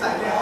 เ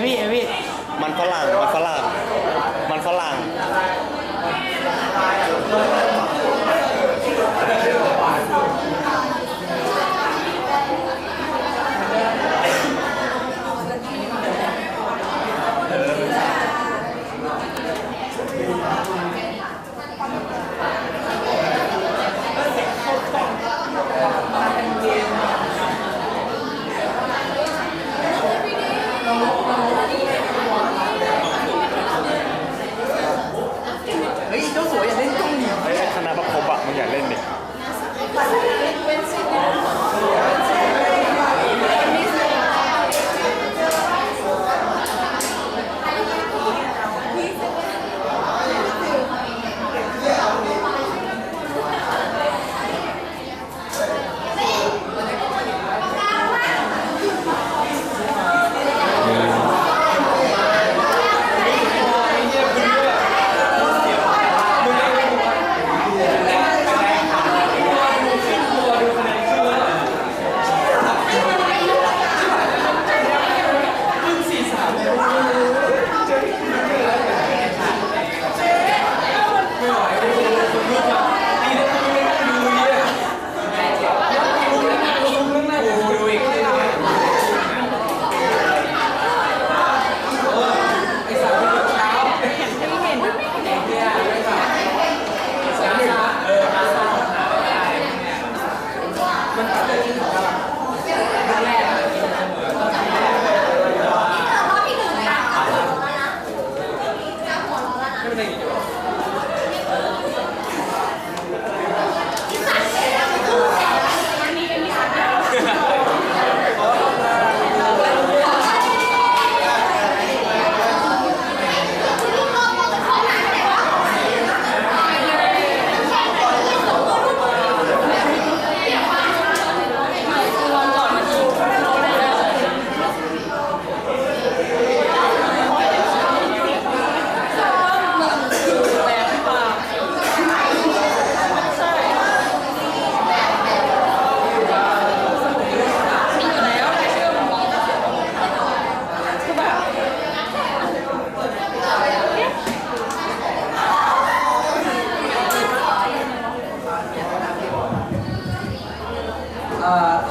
พี่มันฝรั่งมันฝรั่งมันฝรั่งเฮ้ยเจ้าสวยอย่าเล่นกล้องดิไอ้คณะประคบอะมันอยากเล่นดิ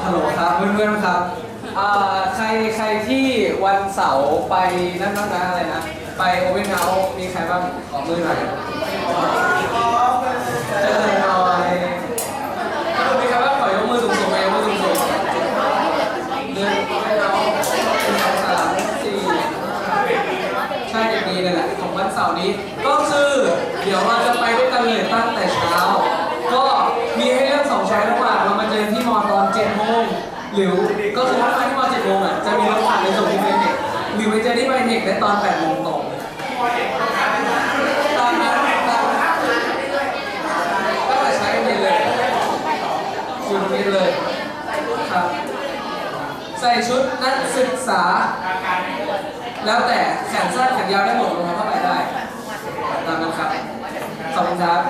ฮัลโหลครับเพื่อนๆครับใครที่วันเสาร์ไปนั่นนะอะไรนะไปโอเ n นเฮาส์มีใครบ้างขอมือหน่อยเจอหน่อยมีใครบ้างขอยกมือสูงๆไปยกมือสูงๆเดินโอเ n นเฮาส์1 2 3 4ใช่อย่างนี้นั่นแหละของวันเสาร์นี้ก็คือเดี๋ยวเราจะไปด้วยกันเลยตั้งแต่เช้าก็มีให้เลือก2ช้อยระหว่างเรามาเจอที่มอตอน7 โมงหรือก็คือถ้ามาที่มอ7 โมงอ่ะจะมีรถผ่านไปส่งที่ไบเทคหรือไปเจอที่ไบเทคได้ตอน8 โมงตรงตอนนั้นก็จะใช้กันเลยชุดนี้เลยครับใส่ชุดนักศึกษาแล้วแต่แขนสั้นแขนยาวได้หมดลงมาเข้าไปได้ตามนั้นครับขอบคุณครับ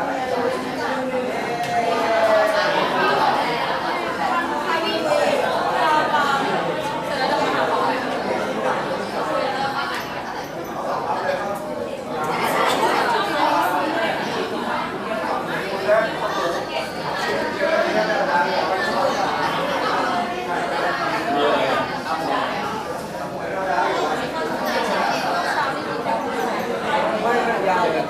ยาวเลย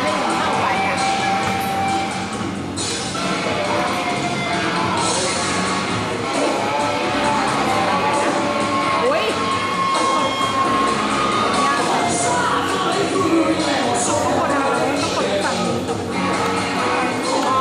เล่นเข้าไปอ่ะอุ้ยยากอ่ะต้องกดอะไรต้องกดฝั่งนี้อ๋อ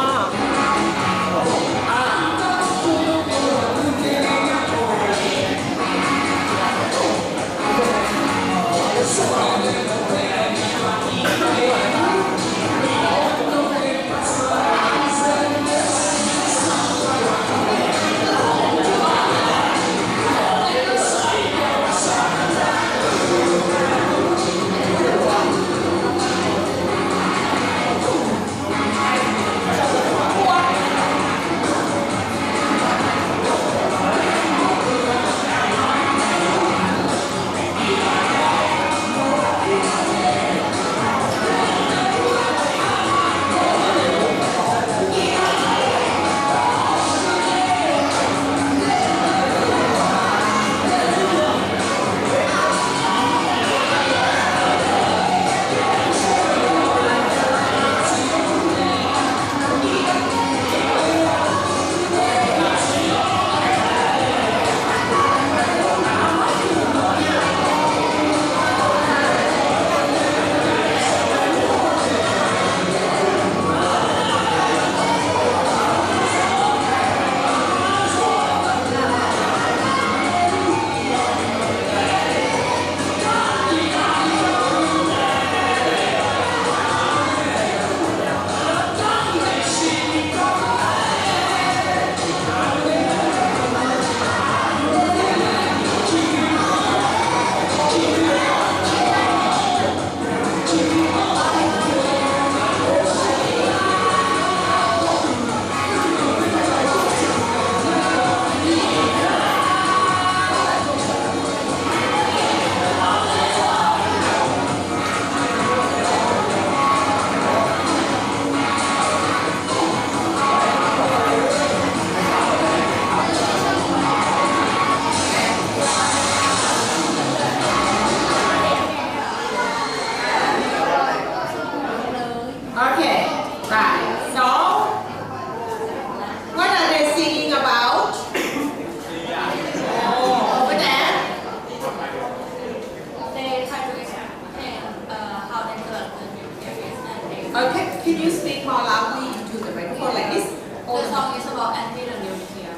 Can you speak more loudly into the microphone like this? The song is about anti the nuclear.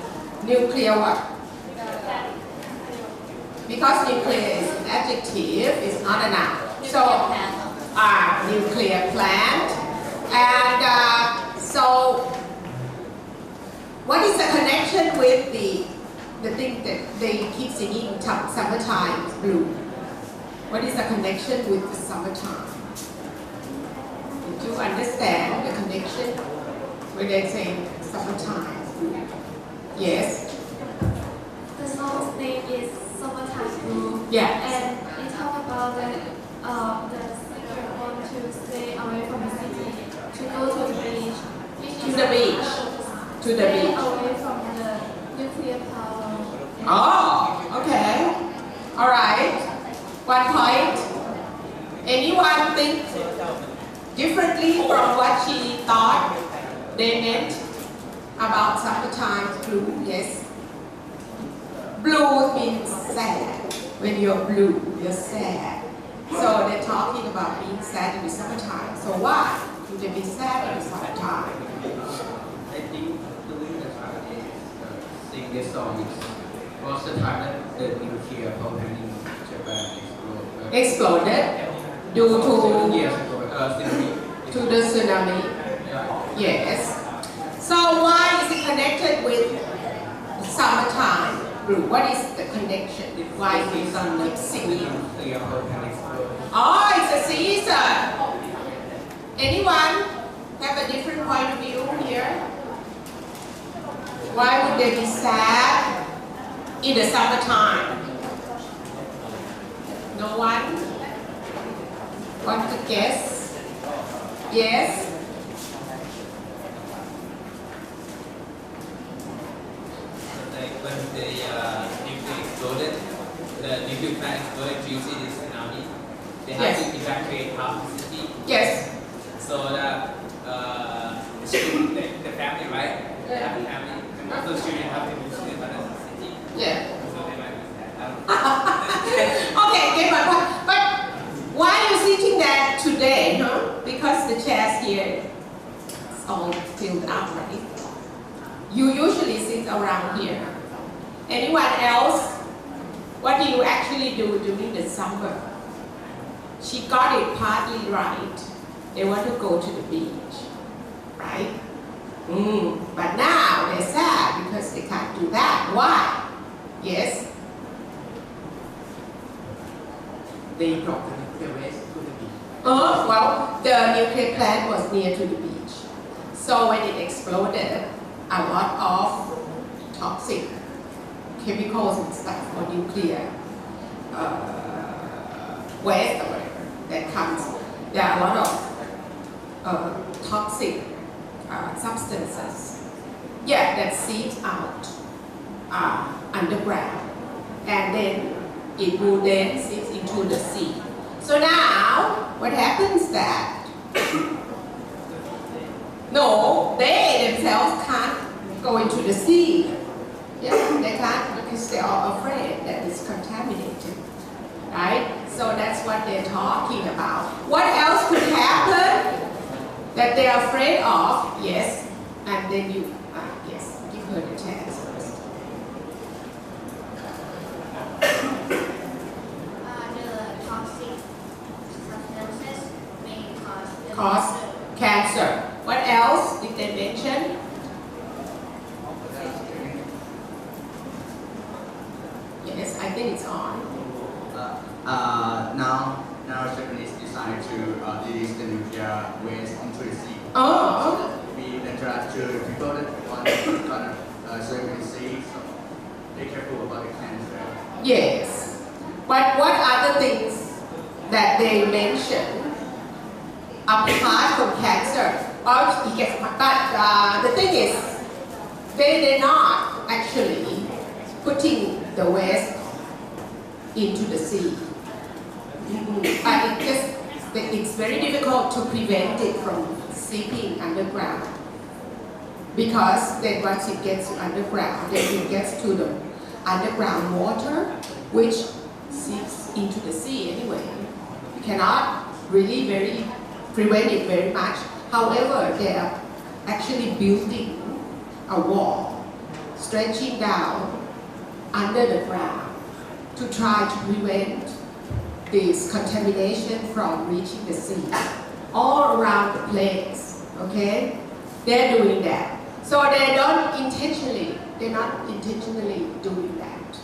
Nuclear what? Because nuclear is an adjective, it's not a noun. So, nuclear plant. And so, what is the connection with the thing that they keep singing, summertime blue? What is the connection with the summertime? Did you understand the connection when they say summertime? Yes? The song's name is Summertime Blue. Yeah. And it talks about the singer want to stay away from the city, to go to the beach. To the beach. To the Stay beach. away from the nuclear power. Oh, okay. All right. 1 point. Anyone think differently from what she thought they meant about summertime blue? Yes. Blue means sad. When you're blue, you're sad. So they're talking about being sad in the summertime. So why would they be sad in the summertime? I think the reason that sing this song is was the time that the nuclear power plant in Japan Exploded due to years ago, tsunami. to the tsunami. Yeah. Yes. So why is it connected with summertime blue? What is the connection? Why we keep singing? Nuclear power plant exploded. Oh, it's a season. Anyone have a different point of view here? Why would they be sad in the summertime? No one want to guess? Yes? Like when the nuclear exploded, the nuclear plant exploded due to the tsunami. They had Yes. to evacuate half the city. Yes. So that the student, the family, right? They have a family. And most of the students have to move to another city. Yeah. So they might do that. I don't know. Okay, get my point. But why are you sitting there today, huh? Because the chairs here is all filled up, right? You usually sit around here. Anyone else? What do you actually do during the summer? She got it partly right. They want to go to the beach, right? But now they're sad because they can't do that. Why? Yes? They brought the nuclear waste to the beach. Well, the nuclear plant was near to the beach. So when it exploded, a lot of toxic chemicals and stuff or nuclear waste or whatever that comes. There are a lot of toxic substances, that seep out underground, and then it will then seep into the sea. So now, what happens that no, they themselves can't go into the sea. Yeah, they can't because they are afraid that it's contaminated, right? So that's what they're talking about. What else could happen that they're afraid of? Yes, and then you, yes, give her the chance first. The toxic substances may cause Cause cancer. What else did they mention? Yes, I think it's on. Now Japanese decided to release the nuclear waste into the sea. Oh, We then try to control it on the circle the sea, so be careful about the cancer. yes. But what other things that they mention apart from cancer? Well, yes, but the thing is, they're not actually putting the waste into the sea. But it's very difficult to prevent it from seeping underground. Because then once it gets underground, then it gets to the underground water, which seeps into the sea anyway. You cannot really prevent it very much. However, they are actually building a wall, stretching down under the ground to try to prevent this contamination from reaching the sea all around the place. Okay, they're doing that. So they're not intentionally doing that.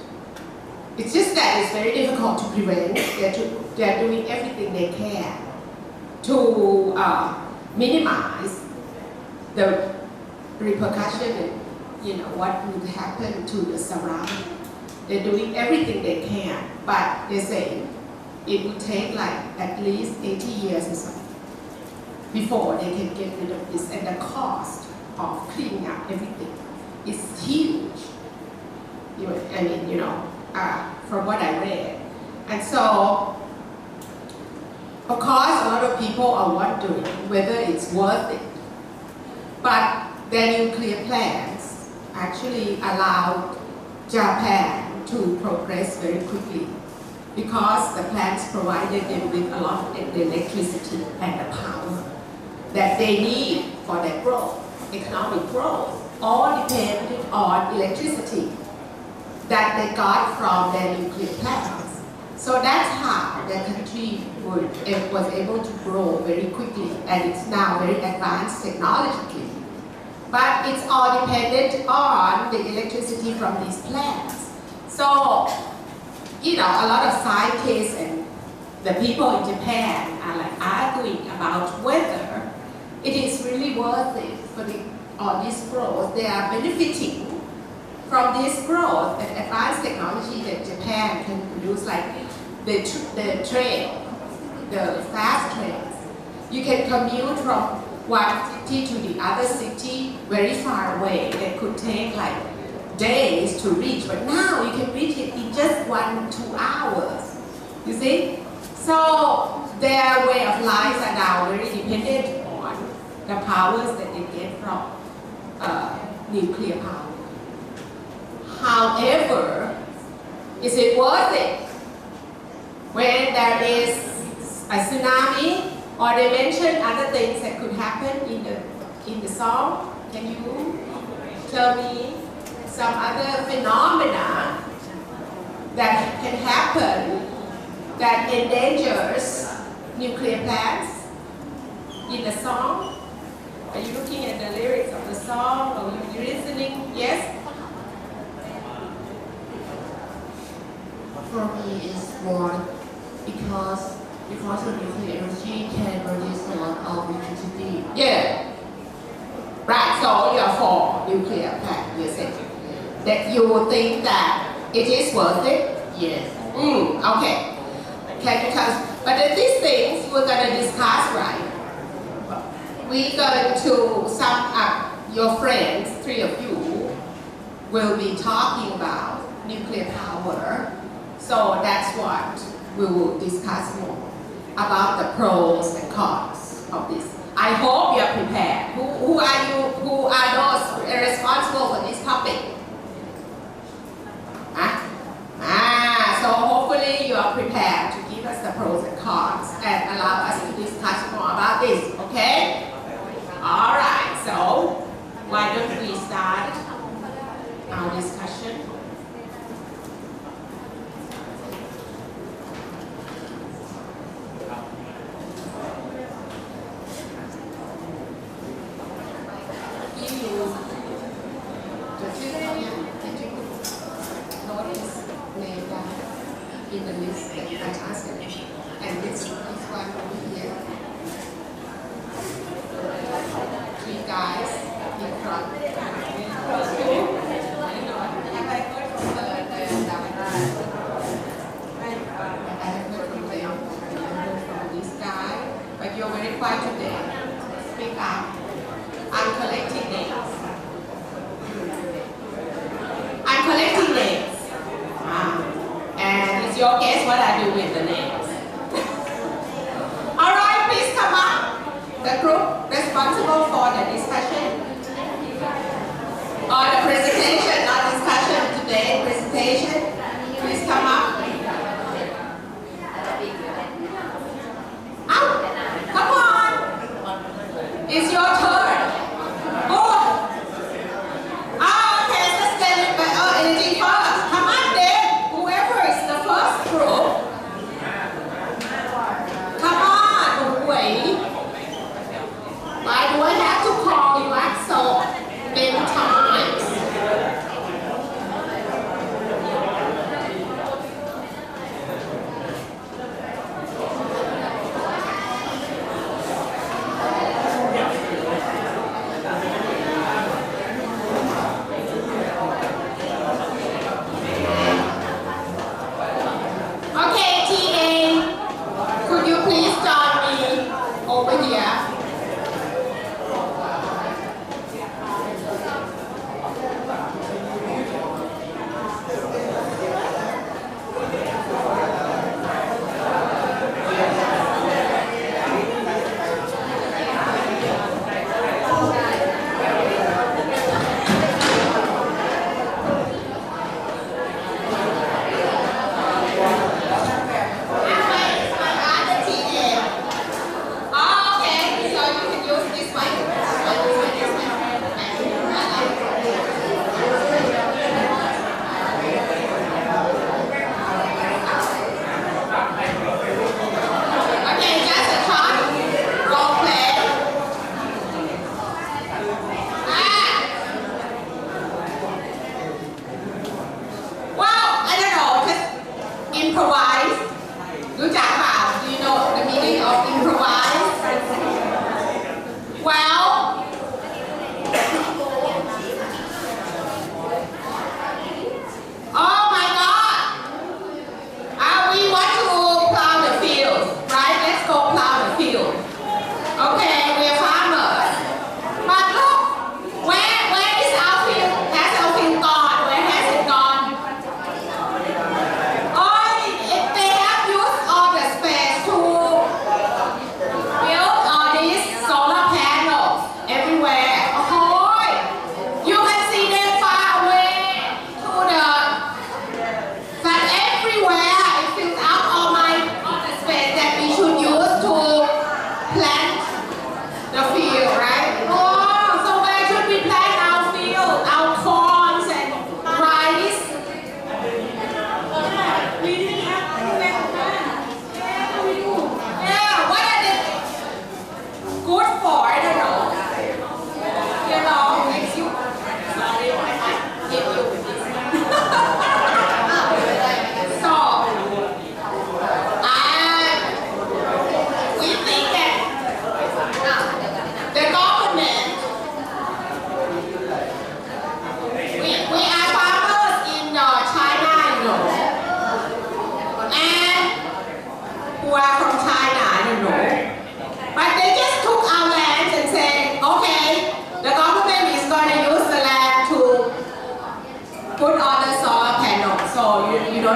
It's just that it's very difficult to prevent. They're doing everything they can to minimize the repercussion and what would happen to the surrounding. They're doing everything they can, but they say it would take like at least 80 years or something before they can get rid of this, and the cost of cleaning up everything is huge. From what I read. And so, of course, a lot of people are wondering whether it's worth it. But their nuclear plants actually allowed Japan to progress very quickly because the plants provided them with a lot of the electricity and the power that they need for their growth, economic growth, all depended on electricity that they got from their nuclear plants. So that's how their country was able to grow very quickly, and it's now very advanced technologically. But it's all dependent on the electricity from these plants. So, a lot of scientists and the people in Japan are like arguing about whether it is really worth it for all this growth. They are benefiting from this growth and advanced technology that Japan can produce, like the trail, the fast trains. You can commute from one city to the other city very far away. It could take like days to reach, but now you can reach it in just 1-2 hours. You see? So their way of life are now very dependent the powers that they get from nuclear power. However, is it worth it when there is a tsunami or they mention other things that could happen in the song? Can you tell me some other phenomena that can happen that endangers nuclear plants in the song? Are you looking at the lyrics of the song or are you listening? Yes? For me, it's more because the nuclear energy can produce a lot of electricity. Yeah. Right, so you're for nuclear plant, you said. That you think that it is worth it? Yes. Okay. Can you tell us? But these things we're going to discuss, right? We're going to sum up your friends, 3 of you, will be talking about nuclear power. So that's what we will discuss more about the pros and cons of this. I hope you're prepared. Who are you? Who are those responsible for this topic? So hopefully you are prepared to give us the pros and cons and allow us to discuss more about this, okay? All right, so why don't we start our discussion? In the list that I asked them. And this one over here. 3 guys in front. I have heard from them. I heard from this guy. But you're very quiet today. Speak up. I'm collecting names. I'm collecting names. And it's your guess what I do with the names. All right, please come up. The group responsible for the discussion or the presentation, not discussion today, presentation. Please come up. Out. Come on. It's your turn. Oh. Okay, let's get it by energy first. Come on, then. Whoever is the first group. Come on, wait. Why do I have to call you up so many times?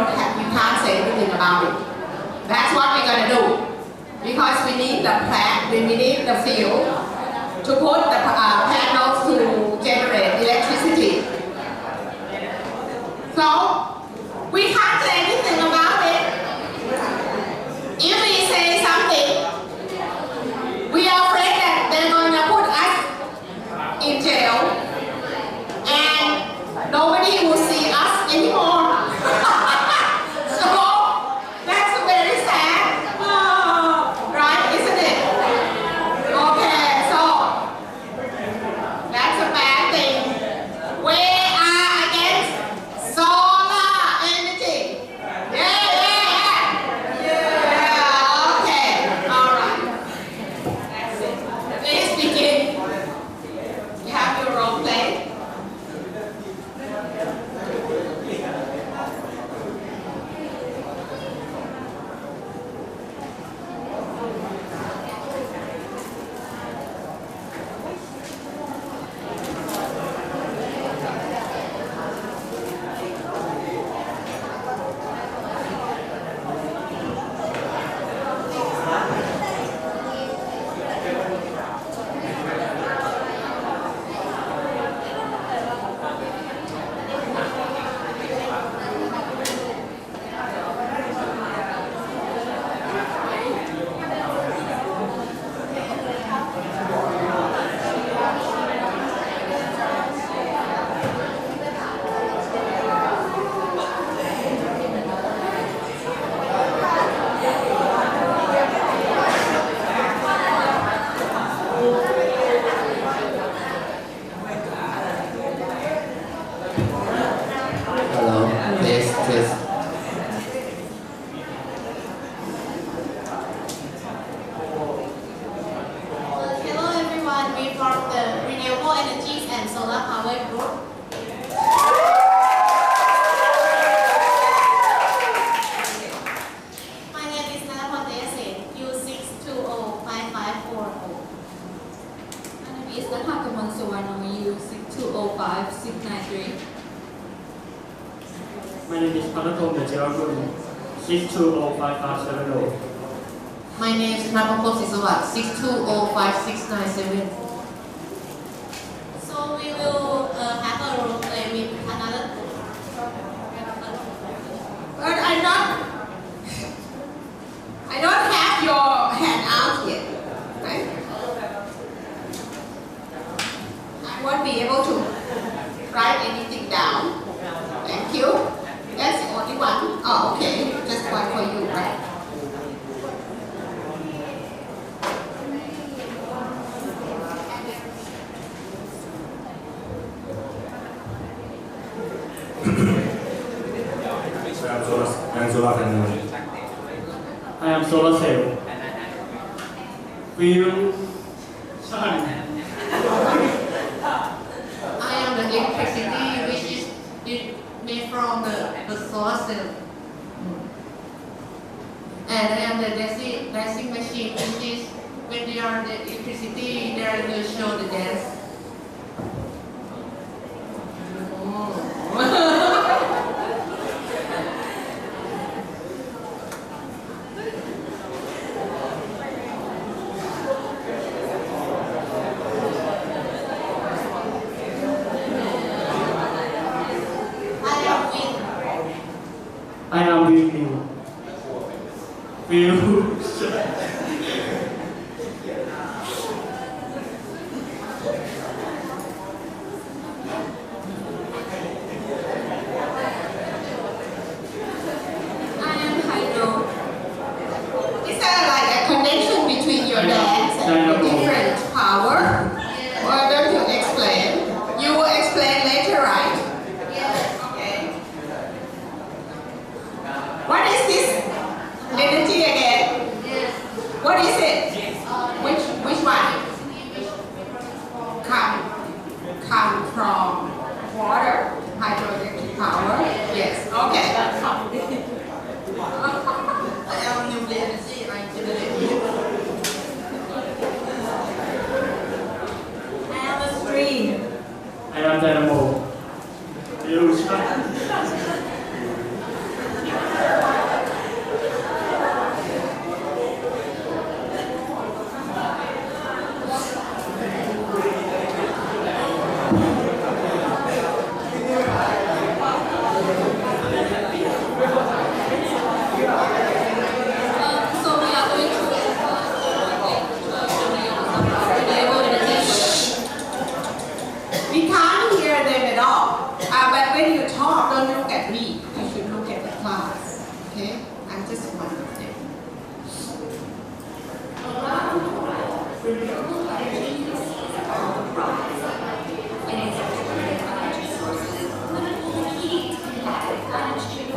you can't say anything about it. That's what we're gonna do. Because we need the plant, we need the field to put the panels to generate electricity. So, we can't say anything about it. If we say something, we are afraid that they're going to put us in jail and nobody will see us anymore. So, that's very sad. Right, isn't it? Okay, so, that's a bad thing. We are against solar energy. Yeah, okay, all right. That's it. Please begin. You have your role play. Hello, test. Hello everyone, we're from the Renewable Energies and Solar Power Group. My name is Narapatesin, U620554. My name is Natakaman Suwano, U6205-693. My name is Panakom Dejaragun, 620557. My name is Napakop Sisawat, 6205697. So we will have a role play with another group. But I don't have your hand out yet, right? I won't be able to write anything down. Thank you. That's the only one. Oh, okay. Just one for you, right? I am solar cell. Fuel sun. I am the electricity which is made from the solar cell. And I am the dancing machine, which is when they are the electricity, they are to show the dance. I am with you. Fuel sun. I am Hydro. Is there like a connection between your dance and the different power? Why don't you explain? You will explain later, right? Okay. What is this energy again? What is it? Which one? Come from water, hydroelectric power. Yes. Okay. I am nuclear energy, I generate. I am a stream. I am dynamo. Fuel sun. renewable energy is on the rise, and its alternative energy sources will be key to combating climate change.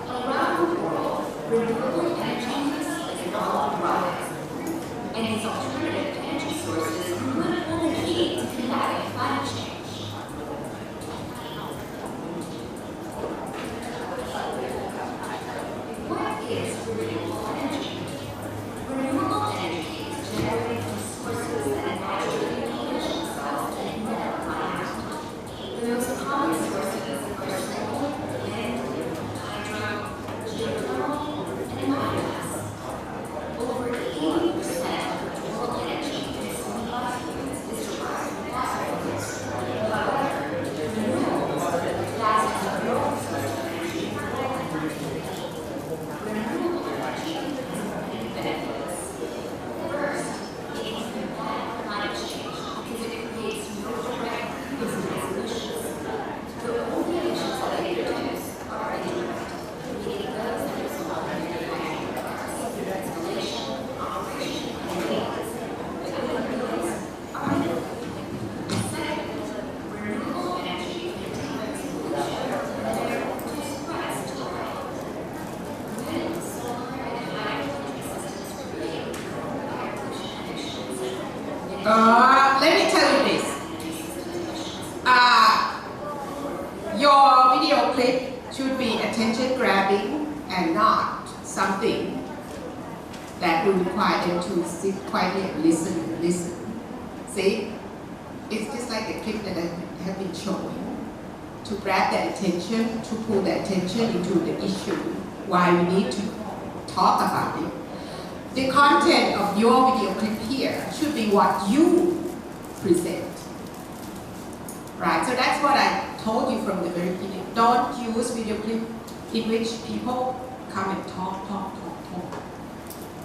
Around the world, renewable energy is on the rise, and its alternative energy sources will be key to combating climate change. What is renewable energy? Renewable energy is generated from sources that naturally diminish themselves and emit climate. The most common sources are solar, wind, hydro, geothermal, and biomass. Over 80% of renewable energy in some biofuels is derived from fossil fuels. However, renewables gas is a growing source of energy for all. Renewable energy has many benefits. First, it can combat climate change because it creates no direct greenhouse emissions. The only emissions that they produce are indirect, meaning those that result from manufacturing process, installation, operation, and maintenance. The emitters are minimal. Second, renewable energy contains pollution to suppress total. Wind, solar, and hydroelectric systems create air pollution emissions. Let me tell you this. Your video clip should be attention grabbing and not something that will require them to sit quietly and listen. See? It's just like the clip that I have been showing. To grab their attention, to pull their attention into the issue, why we need to talk about it. The content of your video clip here should be what you present. Right, so that's what I told you from the very beginning. Don't use video clip in which people come and talk,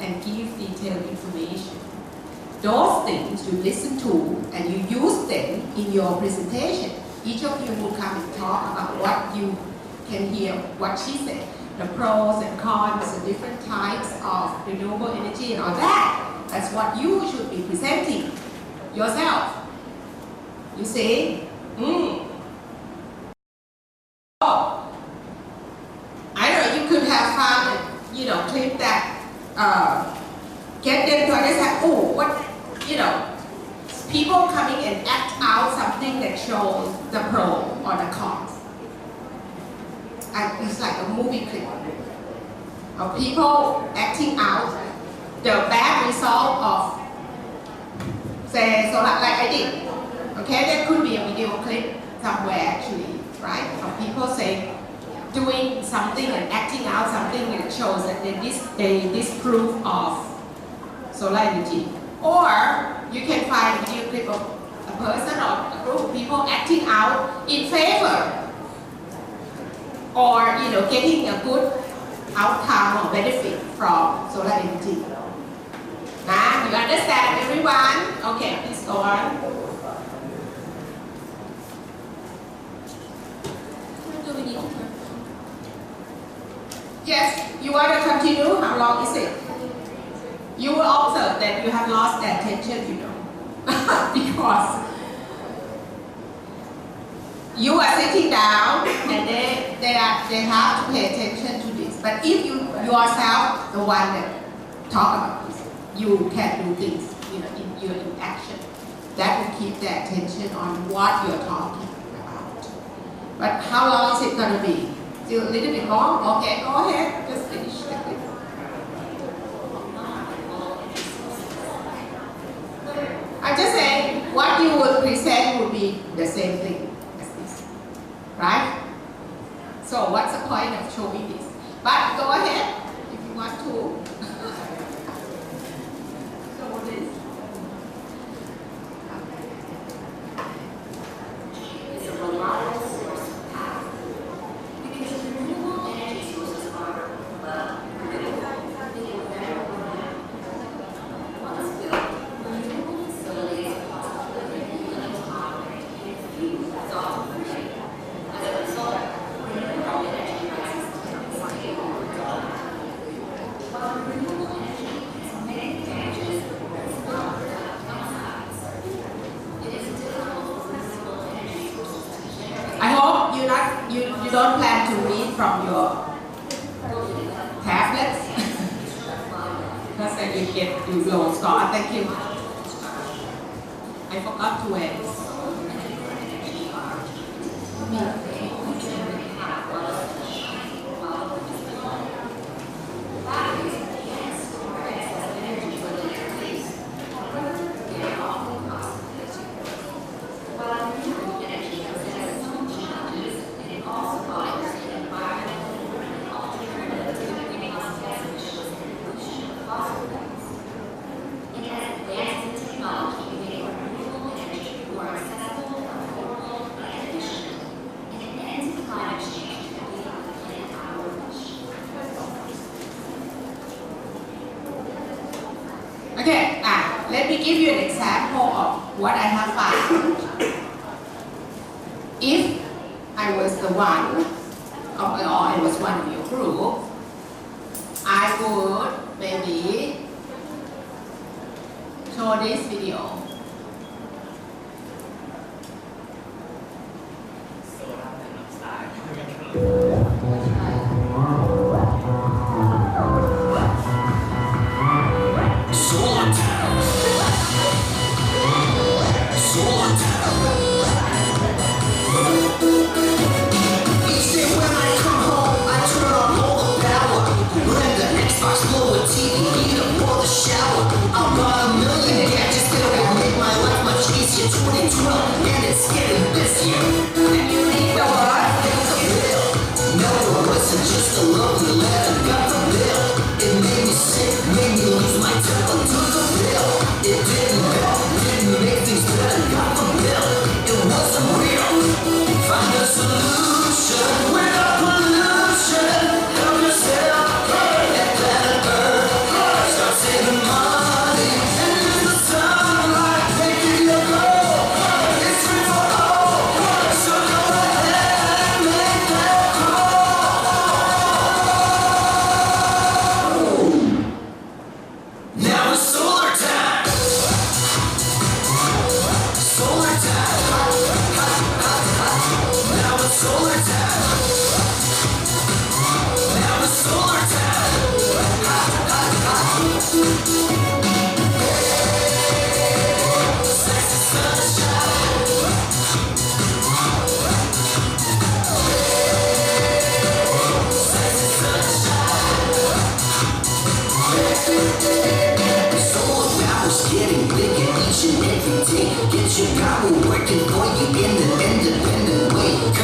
and give detailed information. Those things you listen to and you use them in your presentation. Each of you will come and talk about what you can hear, what she said, the pros and cons, the different types of renewable energy and all that. That's what you should be presenting yourself. You see? Oh, I know you could have found a clip that get them to understand, people coming and act out something that shows the pro or the cons. And it's like a movie clip of people acting out the bad result of, say, so like I did. Okay, there could be a video clip somewhere actually, right? Of people saying, doing something and acting out something that shows that they disprove of solar energy. Or you can find a video clip of a person or a group of people acting out in favor, or getting a good outcome or benefit from solar energy. You understand, everyone? Okay, please go on. Yes, you want to continue? How long is it? You will observe that you have lost their attention, because you are sitting down and they have to pay attention to this. But if you yourself, the one that talk about this, you can do things, in your action. That will keep their attention on what you're talking about. But how long is it going to be? Still a little bit long? Okay, go ahead. Just finish the clip. I'm just saying, what you would present would be the same thing as this, right? So what's the point of showing this? But go ahead if you want to. Show this. don't plan to read from your tablets? Because then you get low score. Thank you. I forgot to wear this. Okay, let me give you an example of what I have found. If I was the one, or I was one of your group, I would maybe show this video.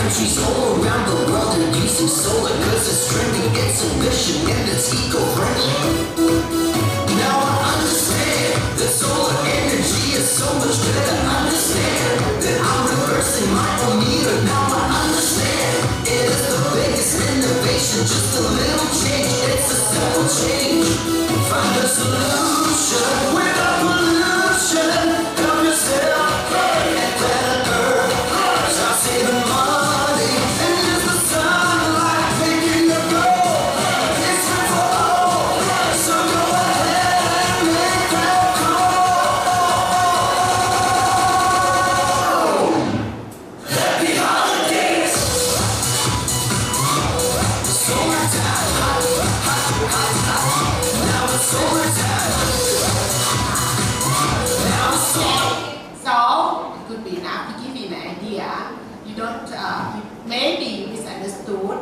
Countries all around the world are using solar cause it's trending, it's efficient and it's eco-friendly. Now I understand that solar energy is so much better. Understand that I'm reversing my own meter. Now I understand it is the biggest innovation. Just a little change, it's a simple change. Find a solution without pollution. Help yourself and planet Earth. Start saving money and use the sunlight, making your goal. It's free for all, so go ahead and make that call. Happy holidays. Solar time, now it's solar time. Now it's solar. So, it could be enough to give you an idea. You don't, maybe you misunderstood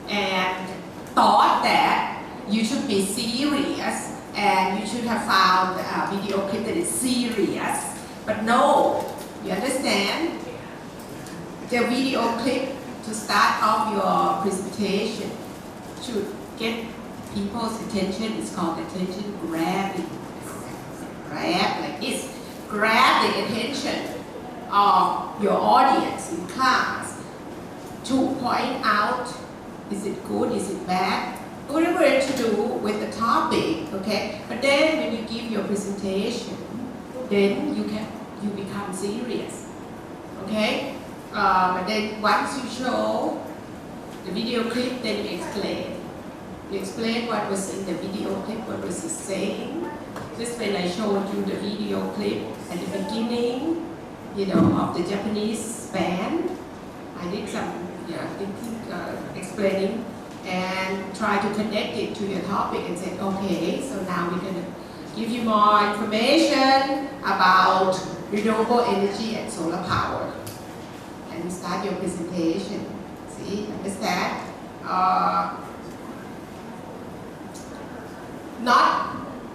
and thought that you should be serious and you should have found a video clip that is serious. But no, you understand? The video clip to start off your presentation should get people's attention. It's called attention grabbing. Grab like this. Grab the attention of your audience in class to point out, is it good, is it bad, whatever to do with the topic, okay? But then when you give your presentation, then you become serious, okay? But then once you show the video clip, then you explain. You explain what was in the video clip, what was it saying. Just when I showed you the video clip at the beginning, of the Japanese band, I did some thinking, explaining, and try to connect it to your topic and say, okay, so now we're going to give you more information about renewable energy and solar power. And you start your presentation. See, understand?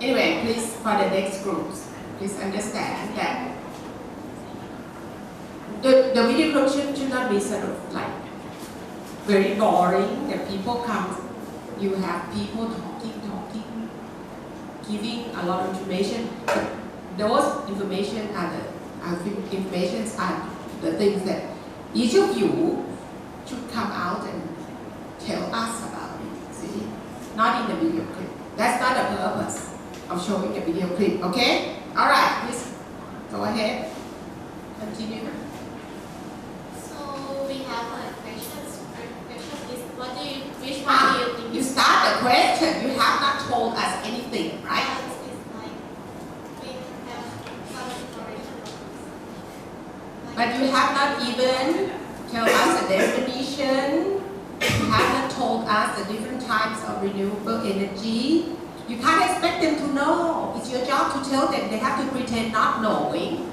Anyway, please, for the next groups, please understand that the video group should not be sort of like very boring. The people come, you have people talking, giving a lot of information. Those information are the things that each of you should come out and tell us about it. See, not in the video clip. That's not the purpose of showing the video clip. Okay? All right. Please go ahead. Continue. So we have questions. Question is, which one do you think? You start the question. You have not told us anything, right? But you have not even tell us a definition. You have not told us the different types of renewable energy. You can't expect them to know. It's your job to tell them. They have to pretend not knowing,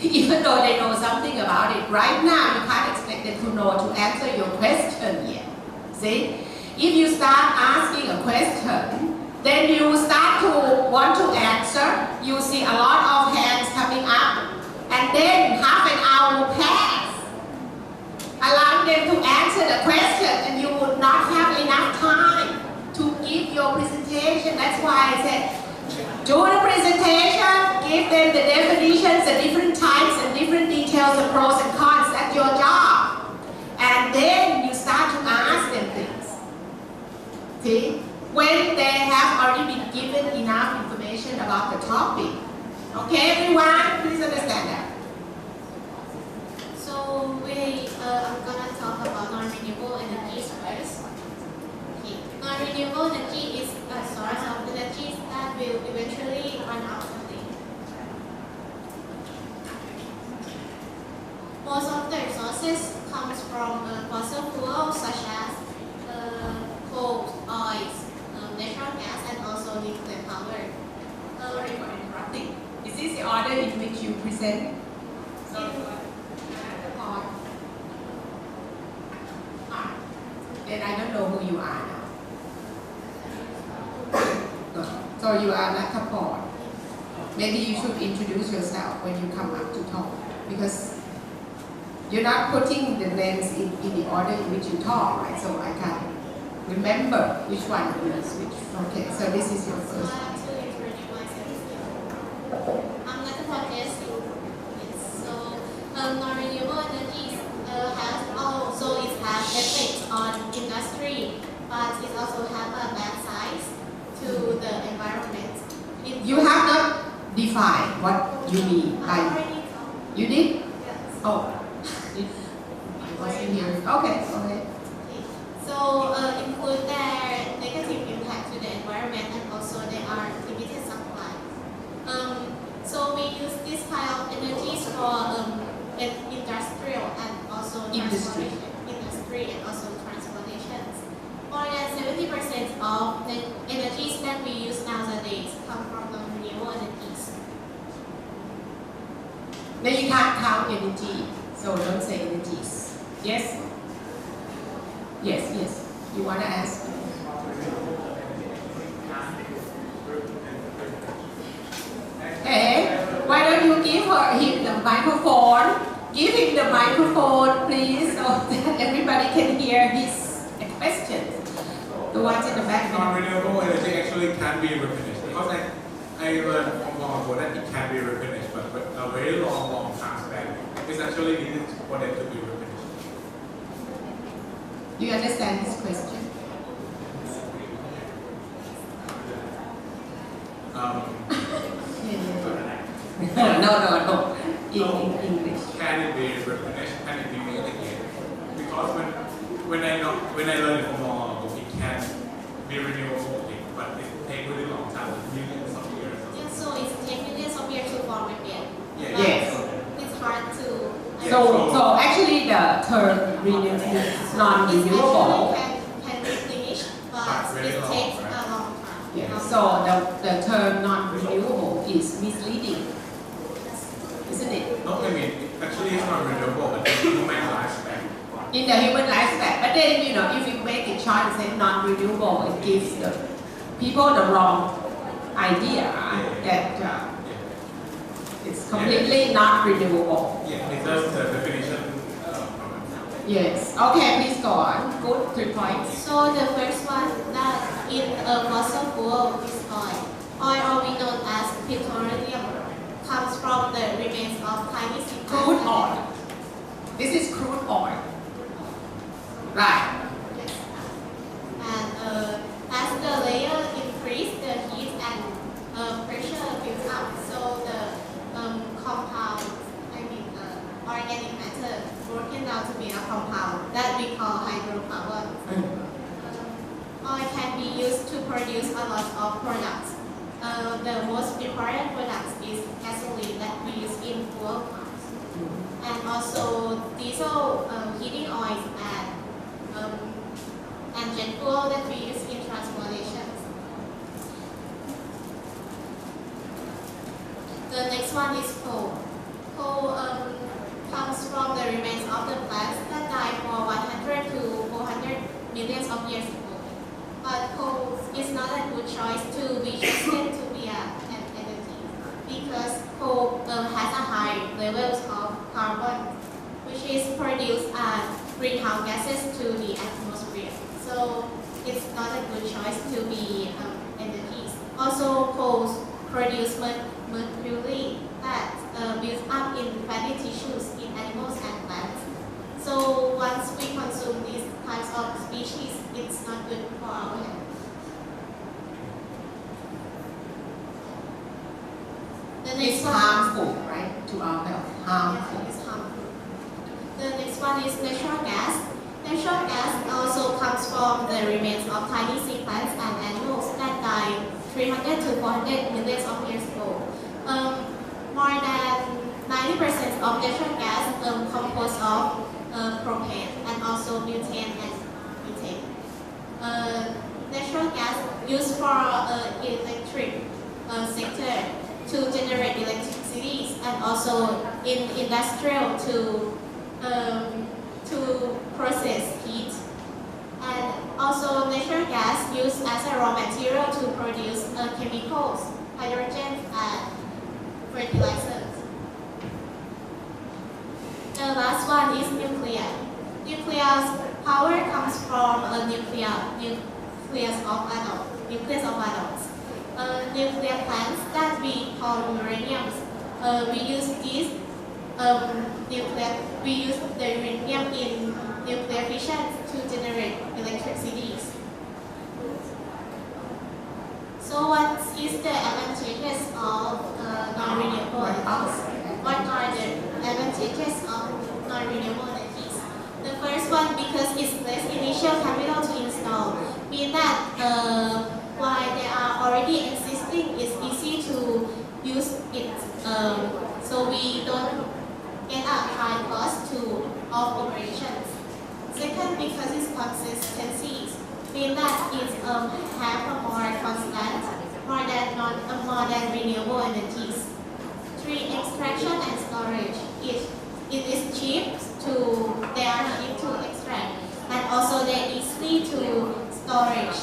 even though they know something about it. Right now, you can't expect them to know to answer your question yet. See? If you start asking a question, then you start to want to answer. You see a lot of hands coming up. And then half an hour will pass, allowing them to answer the question, and you would not have enough time to give your presentation. That's why I said, do the presentation, give them the definitions, the different types and different details, the pros and cons. That's your job. And then you start to ask them things. See? When they have already been given enough information about the topic. Okay, everyone, please understand that. So I'm gonna talk about non-renewable energy first. Okay. Non-renewable energy is a source of energy that will eventually run out of thing. Most of the resources comes from fossil fuels such as coal, oils, natural gas, and also nuclear power. Sorry for interrupting. Is this the order in which you present? Then I don't know who you are now. So you are Natapon. Maybe you should introduce yourself when you come up to talk, because you're not putting the names in the order in which you talk, right? So I can't remember which one is which. Okay, so this is your first. I'm Natapon B.Sc. So non-renewable energies it has effects on industry, but it also has a bad side to the environment. You have not defined what you mean by. You did? Yes. Oh. I wasn't here. Okay, go ahead. So include their negative impact to the environment, and also they are limited supply. So we use this kind of energies for industrial and also industry and also transportation. More than 70% of the energies that we use nowadays come from non-renewable energies. Now you can't count energy, so don't say energies. Yes? Yes. You want to ask? Hey, why don't you give him the microphone? Give him the microphone, please, so that everybody can hear his questions. The ones in the back. Non-renewable energy actually can be replenished, because I learned from long ago that it can be replenished, but a very long time back, it's actually needed for them to be replenished. Do you understand his question? No. In English. Can it be replenished? Can it be made again? Because when I learned from long ago, it can be renewable again, but it takes really long time, millions of years. Yeah, so it takes millions of years to form again. Yes. It's hard to. So actually the the term non-renewable. Can replenish, but it takes a long time. Yeah. So the term non-renewable is misleading, isn't it? No, I mean, actually it's not renewable, but it's human lifespan. In the human lifespan, but then if you make a choice and say non-renewable, it gives the people the wrong idea that it's completely not renewable. Yeah, it's just the definition. Yes. Okay, please go on. Good, 3 points. So the first one, that in a fossil fuel is oil. Oil, we known as petroleum, comes from the remains of tiny Crude oil. This is crude oil. Right. Yes. And as the layer increase, the heat and pressure builds up, so the compound, organic matter broken down to be a compound that we call hydrocarbon. Oil can be used to produce a lot of products. The most important products is gasoline that we use in fuel pumps, and also diesel, heating oils, and jet fuel that we use in transportation. The next one is coal. Coal comes from the remains of the plants that died for 100 to 400 millions of years ago. But coal is not a good choice to be chosen to be an energy, because coal has a high levels of carbon, which is produced as greenhouse gases to the atmosphere. So it's not a good choice to be energies. Also, coal produce mercury that builds up in fatty tissues in animals and plants. So once we consume these types of species, it's not good for our health. The next It's one, harmful, right, to our health. Harmful. It's harmful. The next one is natural gas. Natural gas also comes from the remains of tiny sea plants and animals that died 300 to 400 millions of years ago. More than 90% of natural gas composed of propane and also butane and methane. Natural gas used for electric sector to generate electricity, and also in industrial to process heat. And also natural gas used as a raw material to produce chemicals, hydrogen and fertilizers. The last one is nuclear. Nuclear power comes from a nucleus of atoms. Nuclear plants that we call uraniums. We use the uranium in nuclear fission to generate electricity. So what is the advantages of non-renewable energies? What are the advantages of non-renewable energies? The first one, because it's less initial capital to install, means that while they are already existing, it's easy to use it. So we don't get a high cost of operations. Second, because its consistency means that it have a more constant, more than renewable energies. 3, extraction and storage. It is cheap they are cheap to extract, and also they easily to storage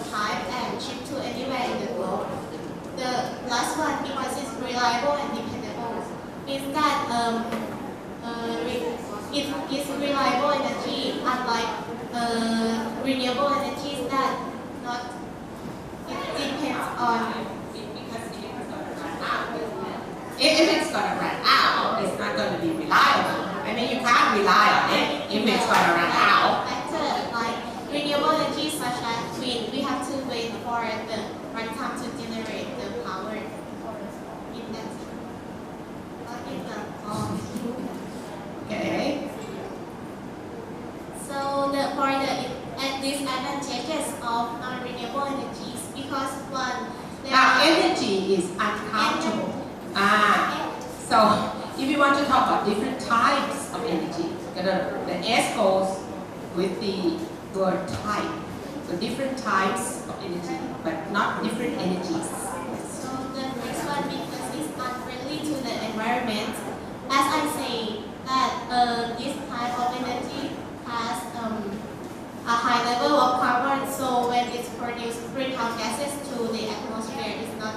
type and ship to anywhere in the globe. The last one, because it's reliable and dependable, means that it is reliable energy, unlike renewable energies that it depends on. If it's going to run out, it's not going to be reliable. I mean, you can't rely on it if it's going to run out. Like renewable energies such as wind, we have to wait for the right time to generate the power in that. Okay. So for the disadvantages of non-renewable energies, because one, energy is uncountable. So if you want to talk about different types of energy, The S goes with the word type. So different types of energy, but not different energies. So the next one, because it's unfriendly to the environment, as I say that this type of energy has a high level of carbon, so when it's produced greenhouse gases to the atmosphere, it's not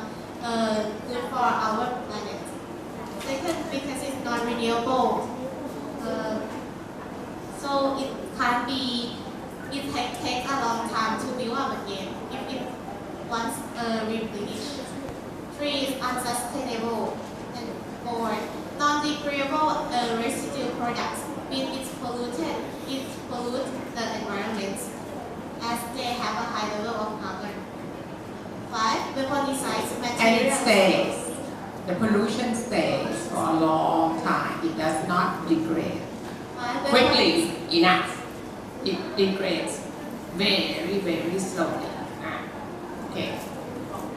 good for our planet. Second, because it's not renewable, so it can be, it takes a long time to build up again if it once replenished. 3 is unsustainable. And 4, non-degradable residue products. When it's polluted, it pollutes the environment as they have a high level of carbon. 5, weaponized materials. And it stays. The pollution stays for a long time. It does not degrade. 5, Quickly enough. It degrades very, very slowly. Okay.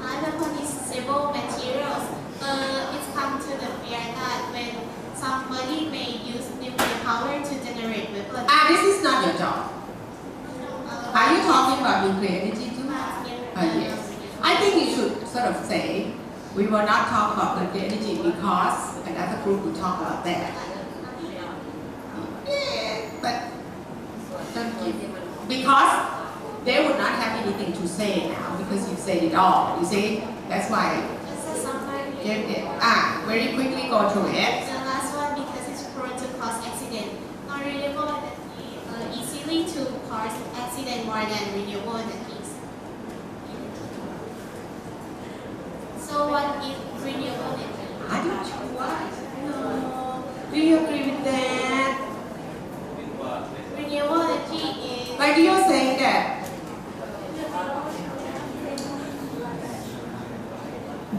Weaponizable materials. It's come to the fear that when somebody may use nuclear power to generate weapons. This is not your job. Are you talking about nuclear energy too? Yes. I think you should sort of say, we will not talk about nuclear energy because another group will talk about that. Yeah, but don't give it. Because they would not have anything to say now because you said it all. You see, that's why. Very quickly go through it. The last one, because it's prone to cause accident. Non-renewable energy easily to cause accident more than renewable energies. So what is renewable energy? I don't know. Do you agree with that? Renewable energy is... Like you're saying that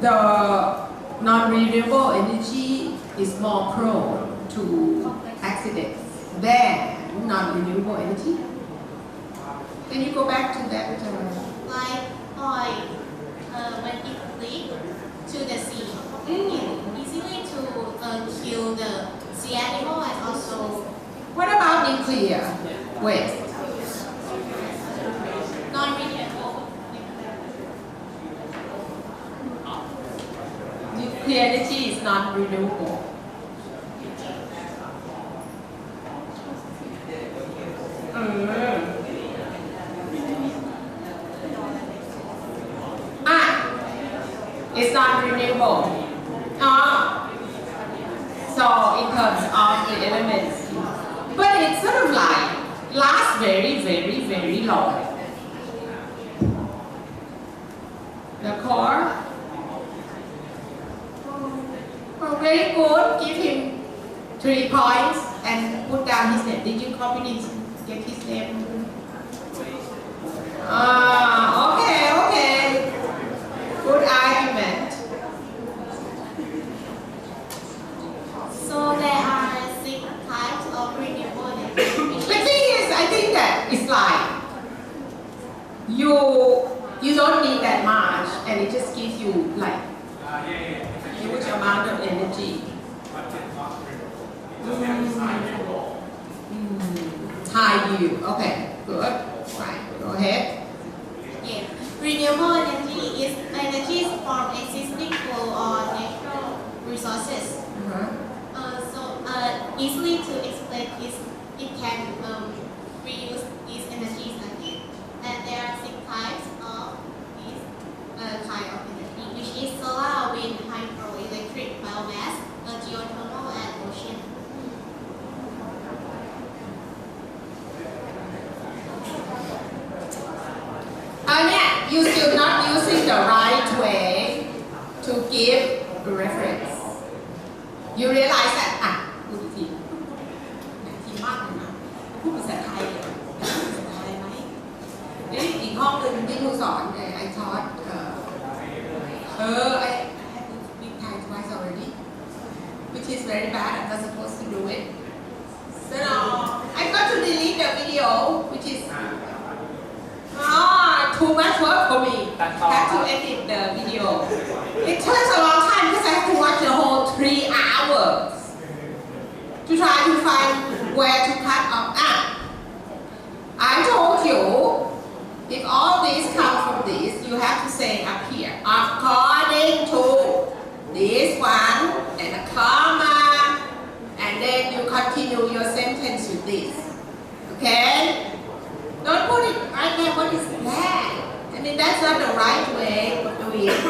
the non-renewable energy is more prone to accidents than non-renewable energy. Can you go back to that? Like oil, when it leaks to the sea, it easily to kill the sea animal and also... What about nuclear waste? Non-renewable. Nuclear energy is non-renewable. It's non-renewable. So in terms of the elements, but it's sort of like lasts very, very, very long. The core. Very good. Give him 3 points and put down his name. Did you copy it? Get his name. Okay. Good argument. So there are 6 types of renewable energy. The thing is, I think that it's like you don't need that much, and it just gives you like huge amount of energy. High yield. Okay, good. Right, go ahead. Yeah. Renewable energy is energy from existing flow or natural resources. Easily to explain is it can reuse these energies again. And there are 6 types of this kind of energy, which is solar, wind, hydroelectric, biomass, geothermal, and ocean. You're still not using the right way to give a reference. You realize that พูดทีมากเลยนะพูดภาษาไทยเลยภาษาไทยไหมนี่อีกห้องหนึ่งที่ครูสอนไอทอดI had to speak Thai twice already, which is very bad. I'm not supposed to do it. So now I've got to delete the video, which is too much work for me. I have to edit the video. It takes a long time because I have to watch the whole 3 hours to try to find where to cut off. I told you, if all these come from this, you have to say up here, according to this one, and a comma, and then you continue your sentence with this. Okay? Don't put it right there. What is that? I mean, that's not the right way of doing it.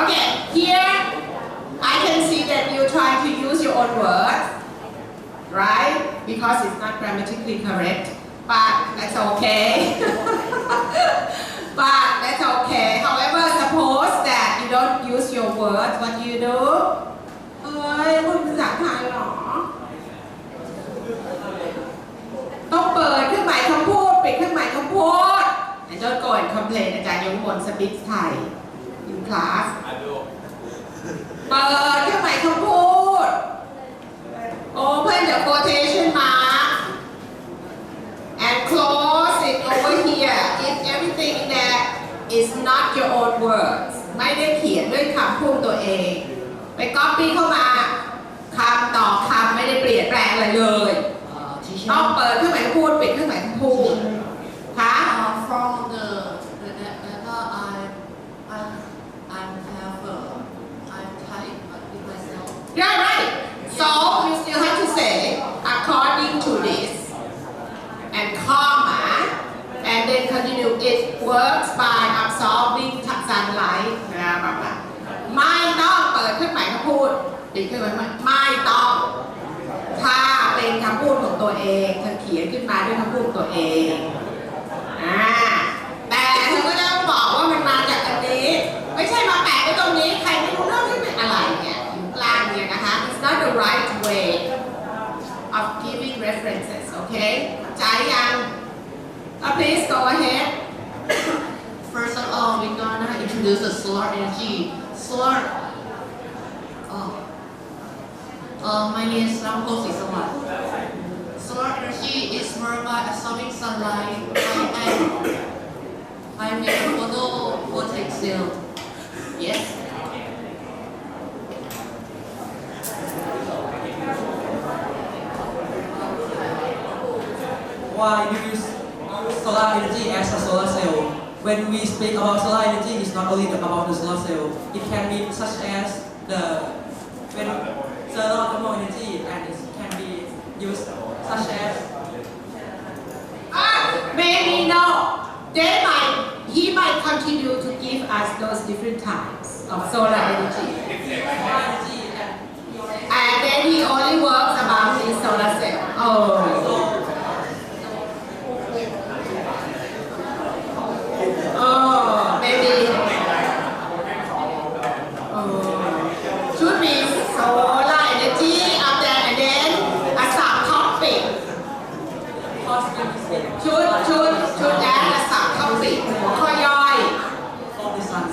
Okay, here I can see that you're trying to use your own words, right? Because it's not grammatically correct, but that's okay. But that's okay. However, suppose that you don't use your words, what do you do? พูดภาษาไทยหรอ ต้องเปิดเครื่องหมายคำพูดปิดเครื่องหมายคำพูด and don't go and complain อาจารย์ยงมนต์ speak Thai in class เปิดเครื่องหมายคำพูด open the quotation mark and close it over here if everything that is not your own words ไม่ได้เขียนด้วยคำพูดตัวเองไปก๊อปปี้เข้ามาคำต่อคำไม่ได้เปลี่ยนแปลงอะไรเลยต้องเปิดเครื่องหมายคำพูดปิดเครื่องหมายคำพูดค่ะ from the I type with myself. Yeah, right. So you still have to say according to this and comma and then continue. It works by absorbing sunlight. ไม่ต้องเปิดเครื่องหมายคำพูดปิดเครื่องหมายไม่ต้องถ้าเป็นคำพูดของตัวเองเธอเขียนขึ้นมาด้วยคำพูดของตัวเองแต่เธอก็ต้องบอกว่ามันมาจากอันนี้ไม่ใช่มาแปะไว้ตรงนี้ใครไม่รู้เรื่องที่เป็นอะไรเนี่ยอยู่กลางเนี่ยนะคะ It's not the right way of giving references okay ใจยัง Please go ahead. First of all, we're gonna introduce the solar energy. Solar. My name is Rampo Sisawat. Solar energy is worked by absorbing sunlight by making photovoltaic cell. Yes. Why do you use solar energy as a solar cell? When we speak about solar energy, it's not only about the solar cell. It can be such as when solar thermal energy, and it can be used such as. Maybe no. He might continue to give us those different types of solar energy. And then he only works about his solar cell. Maybe. Should be solar energy up there and then a subtopic. Should add a subtopic หัวข้อย่อย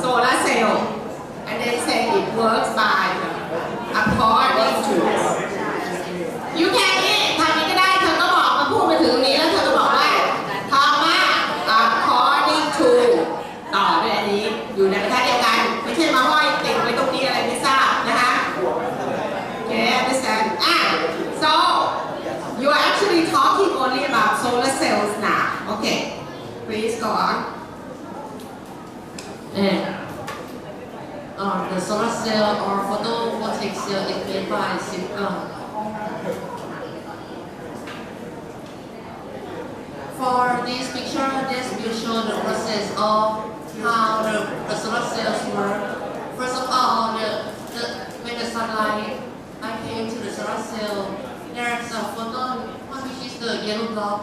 solar cell and then say it works by according to. You can ทำนี้ก็ได้เธอก็บอกมาพูดมาถึงนี้แล้วเธอก็บอกว่าคำว่า according to ต่อด้วยอันนี้อยู่ในบรรทัดเดียวกันไม่ใช่มาห้อยติดไว้ตรงนี้อะไรไม่ทราบนะคะ Okay, understand? So you are actually talking only about solar cells now. Okay, please go on. The solar cell or photovoltaic cell is made by silicon. For this picture, this will show the process of how the solar cells work. First of all, when the sunlight came to the solar cell, there is a photon, which is the yellow blob,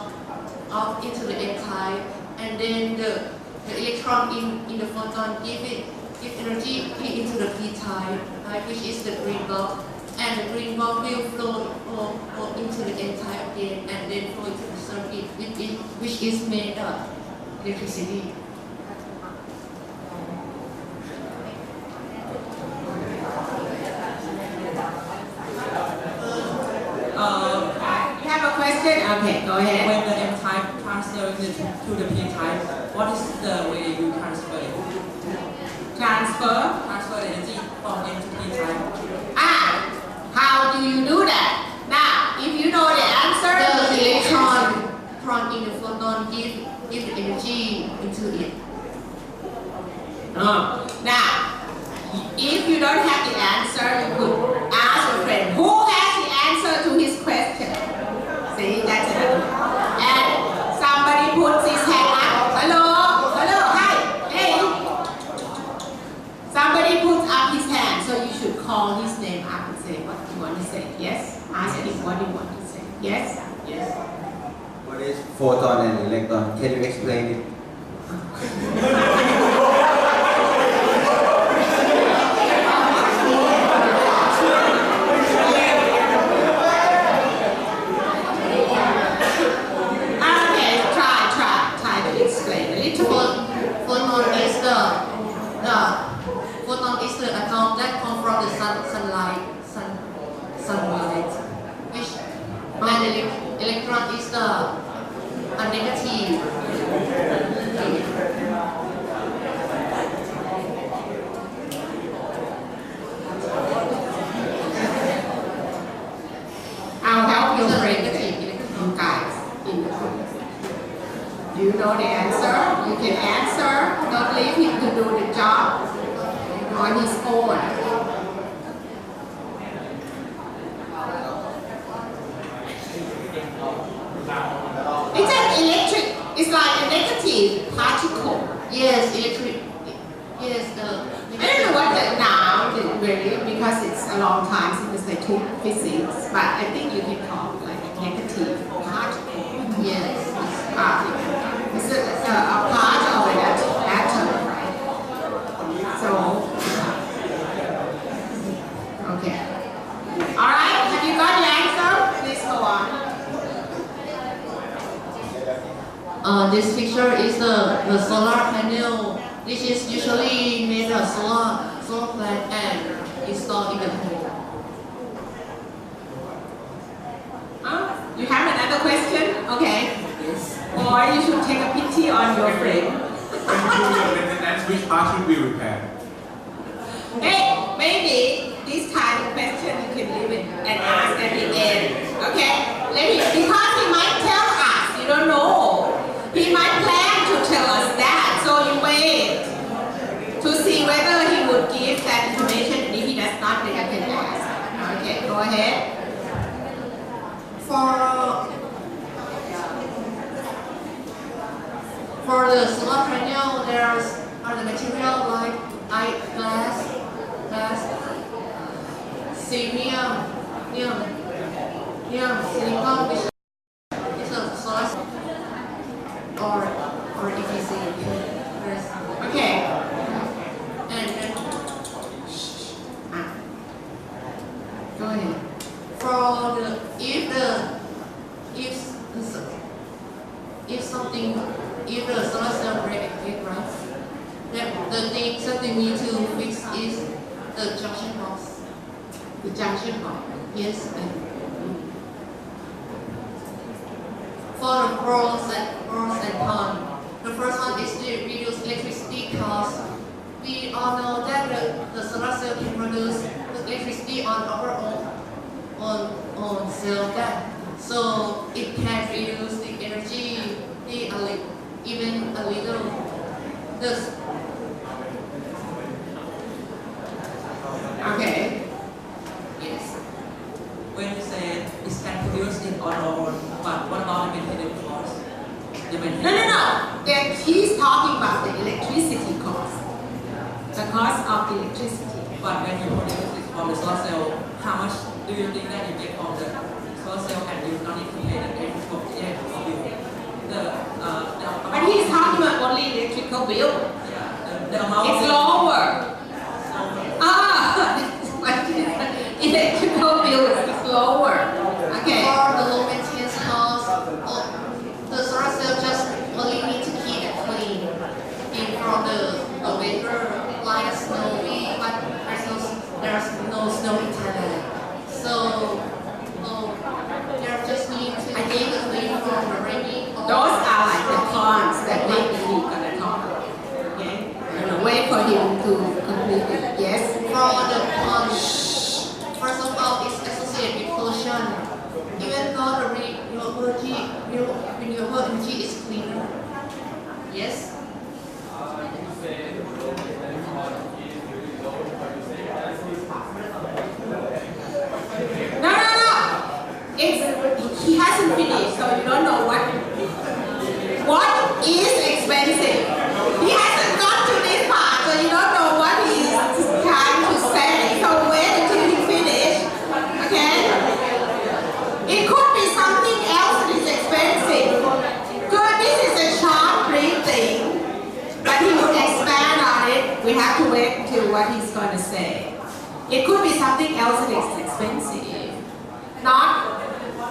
up into the N type, and then the electron in the photon give energy into the P type, which is the green blob, and the green blob will flow into the N type again, and then flow into the circuit, which is made of electricity. Have a question? Okay, go ahead. When the M type transfers to the P type, what is the way you transfer it? Transfer Transfer the energy from M to P type. do you do that? Now, if you know the answer, The you electron in the photon give the energy into it. Now, if you don't have the answer, you could ask your friend who has the answer to his question. See, that's it. And somebody puts his hand up. Hello, hi, hey. Somebody puts up his hand, so you should call his name up and say what you want to say. Yes, ask him what you want to say. Yes, yes. What is photon and electron? Can you explain it? Try to explain a little bit. Photon is the atom that come from the sunlight, which and the electron is the negative. I'll help you break it, you guys, in the group. Do you know the answer? You can answer. Don't leave him to do the job on his own. It's an electric. It's like a negative particle. Yes, electric. Yes, I don't know what that now really, because it's a long time since they took physics. But I think you can call it like a negative particle. Yes. It's a part of an atom, right? So, okay. All right. Have you got the answer? Please go on. This picture is the solar panel, which is usually made of solar plant and installed in the home. You have another question? Okay. Yes. Or you should take a pity on your friend. Maintenance, which part should be repaired? Hey, maybe this kind of question you can leave it and ask at the end. Okay? Because he might tell us, you don't know. He might plan to tell us that, so you wait to see whether he would give that information, and if he does not, then you can ask. Okay, go ahead. For the solar panel, there are the material like glass, silicon, which is a solar or EPC. Okay. And go ahead. For the if the solar cell breaks, right? The thing something need to fix is the junction box. The junction box. Yes. For the pros and cons, the first one is to reduce electricity cost. We all know that the solar cell can produce electricity on our own cell that, so it can reduce the energy even a little. Okay. Yes. When you say it can produce it on our own, but what about the maintenance cost? No. Then he's talking about the electricity cost. The cost of electricity. But when you produce it from the solar cell, how much do you think that you get from the solar cell and you don't need to pay the electrical bill? But he's talking about only electrical bill. The amount it's lower. Electrical bill is lower. Okay. For the low maintenance cost, the solar cell just only need to keep it clean. From the weather, like snowy, but there's no snow in Thailand. So there just need to keep it clean from the rainy. Those are like the cons that maybe we're gonna talk about. Okay. Wait for him to complete it. Yes. For the cons, first of all, it's associated renewable energy is cleaner? Yes. No. He hasn't finished, so you don't know what is expensive. He hasn't got to this part, so you don't know what he is trying to say. So wait until he finishes. Okay? It could be something else that is expensive. Good, this is a short, brief thing, but he will expand on it. We have to wait until what he's going to say. It could be something else that is expensive. Not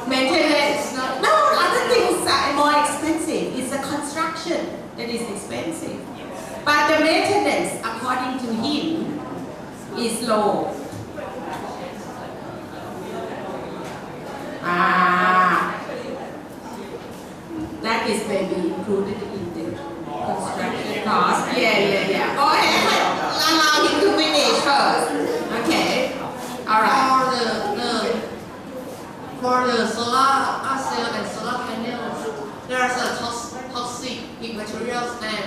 maintenance, no, other things are more expensive. It's the construction that is expensive. But the maintenance, according to him, is low. That is maybe included in the construction cost. Yeah. Go ahead, allow him to finish first. Okay, all right. For the solar cell and solar panels, there are toxic materials and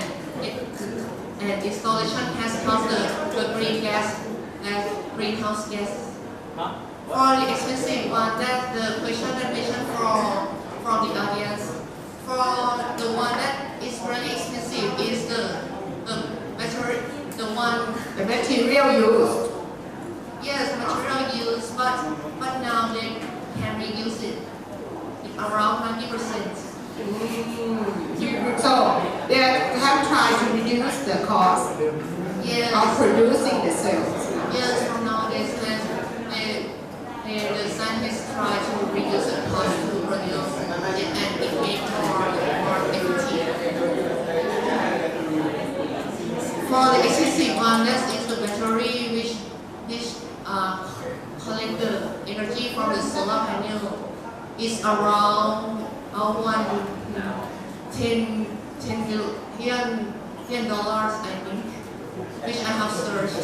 installation has caused the greenhouse gas. For the expensive one, that's the question that mentioned from the audience. For the one that is really expensive is the material used. Yes, material used, but now they can reduce it around 90%. So they have tried to reduce the cost of producing the cells. Yes, from nowadays, the scientists try to reduce the cost to produce it and it make more effective. For the expensive one, that is the battery which collect the energy from the solar panel is around $10 billion, I think, which I have searched.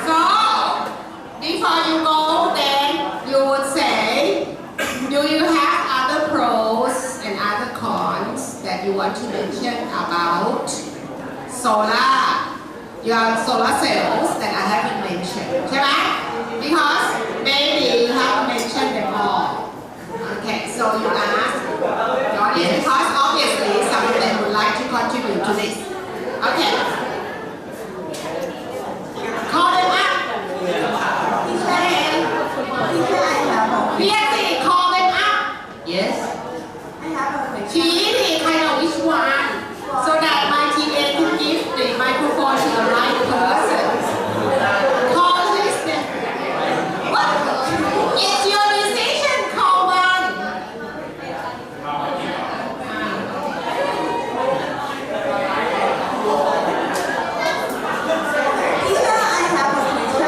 So before you go, then you would say, do you have other pros and other cons that you want to mention about your solar cells that I haven't mentioned, right? Because maybe you haven't mentioned them all. Okay, so you ask the audience because obviously some of them would like to contribute to this. Okay. Call them up. B.Sc, call them up. Yes.ชี้kind of which one, so that my TA can give the microphone to the right person. Call this. What? It's your decision. Call one.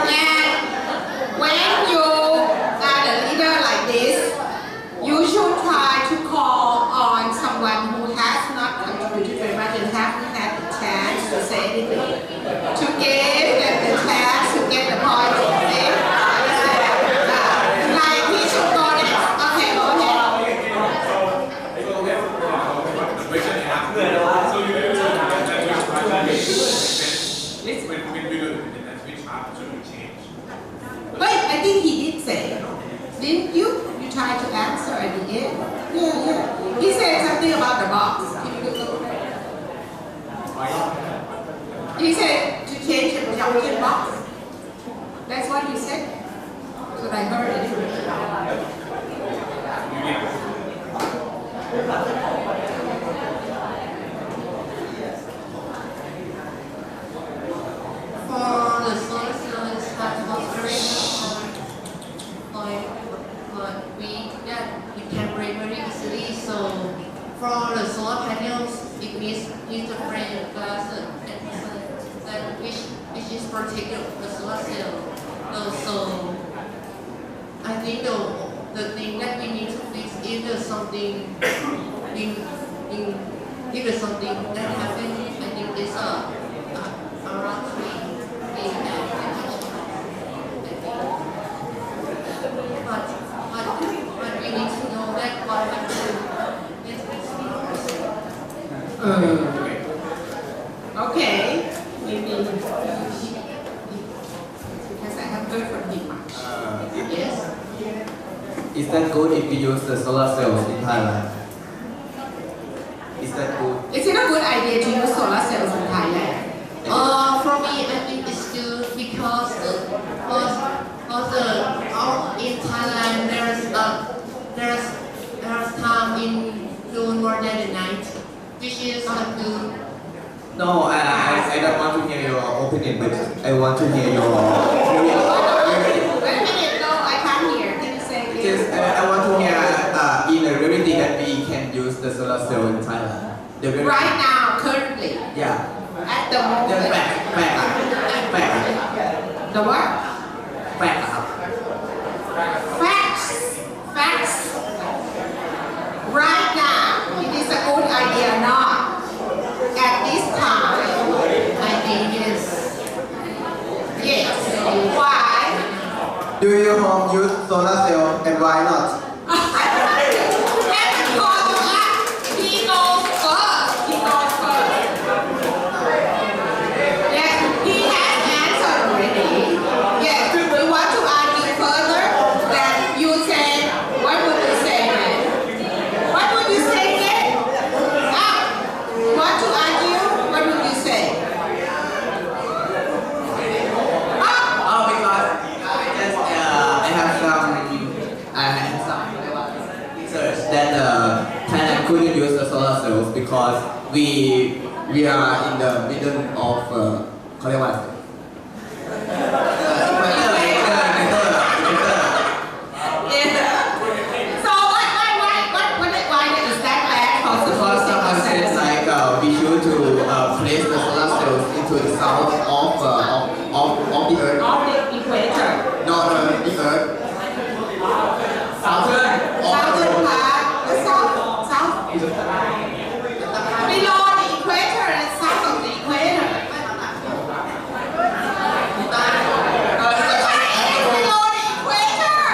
And when you are the leader like this, you should try to call on someone who has not contributed very much and haven't had the chance to say anything, to give them the chance to get the point of it. Like he should go next. Okay, go ahead. The question is, so you do when we do the maintenance, which part should we change? Wait, I think he did say. Didn't you? You tried to answer at the end. Yeah. He said something about the box. He said to change the junction box. That's what he said. So I heard it. For the solar cells, that was very but we can break very easily. So for the solar panels, it needs the frame glass which is protected the solar cell. So I think the thing that we need to fix if there's something if there's something that happened, I think it's around 3 and Okay, maybe because I have heard from him much. Yes. Is that good if we use the solar cells in Thailand? Is that good? Is it a good idea to use solar cells in Thailand? For me, I think it's good because in Thailand there's time in noon more than the night, which is good. No, I don't want to hear your opinion, but I want to hear your. Wait a minute, no, I can't hear. Can you say again? Just, I want to hear in a reality that we can use the solar cell in Thailand. The reality. Right now, currently, Yeah. at the moment. The fact. The what? Fact. Facts. Right now, it is a good idea not. At this time, I think yes. yes. Why? Do you home use solar cell and why not? Let him call you up. He goes first. Yes, he has answered already. Yes, we want to argue further that you said, what would you say then? What would you say then? Want to argue? What would you say? Oh, because just I have some research that Thailand couldn't use the solar cells because we are in the middle of เขาเรียกว่า So why is that bad for Because someone says like we should to place the solar cells into the south of the earth. Of the equator. No, the earth. Southern part. The south. Below the equator and south of the equator. Below the equator.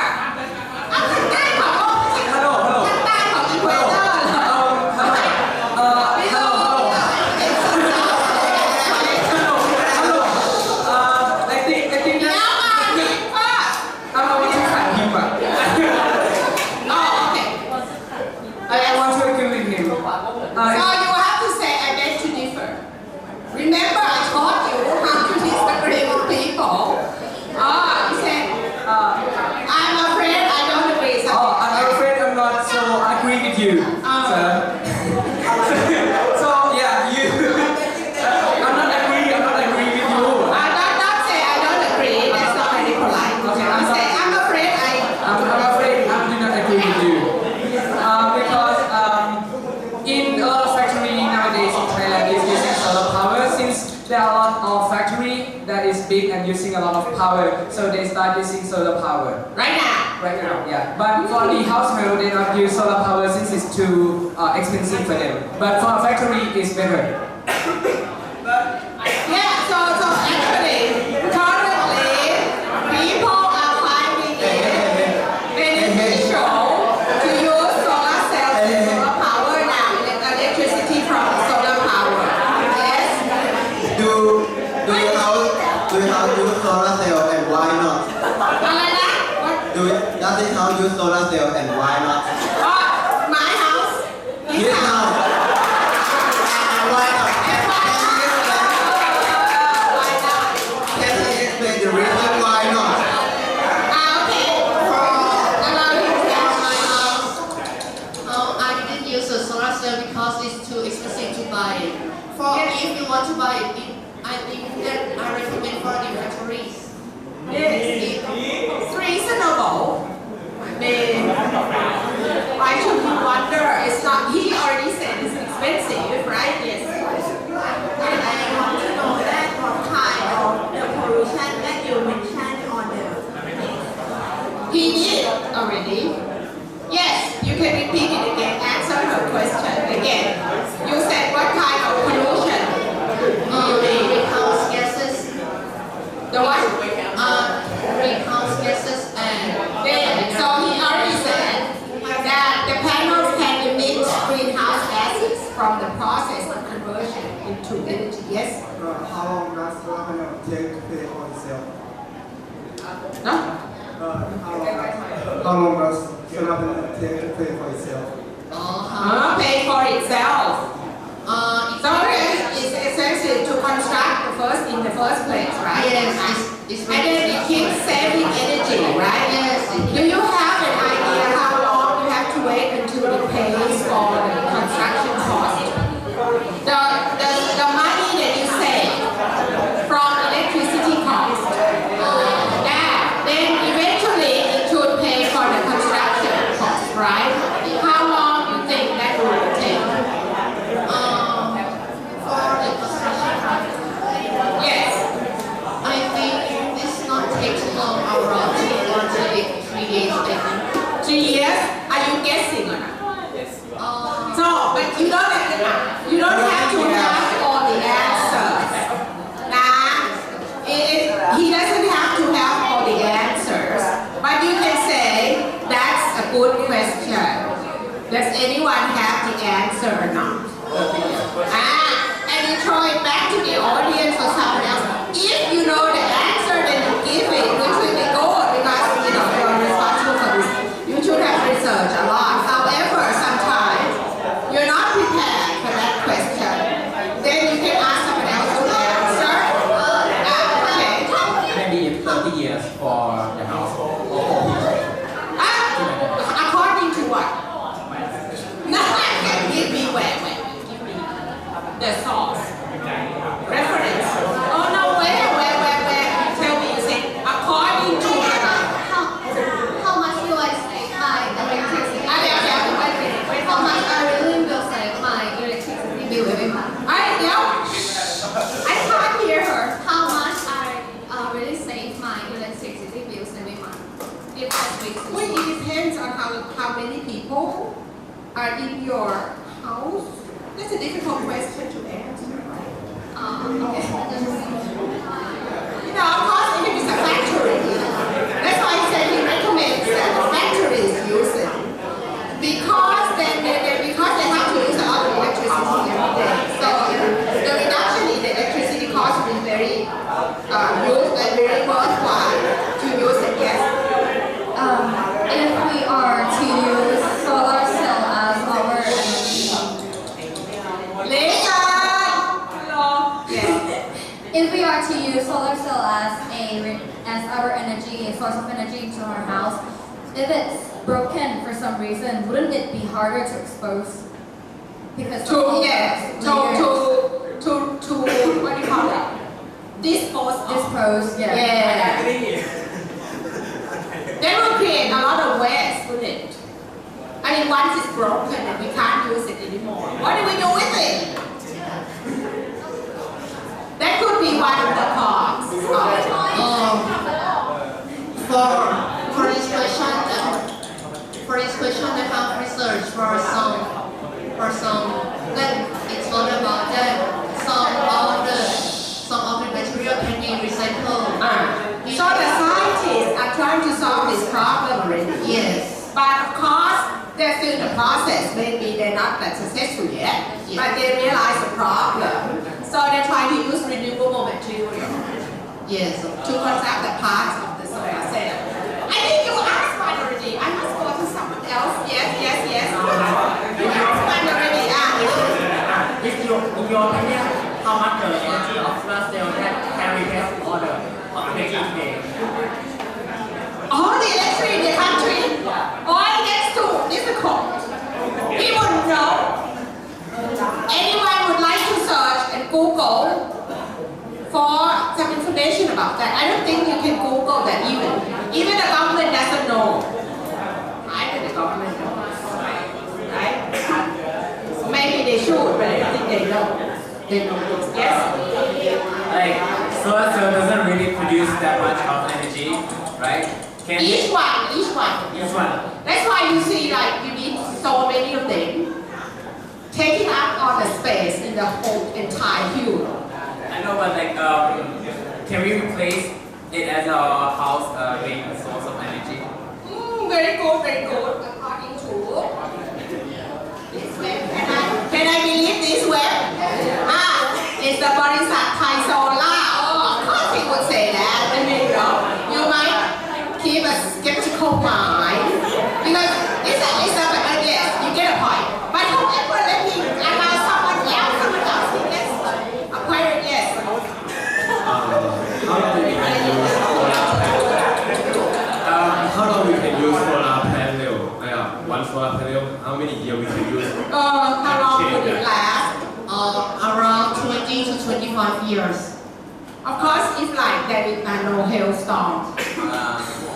ข้างใต้ของอีควเตอร์ So you have to say I beg to differ. Remember I taught you how to disagree with people. You said, I'm afraid I don't agree. I'm afraid I'm not so agree with you, sir. So yeah, I'm not agree with you. Not say I don't agree. That's not very polite. Okay, I'm saying I'm afraid I do not agree with you. Because in a lot of factory nowadays in Thailand is using solar power. Since there are a lot of factory that is big and using a lot of power, so they start using solar power. Right now, yeah. But for the household, they not use solar power since it's too expensive for them. But for a factory, it's better. Yeah, so actually, currently, people are finding it beneficial to use solar cells and solar power now, electricity from solar power. Yes? Do you how use solar cell and why not?อะไรนะ Does it how use solar cell and why not? My house? Yes, now. Why not? Can you explain the reason why not? Okay. Allow him to tell my house. I didn't use a solar cell because it's too expensive to buy it. If you want to buy it, I think that I recommend for the factories. Yes. It's reasonable. Why should we wonder? It's not, he already said it's expensive, right? Yes. And I want to know that what kind of the pollution that you mentioned on the He did already. Yes, you can repeat it again. Answer her question again. You said what kind of pollution? Greenhouse gases. The what? Greenhouse gases and So he already said that the panels can emit greenhouse gases from the process of how long does solar panel take to pay for itself? Pay for itself. So it's essential to construct in the first place, right? Yes, and then it keeps saving energy, right? Yes. Do you have an idea how long you have to wait until it pays for the construction cost? The money that you save from electricity cost, then eventually it should pay for the construction cost, right? How long do you think that will take? For the construction, Yes. I think this not take too long, around 2 or 3 days, I think. 3 years? Are you guessing or not? So, but you don't have to have all the answers. He doesn't have to have all the answers, but you can say that's a good question. Does anyone have the answer or not? And you throw it back to the audience or someone else. If you know the answer, then you give it, which will be good because you're responsible for this. You should have researched a lot. However, sometimes you're not prepared for that question. Then you can ask someone else to answer. Okay. Maybe 30 years for the house. According to what? No, give me where? The source. Reference. Oh no, where? Tell me, you say, according to How much will I save my electricity? How much I really will save my electricity bill every month? I can't hear her. How much I really save my electricity bills every month? If I switch to Well, solar. it depends on how many people are in your house. That's a difficult question to answer, right? Of course, if it is a factory, that's why I said he recommends that the factories use it. Because they have to use a lot of electricity every day. So the reduction in the electricity cost will be very worthwhile to use it, yes. If we are to use solar cell as our if we are to use solar cell as our energy, a source of energy into our house, if it's broken for some reason, wouldn't it be harder to expose? Because to what do you call that? Dispose, yeah. That will create a lot of waste, wouldn't it? I mean, once it's broken and we can't use it anymore, what do we do with it? That could be one of the causes. For this question, I have research for some that it's all about that some of the material can be recycled. So the scientists are trying to solve this problem already. Yes. But of course, they're still in the process. Maybe they're not that successful yet, but they realize the problem. So they're trying to use renewable material. Yes. To construct the parts of the solar cell. I think you asked one already. I must go to someone else. Yes. You asked one already. In your opinion, how much the energy of solar cell can replace all the energy today? All the electricity in the country? That's too difficult. We wouldn't know. Anyone would like to search and Google for some information about that. I don't think you can Google that even. Even the government doesn't know. I think the government knows. Right? Maybe they should, but I don't think they know. They know this. Yes? Like, solar cell doesn't really produce that much of energy, right? Each one. That's why you see you need so many of them taking up all the space in the whole entire hill. I know, but can we replace it as our house being a source of energy? Very good. According to this web, can I believe this web? It's the Barisat Thai Solar. Of course he would say that. I mean, you might keep a skeptical mind. 25 years. Of course, it's like there is no hailstorm.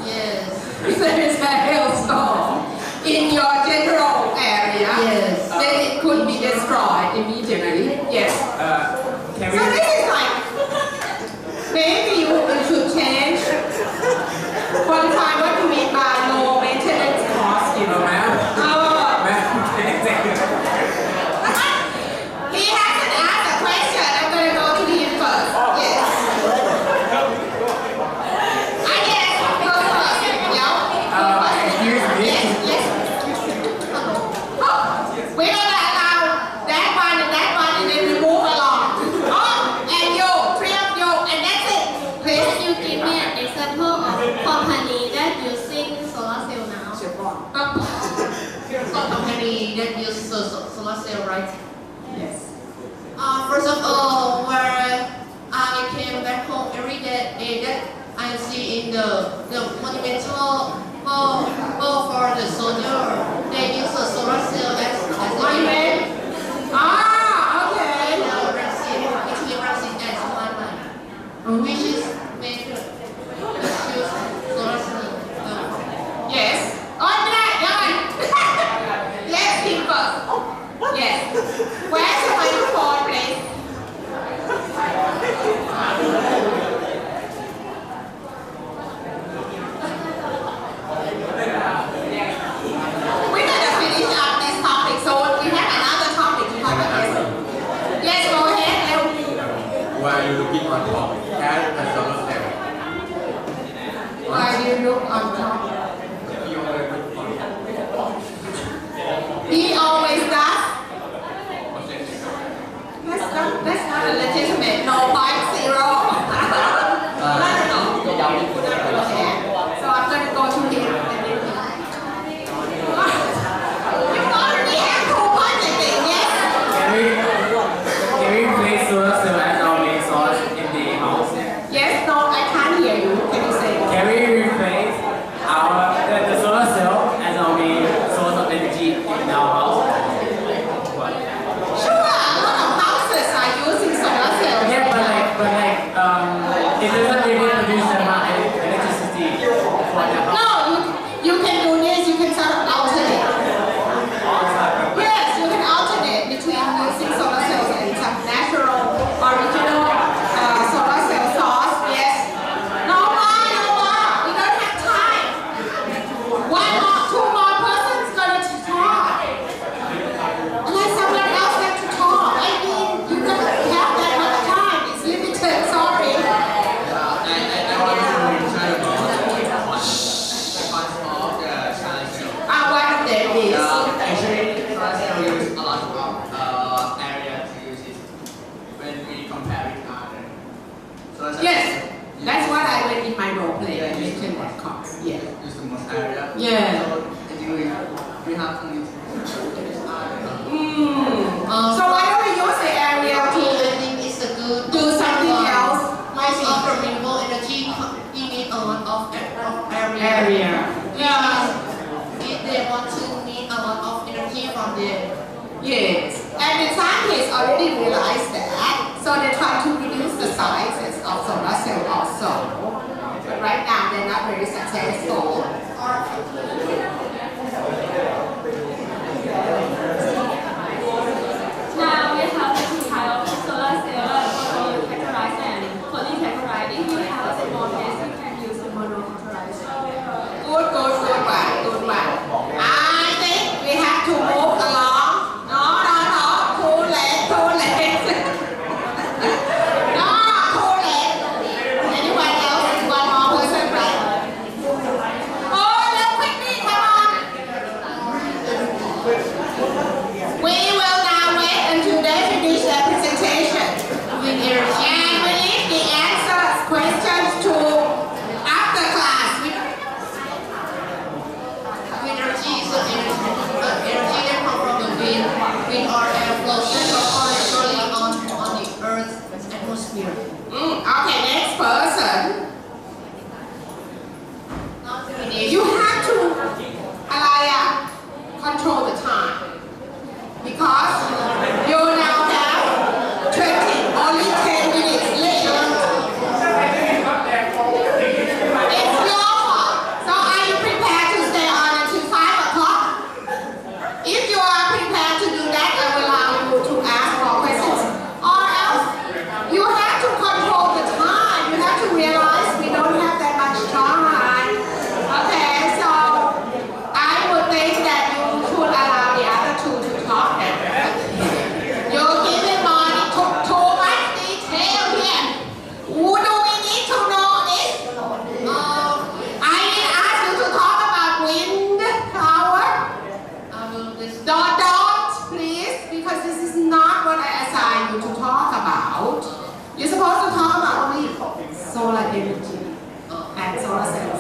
Yes. If there is a hailstorm in your general area, Yes. then it could be destroyed immediately. Yes. Can So this is like, maybe you should change, qualify what you mean by low maintenance cost. You know. He hasn't asked a question. I'm going to go to him first. Yes. Yes. Go first. Yeah. Excuse me. Yes. Oh, we're going to allow that one, and then we move along. Oh, and you, three of you, and that's it. Please. Can you give me an example of company that using solar cell now? Company that use solar cell, right? Yes. First of all, where I came back home every day that I see in the monumental wall for the soldier, they use a solar cell as a Monument? Ah, okay. between Rancid and Suleiman, which is made to use solar cell. Yes. On that, done. Yes, him first. Yes. Where's the microphone, please? We're gonna finish up this topic, so we have another topic to talk about. Yes, go ahead. Why are you looking on top? Cat and solar cell. Why do you look on top? He always does. That's not a legitimate. No, 5-0. No. Okay. So I'm going to go to him and then you already have 2 points, I think, yes? Can we place solar cell as our main source in the house? Yes, no, I can't hear you. Can you say it? Can we replace the solar cell as our main source of energy in our house? Sure, a lot of houses are using solar cells. Yeah, but it doesn't really produce that much electricity for the house. No, you can do this, you can sort of alternate. Yes, you can alternate between using solar cells and some natural, original solar cell source. Yes. No more. We don't have time. 1 more, 2 more persons gonna talk. And then someone else has to talk. I mean, you don't have that much time. It's limited. Sorry. One of them is. Actually, solar cell use a lot of area to use it when we compare with other solar cell. Yes, that's what I read in my role play. I mentioned that cost. Yeah. Use the most area. Yeah. So I think we have only So why don't we use the area I to think it's a good do something else? Most of the renewable energy need a lot of Area. Yeah. If they want to need a lot of energy from there. Yes. And the scientists already realized that, so they try to reduce the sizes of solar cell also. But right now they're not very successful.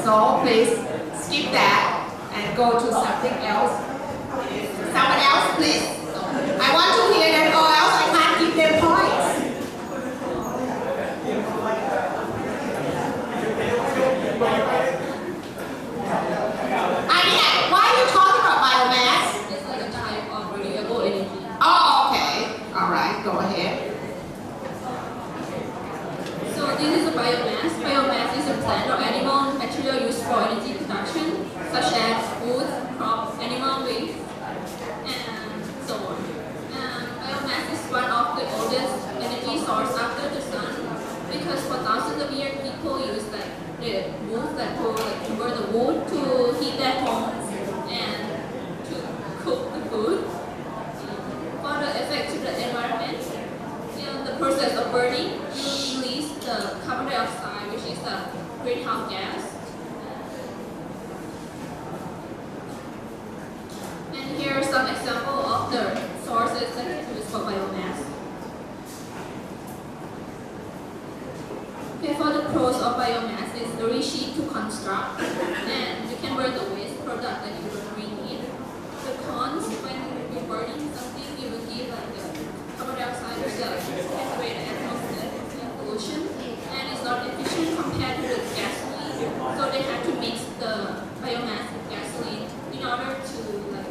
So please skip that and go to something else. Someone else, please. I want to hear that, or else I can't give them points. Why are you talking about biomass? It's like a type of renewable energy. Oh, okay. All right, go ahead. So this is a biomass. Biomass is a plant or animal material used for energy production, such as wood, crop, animal waste, and so on. Biomass is one of the oldest energy source after the sun, because for thousands of years people use like the wood that to burn the wood to heat their homes and to cook the food. For the effect to the environment, in the process of burning, you release the carbon dioxide, which is the greenhouse gas. And here are some examples of the sources that are used for biomass. Okay, for the pros of biomass, it's very cheap to construct, and you can burn the waste product that you don't really need. The cons, when you're burning something, you will give like the carbon dioxide yourself, can create an atmosphere pollution, and it's not efficient compared to the gasoline. So they have to mix the biomass with gasoline in order to like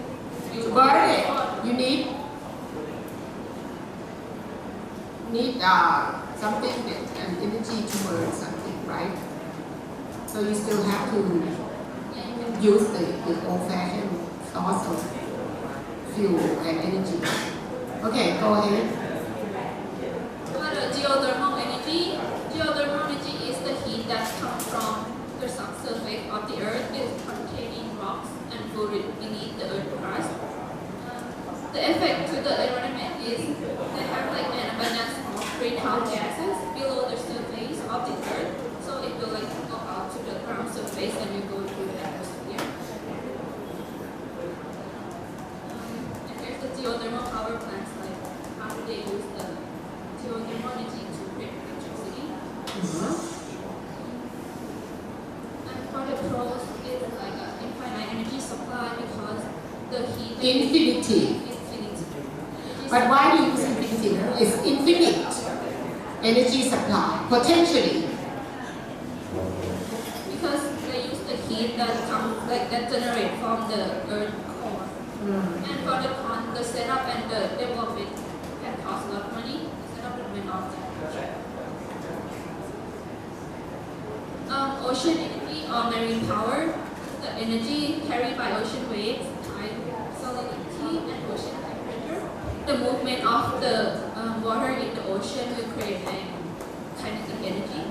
To burn it, you need something that an energy to burn something, right? So you still have to use the old-fashioned source of fuel and energy. Okay, go ahead. For the geothermal energy, is the heat that comes from the subsurface of the earth, is containing rocks and fluid beneath the earth crust. The effect to the environment is they have like an abundance of greenhouse gases below the surface of the earth, so it will like go out to the ground surface and you go through the atmosphere. And here's the geothermal power plants, like how do they use the geothermal energy to create electricity. And for the pros, it's like an infinite energy supply because the heat Infinity. But why do you use infinity? It's infinite energy supply, potentially. Because they use the heat that comes like that generate from the earth core. And for the con, the setup and the development can cost a lot of money. The setup and development of that. Ocean energy or marine power, the energy carried by ocean waves, tide, salinity, and ocean temperature. The movement of the water in the ocean will create a kinetic energy.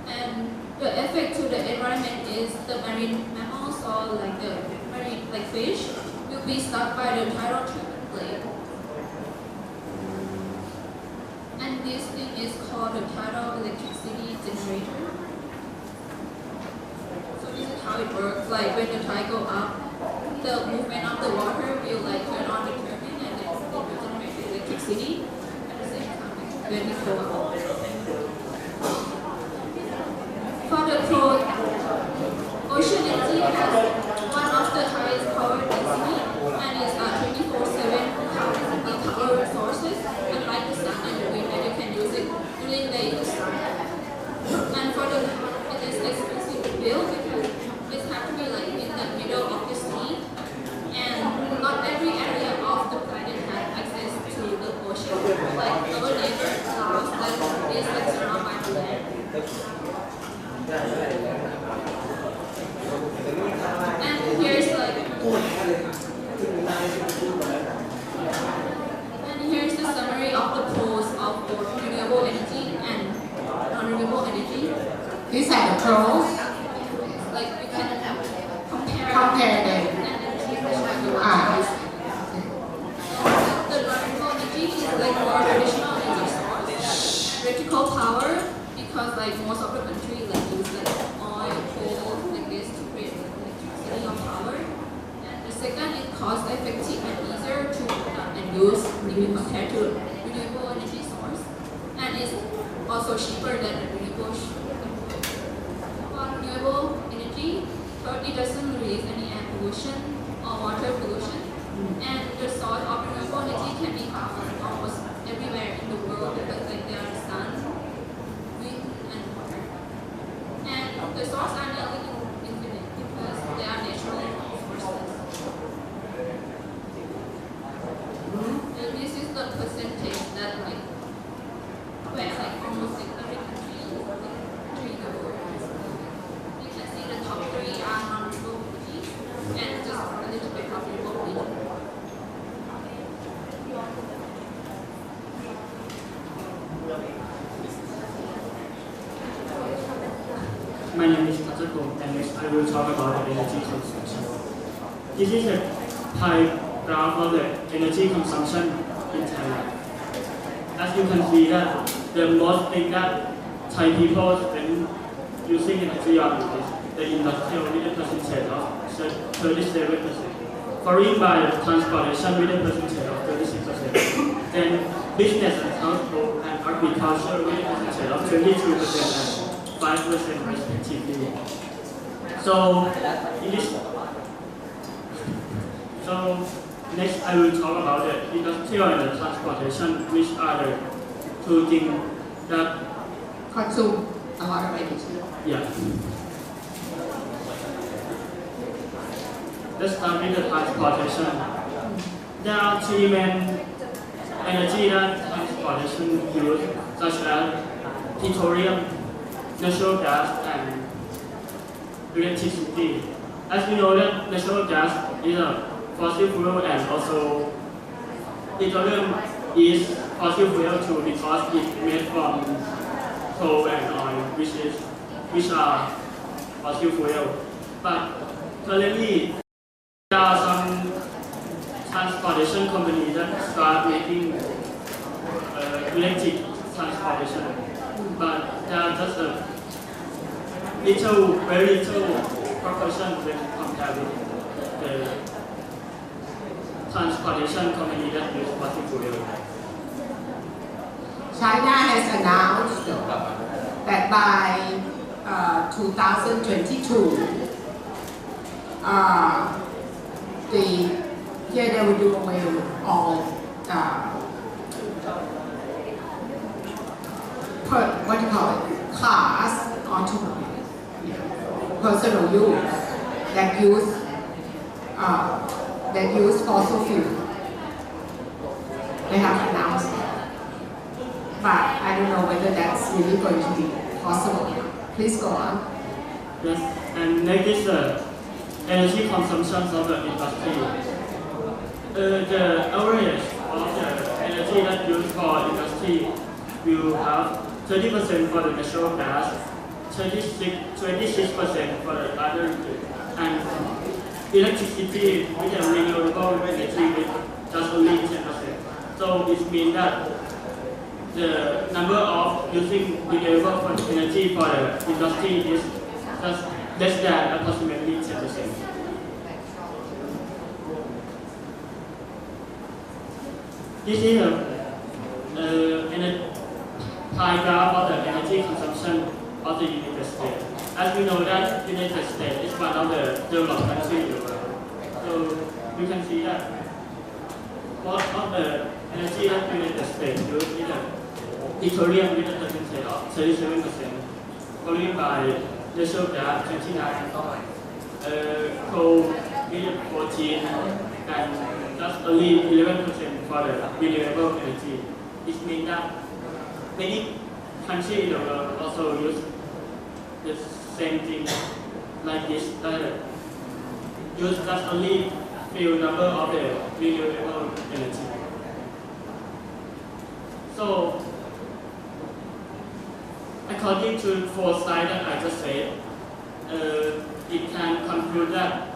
And the effect to the environment is the marine mammals or like the marine like fish will be stuck by the tidal turbine blade. And this thing is called the tidal electricity generator. So this is how it works. Like when the tide go up, the movement of the water will like turn on the turbine and it will generate the electricity at the same time when it goes up. For the pro, ocean energy has one of the highest power density and is 24/7 power sources, unlike the sun and the wind that you can use it during the day. And for the it is expensive to build because it has to be like in the middle of the sea, and not every area of the planet has access to the ocean. Like our neighbor Laos that is like surrounded by the land. And here's like here's the summary of the pros of both renewable energy and non-renewable energy. These are the pros. Like you can Compare them. The non-renewable energy is like more traditional energy source. Electrical power, because like most of the country like use like oil, coal, like this to create electricity or power. And the second is cost effective and easier to product and use when compared to renewable energy source. And it's also cheaper than the renewable energy energy, but it doesn't release any air pollution or water pollution. And the source of renewable energy can be found almost everywhere in the world because like there are sun, wind, and water. And the sources are not infinite because they are natural sources. And this is the percentage that like where like almost like every country in the world has. You can see the top 3 are non-renewable energies and just a little bit of renewable energy. My name is Patrick, and next I will talk about the energy consumption. This is a pie graph of the energy consumption in Thailand. As you can see that the most thing that Thai people spend using energy on is the industrial with a percentage of 37%, followed by transportation with a percentage of 36%, then business and household and agriculture with a percentage of 22% and 5% respectively. So next I will talk about the industrial and the transportation, which are the 2 things that consume a lot of energy. Yeah. Let's start with the transportation. There are 3 main energy that transportation use, such as petroleum, natural gas, and electricity. As we know that natural gas is a fossil fuel and also petroleum is fossil fuel too because it's made from coal and oil, which are fossil fuel. But currently, there are some transportation companies that start making electric transportation, but they are just a very little proportion when compared with the transportation company that use fossil fuel. China has announced that by 2022, they will do away with all cars, automobiles, personal use that use fossil fuel. They have announced that, but I don't know whether that's really going to be possible. Please go on. Yes, and next is the energy consumption of the industry. The average of the energy that used for industry will have 30% for the natural gas, 26% for the other, and electricity with a renewable energy with just only 10%. So it means that the number of using renewable energy for the industry is just less than approximately 10%. This is a pie graph of the energy consumption of the United States. As we know that the United States is one of the developed countries in the world. So you can see that most of the energy that the United States uses is petroleum with a percentage of 37%, followed by natural gas 29%, coal with 14%, and just only 11% for the renewable energy. It means that many countries in the world also use the same thing like this, use just only few number of the renewable energy. So, according to 4 slides that I just said, it can conclude that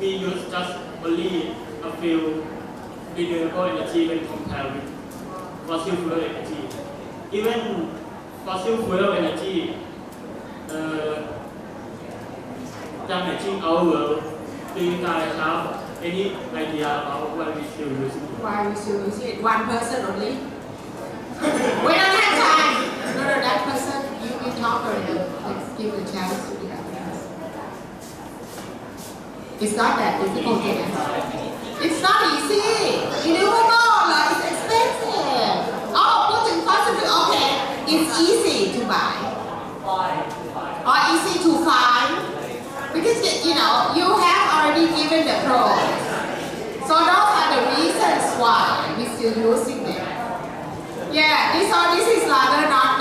we use just only a few renewable energy when compared with fossil fuel energy. Even fossil fuel energy damaging our world. Do you guys have any idea about why we still use it? Why we still use it? One person only? We don't have time. No, that person, you talk already. Let's give the chance to the other. It's not that difficult to answer. It's not easy. Renewable is expensive. Oh, put in fossil fuel, okay. It's easy to buy. Or easy to find. Because you have already given the pros. So those are the reasons why we're still using them. Yeah, this is rather not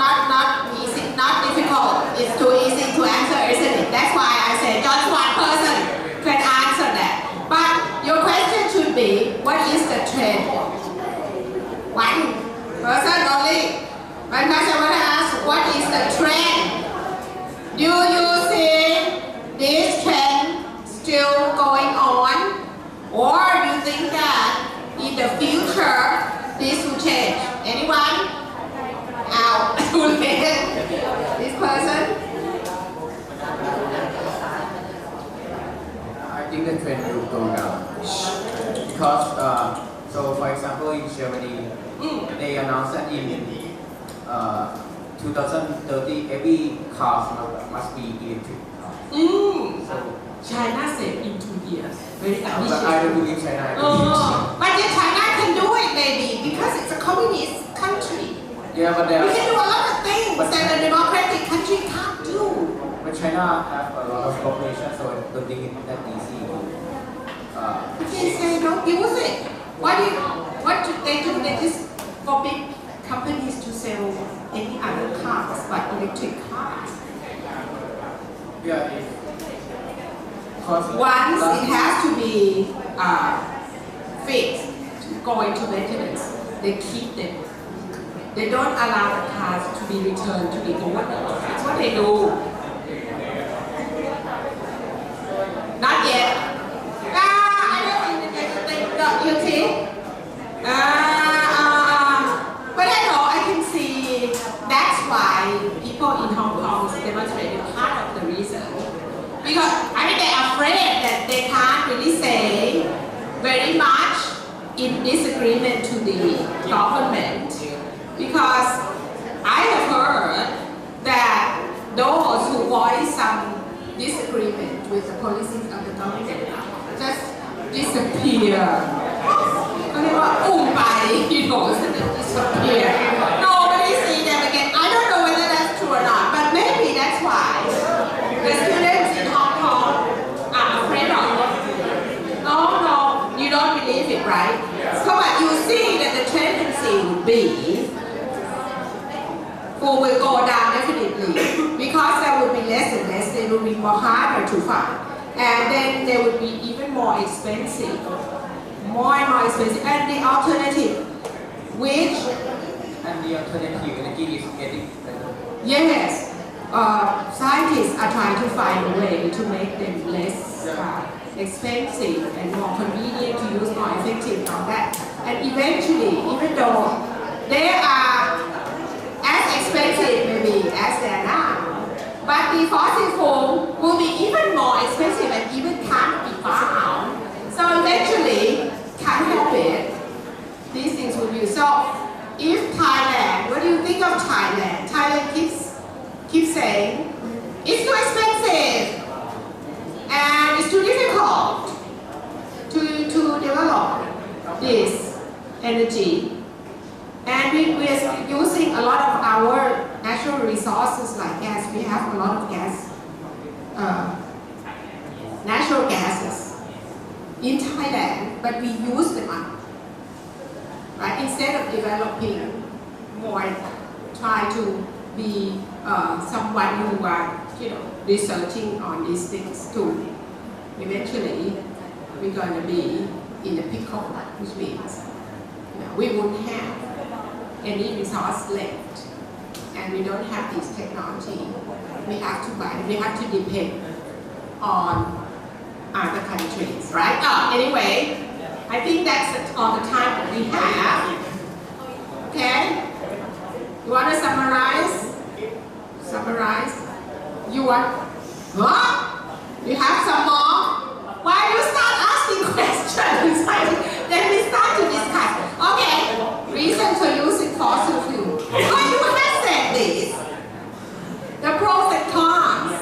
easy, not difficult. It's too easy to answer, isn't it? That's why I said just one person can answer that. But your question should be, what is the trend? One person only. One person want to ask, what is the trend? Do you see this trend still going on? Or do you think that in the future this will change? Anyone? Out. This person? I think the trend will go down because so for example in Germany they announced that in 2030 every car must be electric. So China said in 2 years. Very ambitious. but I don't believe China. But yet China can do it maybe because it's a communist country. Yeah, but they We can do a lot of things that a democratic country can't do. But China have a lot of population, so I don't think it's that easy to. They say don't use it. What do they do? They just forbid companies to sell any other cars but electric cars. Yeah. Once it has to be fixed, go into maintenance, they keep them. They don't allow the cars to be returned to the owner. That's what they do. Not yet. I don't think they got guilty. But I can see that's why people in Hong Kong demonstrated part of the reason. Because they're afraid that they can't really say very much in disagreement to the government. Because I have heard that those who voice some disagreement with the policies of the government just disappear. Disappear. Nobody see them again. I don't know whether that's true or not, but maybe that's why the students in Hong Kong are afraid of it. No, you don't believe it, right? So but you see that the tendency would be who will go down definitely because there will be less and less, they will be more harder to find. And then they would be even more expensive. More and more expensive. And the alternative, which... And the alternative energy is getting better. Yes. Scientists are trying to find a way to make them less expensive and more convenient to use, more effective on that. And eventually, even though they are as expensive maybe as they are now, but the fossil fuel will be even more expensive and even can't be found. So eventually, can't help it, these things will be used. So if Thailand, what do you think of Thailand? Thailand keeps saying, it's too expensive and it's too difficult to develop this energy. And we are using a lot of our natural resources like gas. We have a lot of gas, natural gases in Thailand, but we use them up. Right? Instead of developing more, try to be someone who are, researching on these things too. Eventually, we're going to be in a pickle, which means we won't have any resource left, and we don't have this technology. We have to buy. We have to depend on other countries, right? Anyway, I think that's all the time that we have. Okay? You want to summarize? You want? What? You have some more? Why you start asking questions? Then we start to discuss. Okay, reason for using fossil fuel. Oh, you have said this. The pros and cons.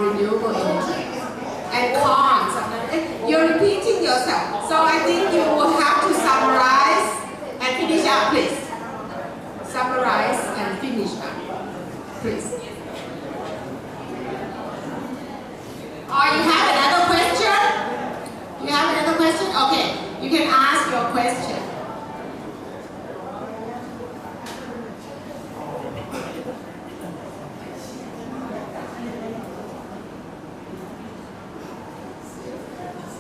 renewable energy and cons of that. You're repeating yourself. So I think you will have to summarize and finish up, please. Summarize and finish up, please. Or you have another question? You have another question? Okay, you can ask your question.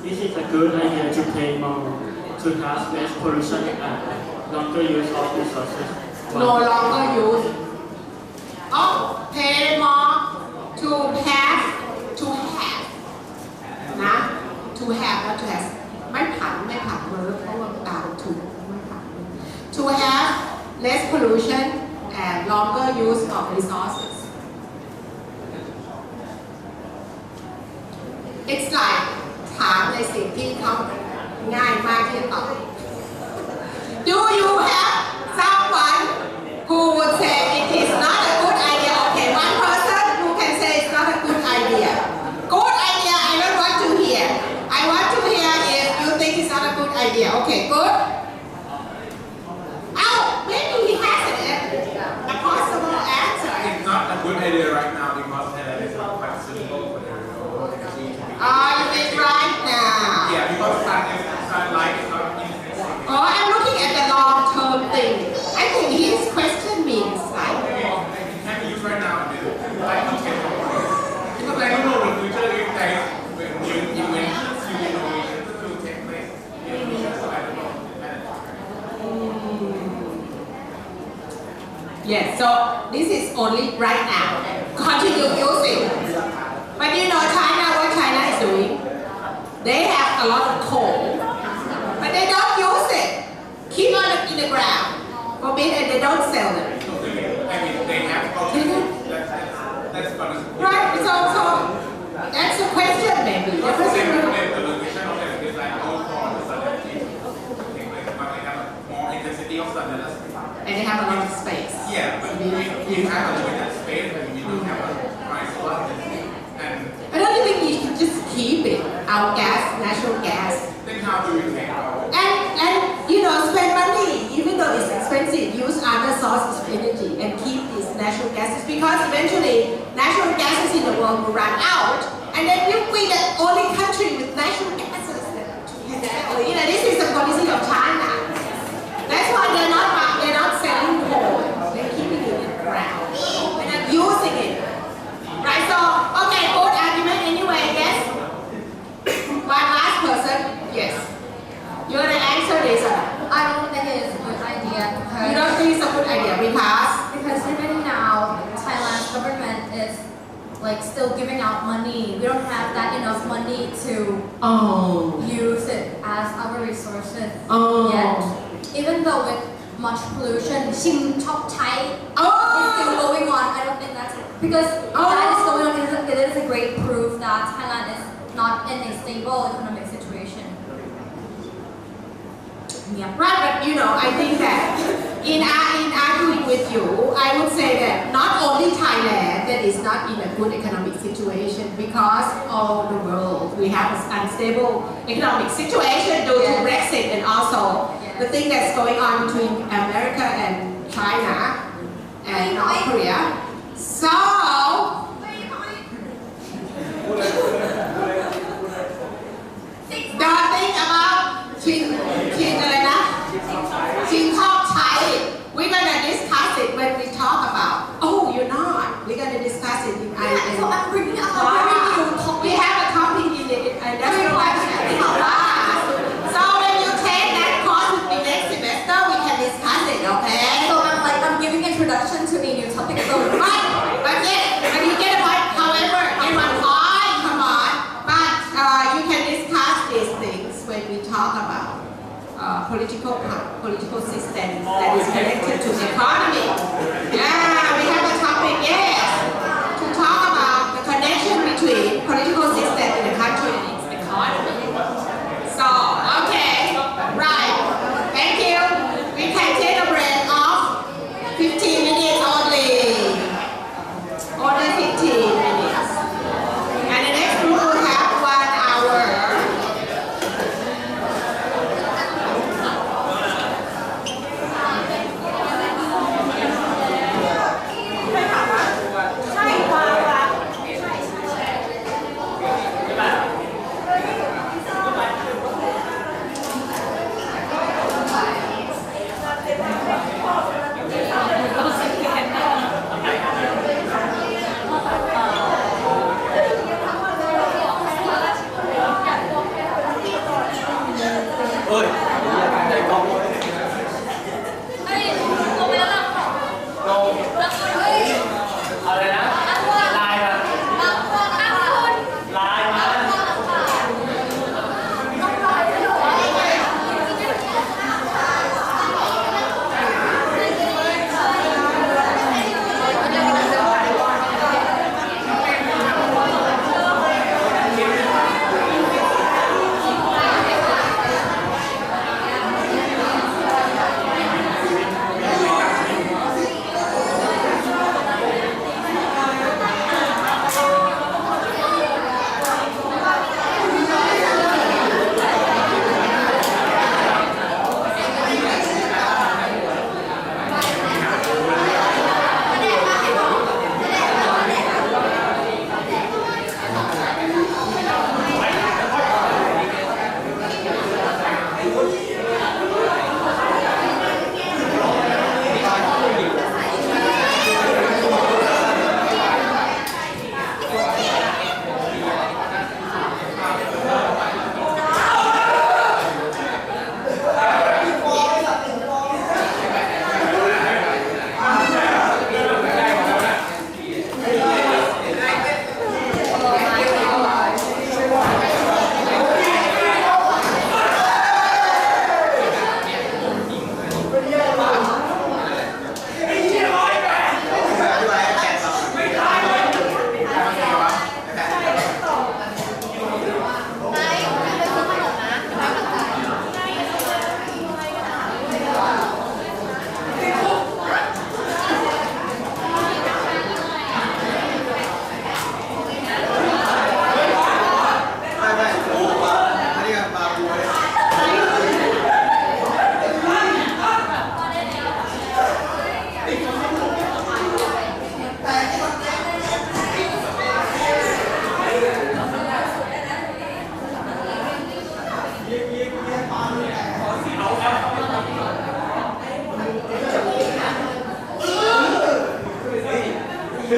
This is a good idea to pay more, to have less pollution and longer use of resources. No longer use. Oh, pay more to have.นะ to have และ to have ไม่ผันเวิร์บเพราะว่าตามถูกไม่ผัน to have less pollution and longer use of resources. It's like ถามในสิ่งที่เขาง่ายมากที่จะตอบ Do you have someone who would say it is not a good idea? Okay, one person who can say it's not a good idea. Good idea, I don't want to hear. I want to hear if you think it's not a good idea. Okay, good. Oh, maybe he has a possible answer. It's not a good idea right now because Thailand is not quite suitable for the renewable energy to be. You mean right now? Yeah, because sunlight is not intrinsic. Oh, I'm looking at the long-term thing. I think his question means like. It can be used right now and then like not get because I don't know the future if there is new inventions, new innovations will take place in the future, so I don't know. Yes, so this is only right now. Continue using. But you know China, what China is doing? They have a lot of coal, but they don't use it. Keep on it in the ground. Forbid and they don't sell them. I mean, they have that's gonna. Right, so that's the question maybe. The question the location of them is like all for the sun energy to take place, but they have more intensity of sun than us. And they have a lot of space. Yeah, but we have a limited space and we don't have a price a lot. And I don't think you should just keep it, our gas, natural gas. then how do we take our And you know, spend money, even though it's expensive, use other sources of energy and keep these natural gases because eventually natural gases in the world will run out and then we'll be the only country with natural gases. You know, this is the policy of China. That's why they're not selling coal. They're keeping it in the ground. They're not using it. Right, so, okay, good argument anyway, yes? One last person, yes. You want to answer this? I don't think it is a good idea because You don't think it's a good idea because even now Thailand's government is like still giving out money. We don't have that enough money to use it as our resources yet. Even though with much pollution, Chim Chop Thai is still going on. I don't think that's because that is going on. It is a great proof that Thailand is not in a stable economic situation. Yeah. Right, but you know, I think that in arguing with you, I would say that not only Thailand that is not in a good economic situation because all the world we have an unstable economic situation due to Brexit and also the thing that's going on between America and China and North Korea. So don't think about we're gonna discuss it when we talk about. Oh, you're not. We're gonna discuss it in IM. So I'm bringing up a Wow. very new topic. We have a topic in the industrial life class. So when you take that course with me next semester, we can discuss it, okay? So I'm giving introduction to a new topic. So Right, but yes, but you get a point. However, get one point, come on. But you can discuss these things when we talk about political system that is connected to the economy. Yeah, we have a topic, yes, to talk about the connection between ไ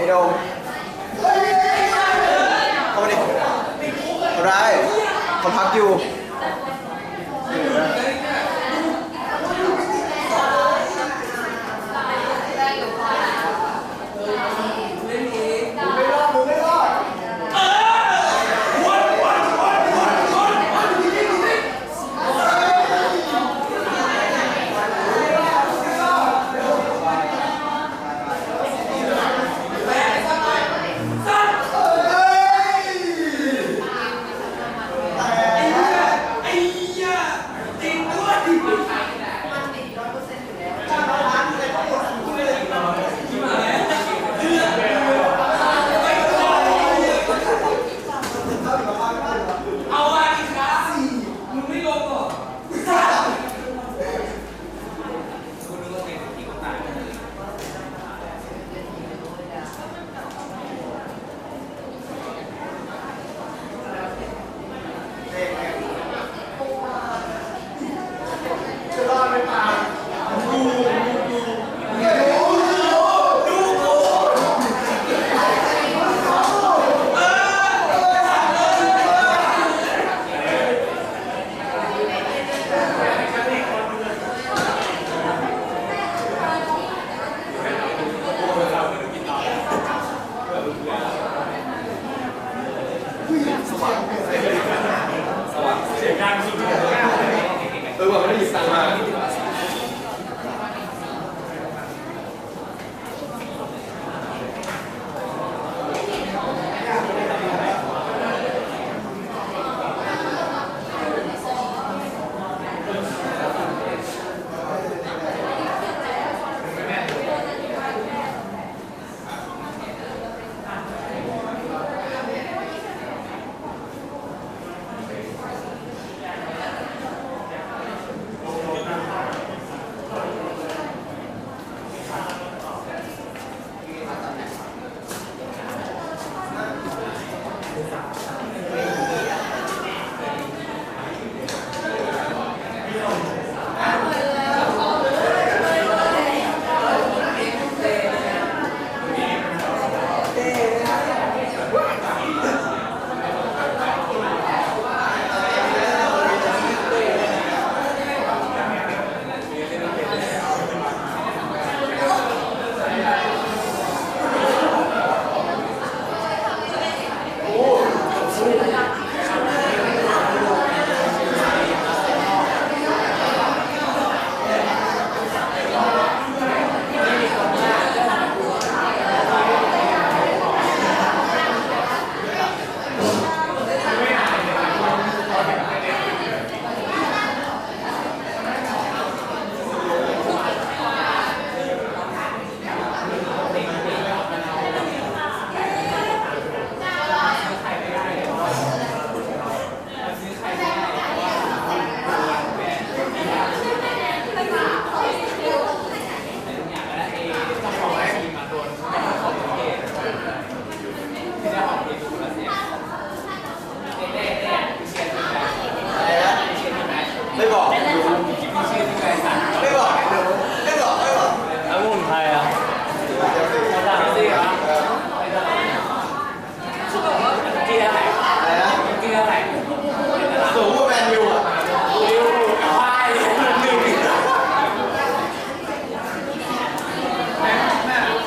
อ้โดมเข้ามาดิเขาได้เขาพักอยู่ Hey!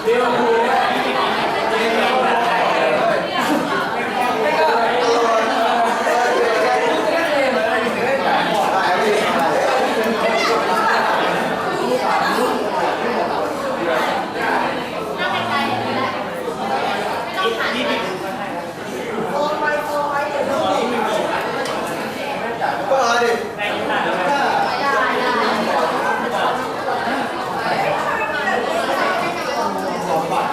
Hãy subscribe cho kênh Ghiền Mì Gõ để không bỏ lỡ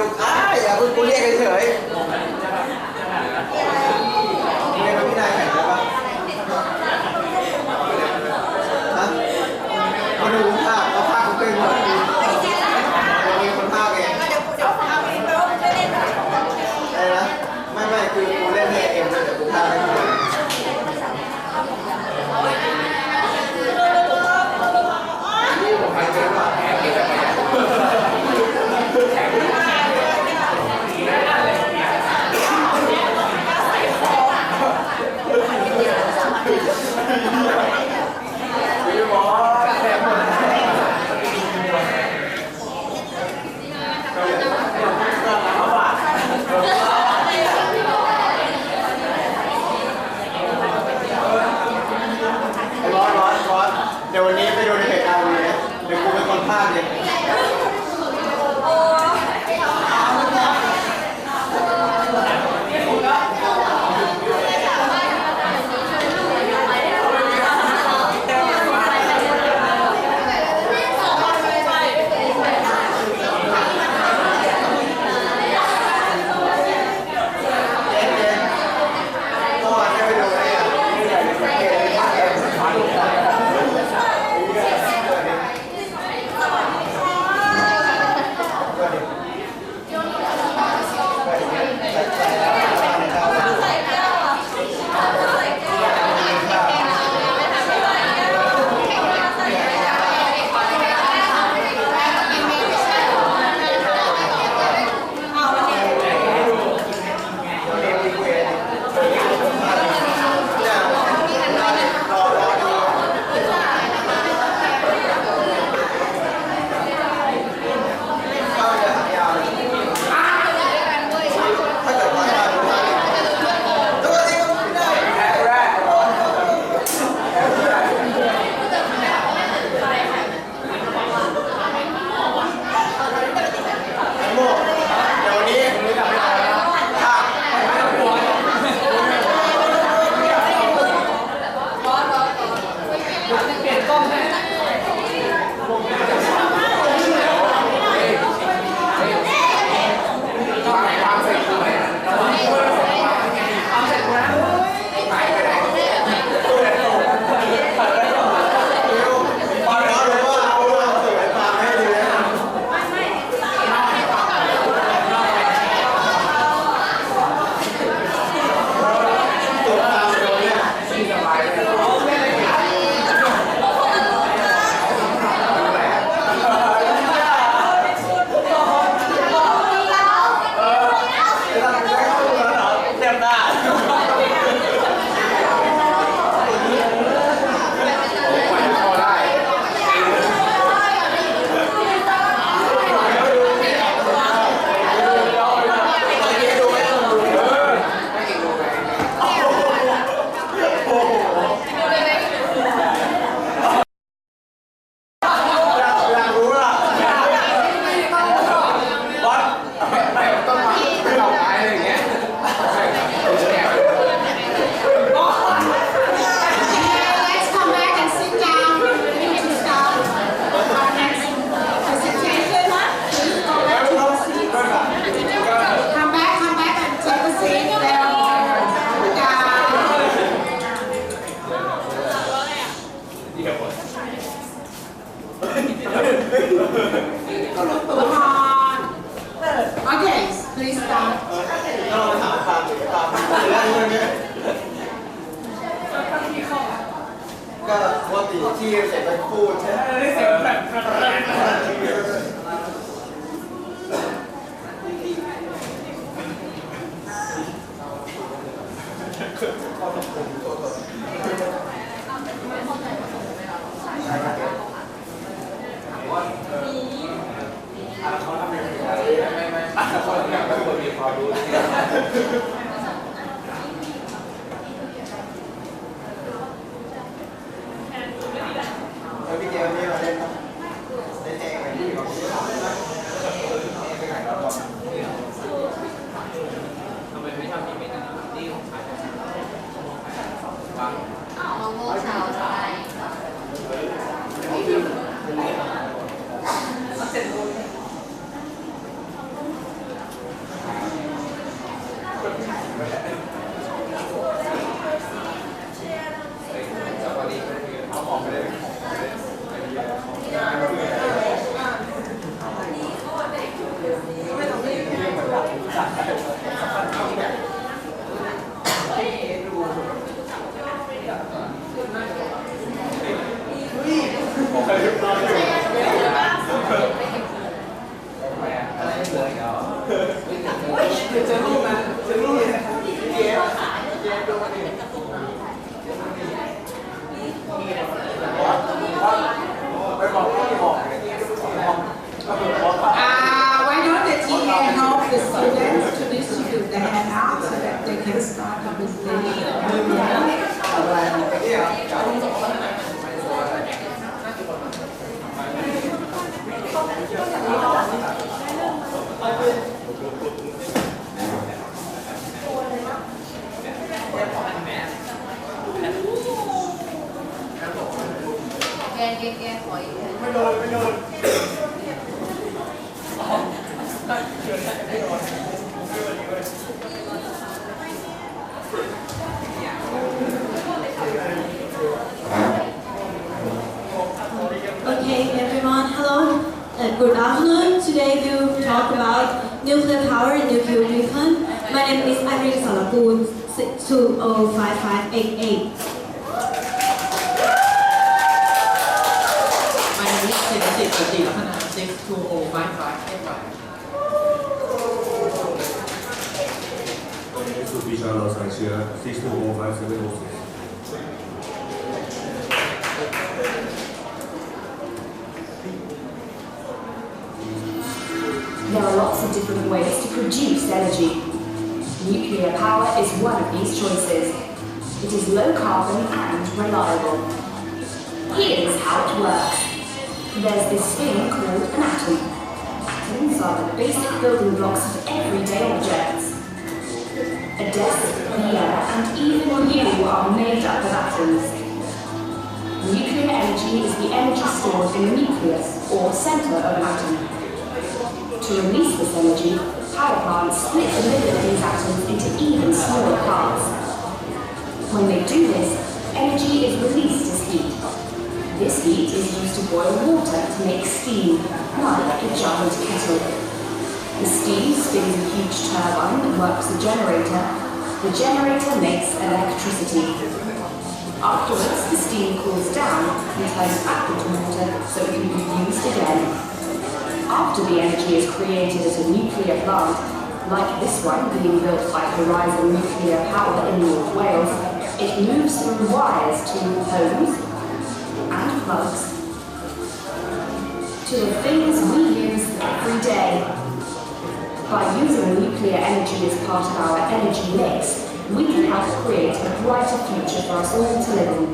ดูอย่าเพิ่งกูเรียกเฉยเรียกพี่นายแข่งได้ปะฮะมาดูภาพเอาภาพกูเป็นหมดมีคนภาพเองอะไรนะไม่คือกูเล่นให้เอ็มแต่กูภาพไม่ได้นี่ผมไปเจอว่าแพ้เก็บไปเดี๋ยววันนี้ไปดูในเหตุการณ์นี้เดี๋ยวกูเป็นคนพากย์เองก็ปกติที่เสร็จไปพูดใช่ไหมเสียงแบบเขาทำอย่างไรไม่เขาทำอย่างไรคนมีความรู้พี่เกมนี่เราเล่นเล่นเองไหมพี่เราเล่นไปไหนเราบอกทำไมไม่ทำที่เป็นที่ของใครบ้างมะม่วงชาวไทย จะรู้นะจะรู้เลยแย่แย่ตัวนี้ไปบอกที่บอกwhy don't the TA help the students to distribute the handout so that they can start the presentation? Okay, everyone, hello. Good afternoon. Today we'll talk about nuclear power and nuclear weapon. My name is Irene Salapun, 620558. My name is Senator Pati Lakhana, 620558. There are lots of different ways to produce energy. Nuclear power is one of these choices. It is low carbon and reliable. Here's how it works. There's this thing called an atom. Atoms are the basic building blocks of everyday objects. A desk, the air, and even you are made up of atoms. Nuclear energy is the energy stored in the nucleus, or center of an atom. To release this energy, power plants split the middle of these atoms into even smaller parts. When they do this, energy is released as heat. This heat is used to boil water to make steam, like a giant kettle. The steam spins a huge turbine that works the generator. The generator makes electricity. Afterwards, the steam cools down and turns back into water so it can be used again. After the energy is created at a nuclear plant, like this one being built by Horizon Nuclear Power in North Wales, it moves through wires to homes and plugs to the things we use every day. By using nuclear energy as part of our energy mix, we can help create a brighter future for us all to live in.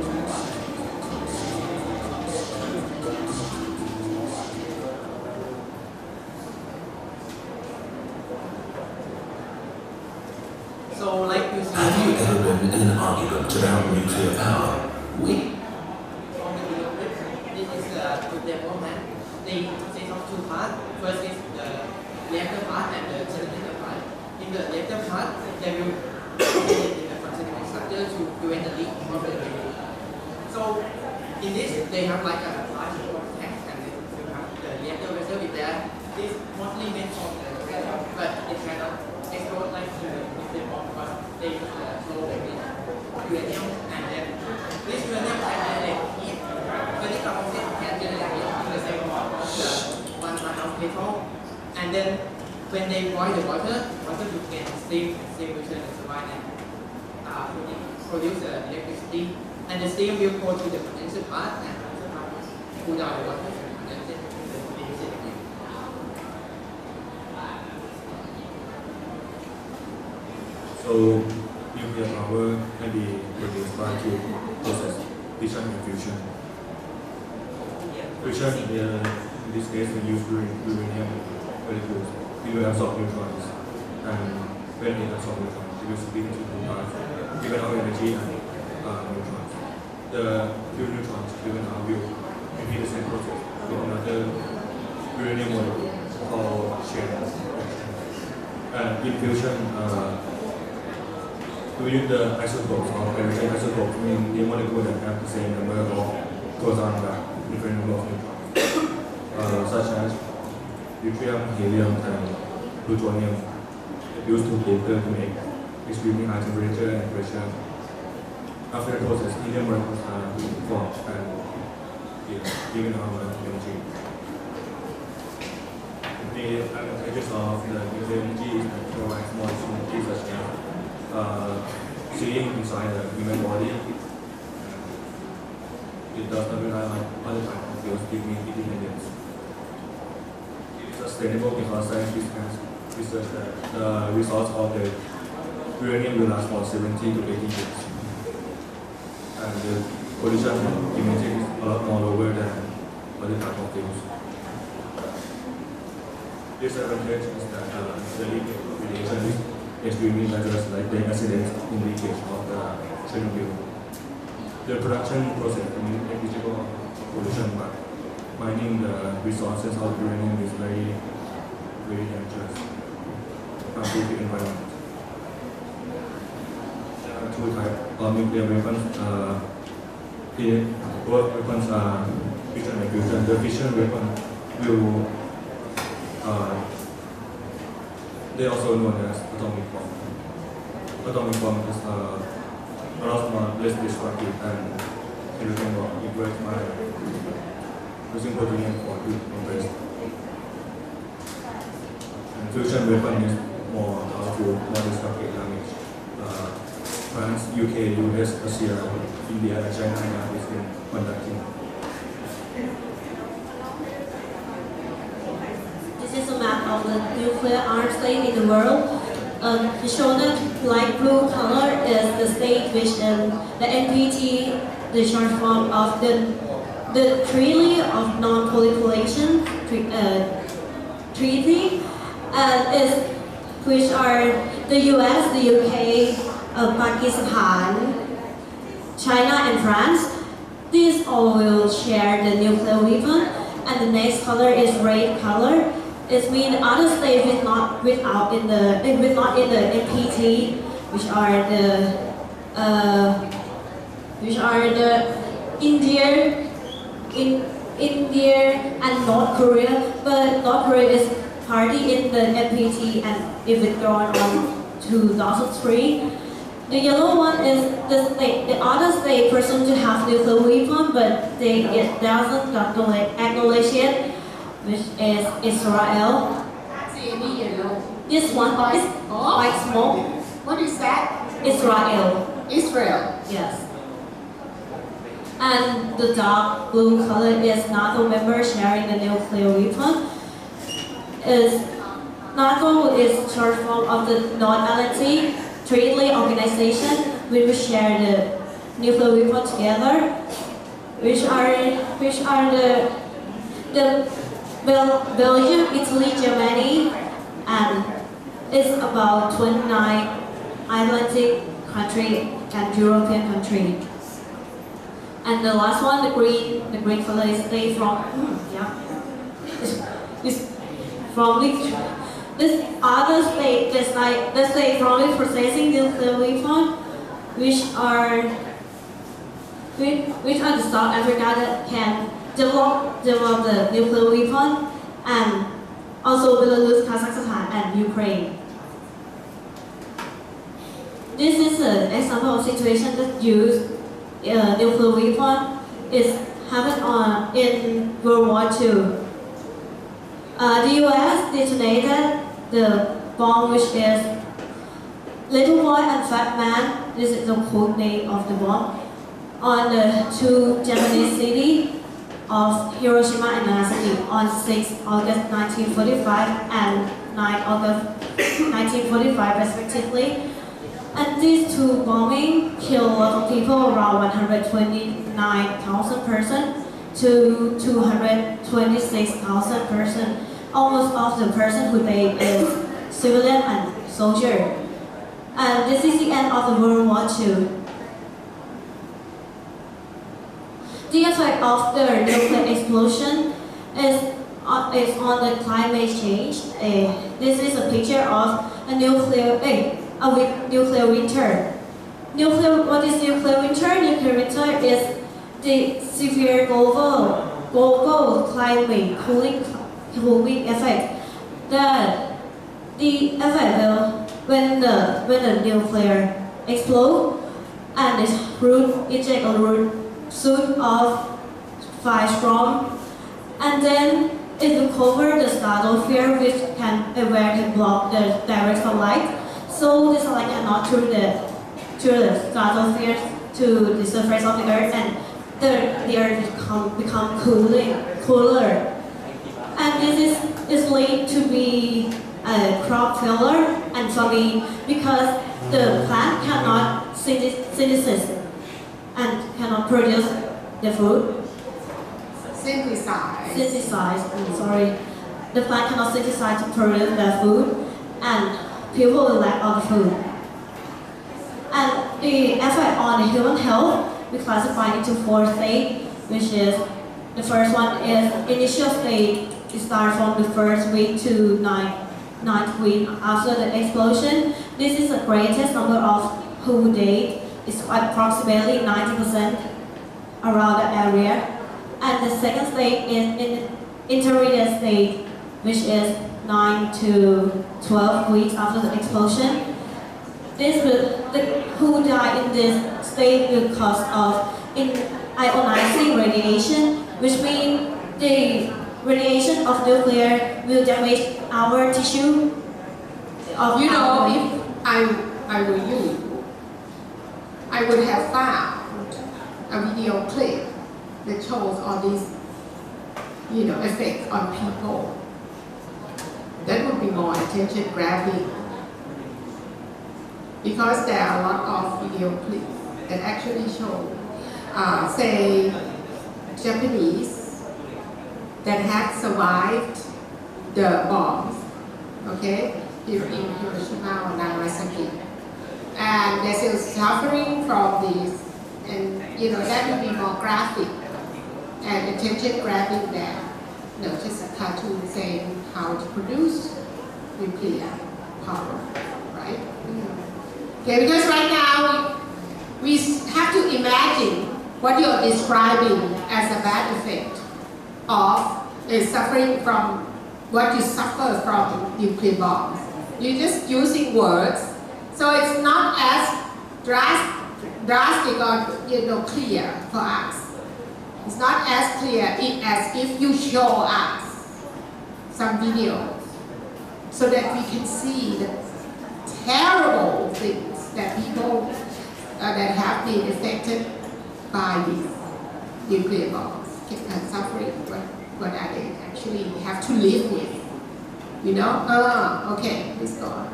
So, like you Have you ever been in an argument about nuclear power? This is the development. They have two parts. First is the reactor part and the generator part. In the reactor part, they will create in the continuous structure to prevent the leak of the reactor. So, in this, they have like a large tank and they will have the reactor vessel with there. This is mostly made from the reactor, but it cannot explode like the nuclear bomb because they use the low uranium and then this uranium can generate heat. When it comes to can generate heat in the same amount of the 1 ton of petrol. And then when they boil the water you can steam return and survive and produce the electricity. And the steam will go to the condenser part and the condenser part will cool down the water and condense it and then produce it again. So nuclear power can be produced by two processes, fission and fusion. Fission, in this case, we use uranium molecules. It will absorb neutrons, and when it absorbs neutrons, it will split into two parts, given our energy and neutrons. The few neutrons given out will repeat the same process with another uranium molecule called chain reaction. And in fusion, we use the isotopes or hydrogen isotopes, meaning the molecule that have the same number of protons but different number of neutrons, such as deuterium, helium, and plutonium, used together to make extremely high temperature and pressure. After the process, helium molecules are formed and given our energy. the advantages of the nuclear energy is that it provides more opportunities such as seeing inside the human body. It does not rely on other types of fuels, giving independence. It is sustainable because scientists have researched that the results of the uranium will last for 70 to 80 years. And the pollution emission is a lot more lower than other types of fuels. Disadvantage is that the radiation is extremely dangerous, like the accident in leakage of the Chernobyl. The production process is negligible pollution, but mining the resources of uranium is very, very dangerous to the environment. There are two types of nuclear weapons. Both weapons are fission and fusion. The fission weapon will they also known as atomic bomb. Atomic bomb is a lot more less destructive than nuclear bomb. It works by using plutonium for heat compressed. And fusion weapon is more powerful, more destructive damage. France, UK, US, Russia, India, and China have been conducting. This is a map of the nuclear armed state in the world. The shown light blue color is the state which the NPT, the short form of the Treaty of Non-Proliferation Treaty, is which are the US, the UK, Pakistan, China, and France. These all will share the nuclear weapon. And the next color is red color. It means other states with not in the NPT, which are the India and North Korea. But North Korea is party in the NPT and it withdrawn on 2003. The yellow one is the other state person to have nuclear weapon, but it doesn't acknowledge it, which is Israel. See any yellow? This one is quite small. What is that? Israel. Israel. Yes. And the dark blue color is NATO member sharing the nuclear weapon. NATO is short form of the North-Atlantic Treaty Organization, which will share the nuclear weapon together, which are the Belgium, Italy, Germany, and it's about 29 Atlantic country and European country. And the last one, the green color is they from it's from which this other state, just like the state probably processing nuclear weapon, which are the South Africa that can develop the nuclear weapon, and also Belarus, Kazakhstan, and Ukraine. This is an example of situation that use nuclear weapon is happened in World War II. The US detonated the bomb, which is Little Boy and Fat Man. This is the code name of the bomb on the two Japanese cities of Hiroshima and Nagasaki on 6 August 1945 and 9 August 1945 respectively. And these two bombings killed a lot of people, around 129,000 persons to 226,000 persons. Almost all the person who died is civilian and soldier. And this is the end of the World War II. The effect of the nuclear explosion is on the climate change. This is a picture of a nuclear winter. What is nuclear winter? Nuclear winter is the severe global climate cooling effect. The effect will when the nuclear explode and eject a root soon of firestorm, and then it will cover the stratosphere, which where can block the direct sunlight. So the sunlight cannot through the stratosphere to the surface of the Earth, and the Earth become cooler. And this is linked to be a crop failure and famine because the plant cannot synthesize and cannot produce the food. Synthesize. The plant cannot synthesize to produce the food, and people will lack of food. And the effect on the human health, we classify into 4 states, which is the first one is initial state. It starts from the first week to ninth week after the explosion. This is the greatest number of whole days. It's approximately 90% around the area. And the second stage is in intermediate state, which is 9 to 12 weeks after the explosion. Who die in this state will cause of ionizing radiation, which means the radiation of nuclear will damage our tissue. If I were you, I would have found a video clip that shows all these, effects on people. That would be more attention grabbing. Because there are a lot of video clips that actually show, say, Japanese that have survived the bombs, okay, here in Hiroshima or Nagasaki. And they're still suffering from this, and that would be more graphic and attention grabbing than just a cartoon saying how to produce nuclear power, right? Okay, because right now we have to imagine what you're describing as a bad effect of suffering from what you suffer from nuclear bombs. You're just using words, so it's not as drastic or clear for us. It's not as clear as if you show us some videos so that we can see the terrible things that people that have been affected by these nuclear bombs and suffering. What are they actually have to live with? Okay, please go on.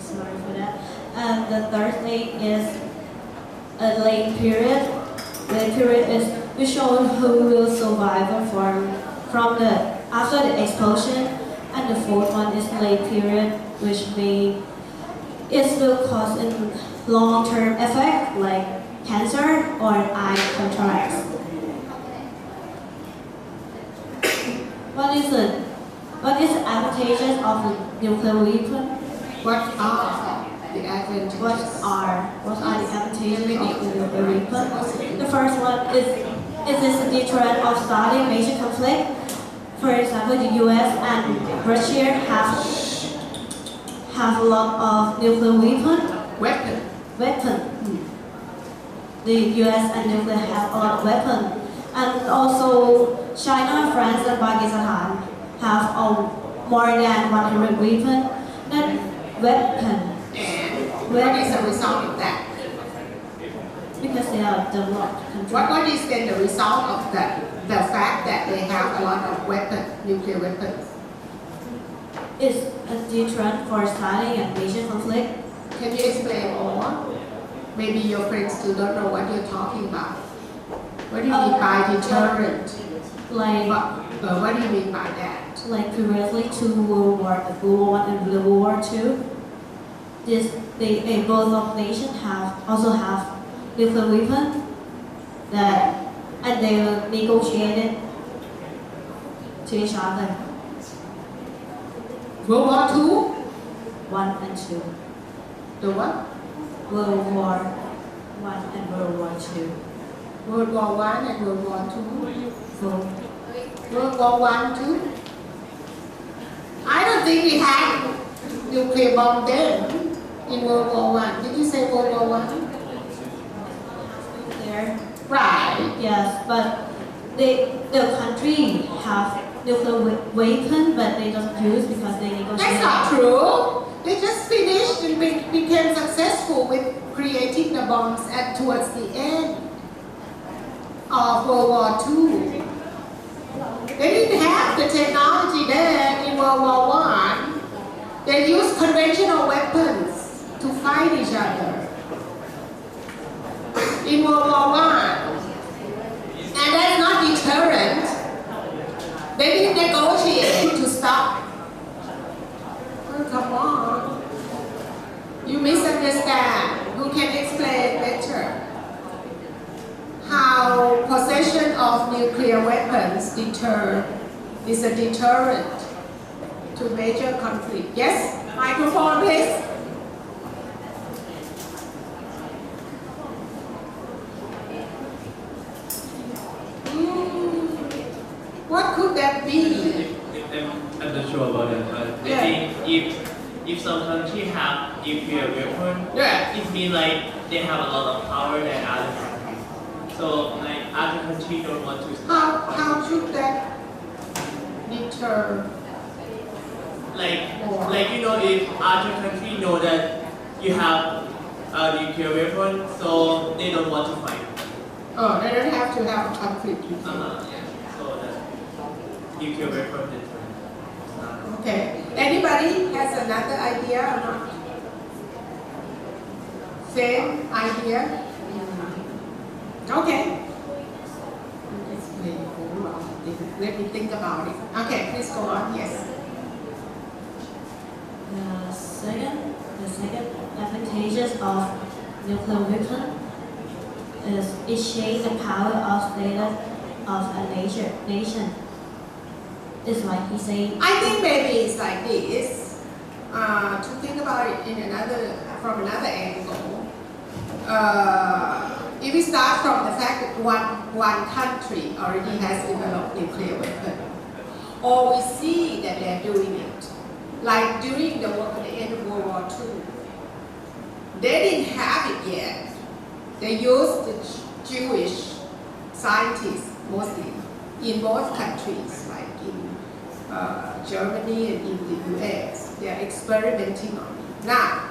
Sorry for that. And the third thing is a late period. Late period is we show who will survive from the after the explosion, and the fourth one is late period, which means it will cause a long-term effect like cancer or eye cataracts. What is the advantages of the nuclear weapon? What are the advantages? What are the advantages of the nuclear weapon? The first one is this a deterrent of starting major conflict. For example, the U.S. and Russia have a lot of nuclear weapon. The U.S. and nuclear have a lot of weapons. And also China, France, and Pakistan have more than 100 weapons. What is the result of that? Because they are developed countries. What is then the result of that? The fact that they have a lot of nuclear weapons? It's a deterrent for starting a major conflict. Can you explain more? Maybe your friends still don't know what you're talking about. What do you mean by deterrent? What do you mean by that? Like previously to World War I and World War II, both of nations also have nuclear weapons and they were negotiated to each other. World War II? 1 and 2. The what? World War I and World War II. World War I and World War II? So, World War I too? I don't think we had nuclear bomb then in World War I. Did you say World War I? There. Right. Yes, but the country have nuclear weapon, but they don't use because they negotiate. That's not true. They just finished and became successful with creating the bombs towards the end of World War II. They didn't have the technology there in World War I. They used conventional weapons to fight each other in World War I. And that's not deterrent. They didn't negotiate to stop. Oh, come on. You misunderstand. Who can explain better how possession of nuclear weapons is a deterrent to major conflict? Yes? Microphone, please. What could that be? I'm not sure about it, but I think if some country have nuclear weapon, it means like they have a lot of power than other countries. So like other countries don't want to stop. How should that deter? Like you know, if other countries know that you have a nuclear weapon, so they don't want to fight. Oh, they don't have to have a conflict with you. Yeah. So that nuclear weapon deterrent. Okay. Anybody has another idea or not? Same idea? Okay. Let me think about it. Okay, please go on. Yes. The second advantages of nuclear weapon is it shapes the power of status of a nation. It's like he said. I think maybe it's like this. To think about it from another angle. If we start from the fact that one country already has developed nuclear weapon, or we see that they're doing it, like during the end of World War II, they didn't have it yet. They used the Jewish scientists mostly in both countries, like in Germany and in the US. They are experimenting on it. Now,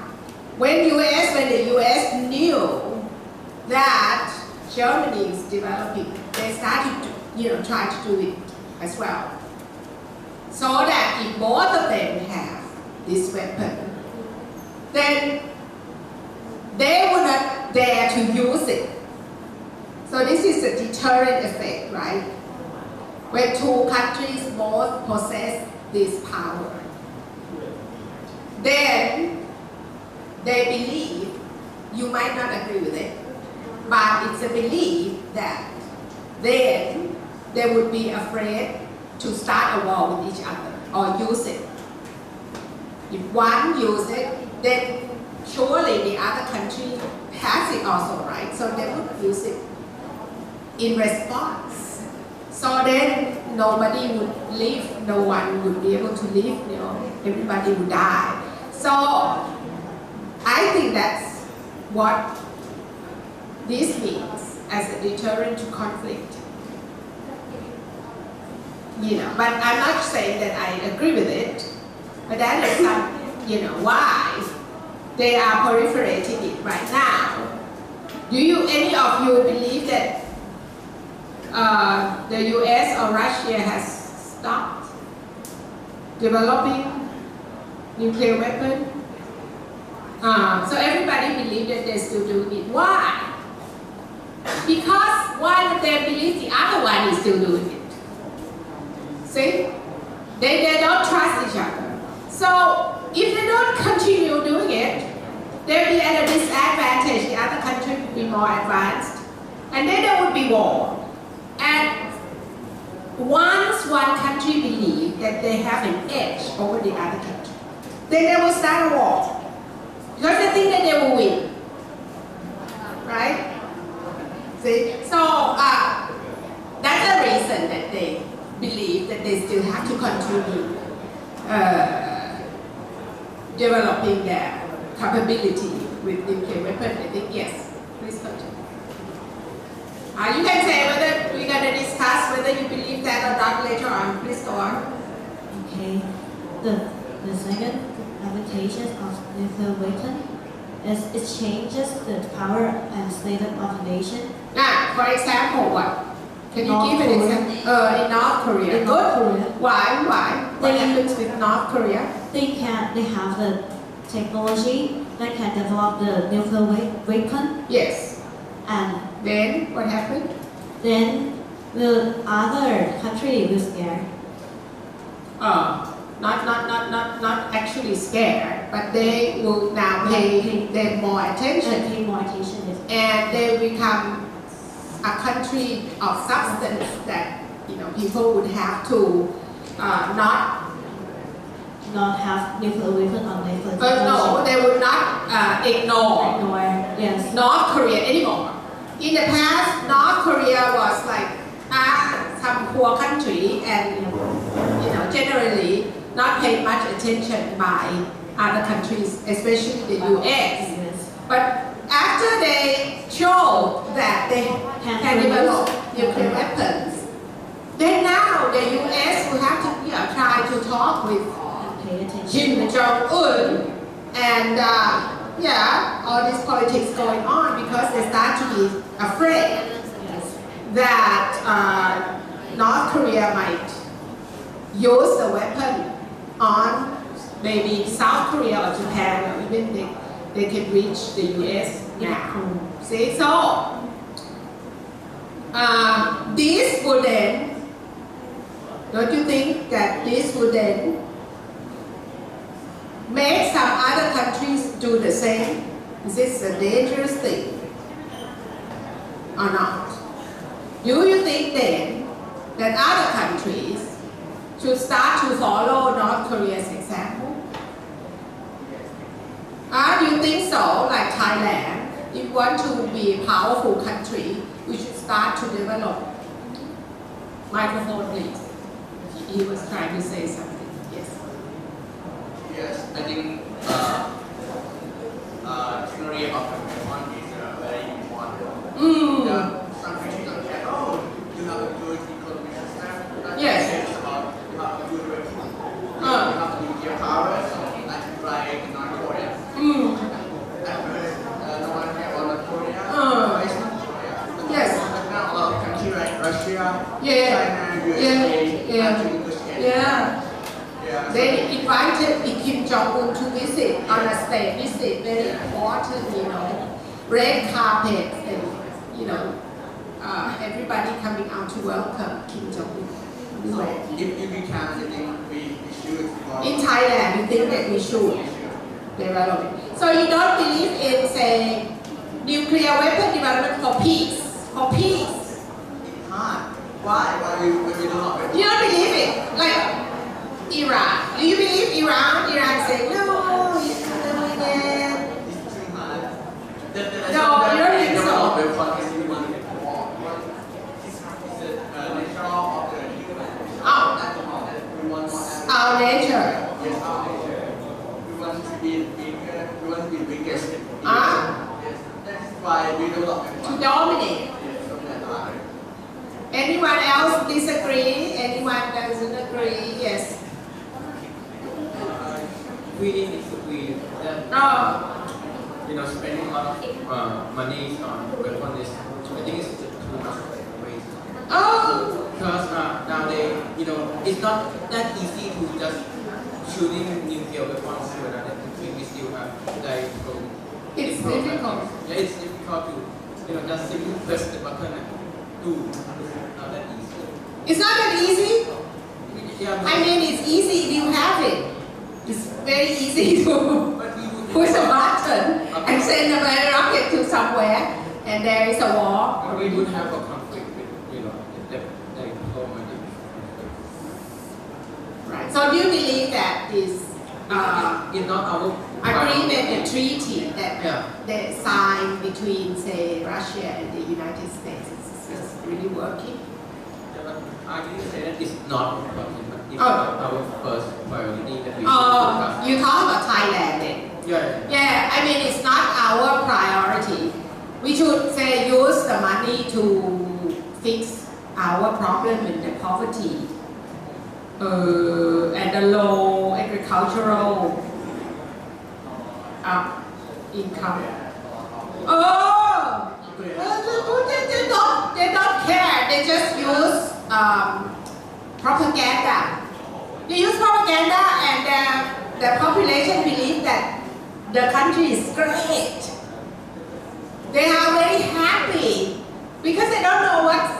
when the US knew that Germany is developing, they started to try to do it as well. So that if both of them have this weapon, then they would not dare to use it. So this is a deterrent effect, right? When two countries both possess this power, then they believe, you might not agree with it, but it's a belief that then they would be afraid to start a war with each other or use it. If one uses it, then surely the other country has it also, right? So they would use it in response. So then nobody would live, no one would be able to live, everybody would die. So I think that's what this means as a deterrent to conflict. But I'm not saying that I agree with it, but that is some, why they are proliferating it right now. Do any of you believe that the US or Russia has stopped developing nuclear weapon? So everybody believes that they're still doing it. Why? Because one of them believes the other one is still doing it. See? They don't trust each other. So if they don't continue doing it, they'll be at a disadvantage. The other country will be more advanced. And then there would be war. And once one country believes that they have an edge over the other country, then they will start a war. Because they think that they will win. Right? See? So that's the reason that they believe that they still have to continue developing their capability with nuclear weapon. I think yes. Please continue. You can say whether we can gonna discuss whether you believe that or not later on. Please go on. Okay. The second advantages of nuclear weapon is it changes the power and status of a nation. Now, for example, what? Can you North give an Korea. example? In North Korea. In Good. North Korea. Why? What happens with North Korea? They have the technology that can develop the nuclear weapon. Yes. And then what happened? Then the other country will scare. Not actually scared, but they will now pay them more attention. Pay more attention. Yes. And they become a country of substance that people would have to not have nuclear weapon or nuclear technology. no, they would not ignore yes. North Korea anymore. In the past, North Korea was like some poor country and generally not paid much attention by other countries, especially the US. Yes. But after they showed that they can develop nuclear weapons, then now the US will have to try to talk with Kim Jong-un and all this politics going on because they start to be afraid that North Korea might use the weapon on maybe South Korea or Japan, or even they can reach the US now. See, so this would then, don't you think that this would then make some other countries do the same? Is this a dangerous thing or not? Do you think then that other countries should start to follow North Korea's example? Do you think so? Like Thailand, if you want to be a powerful country, we should start to develop. Microphone, please. He was trying to say something. Yes. Yes, I think theory of one is very important. Some countries don't care. Oh, you have a good economic system. Yes. It's about you have a good weapon. You have nuclear power. Like North Korea. At first, no one cared about North Korea. It's North Korea. Yes. But now a lot of countries like Russia, Yeah. China, USA, actually They invited Kim Jong-un to visit on a state visit, very important, red carpet and, everybody coming out to welcome Kim Jong-un. So if we can, I think we should. In Thailand, you think that we should develop it. So you don't believe in, say, nuclear weapon development for peace? For peace? Hard. Why? Why we do not? You don't believe it? Like Iran. Do you believe Iran? Iran say no, you're not doing it. No, you don't think so. Our nature. Yes, our nature. We want to be bigger. We want to be biggest. Yes, that's why we develop. To dominate. Anyone else disagree? Anyone doesn't agree? Yes. We disagree that spending a lot of money on weapon is, I think it's too much waste. Because nowadays, it's not that easy to just shooting nuclear weapons to another country. We still have it's difficult. Yeah, it's difficult to just simply press the button and do. Not that easy. It's not that easy. Yeah, I mean, it's easy if you have it. It's very easy to push a button and send a rocket to somewhere, and there is a war. We would have a conflict with, Right. So do you believe that this it's not our agreement, the treaty that they signed between, say, Russia and the United States is really working? I didn't say that it's not working, but it's our first priority that we should focus. You talk about Thailand then? Yeah, I mean, it's not our priority. We should say use the money to fix our problem in the poverty and the low agricultural income. Oh, they don't care. They just use propaganda. They use propaganda, and the population believes that the country is great. They are very happy because they don't know what's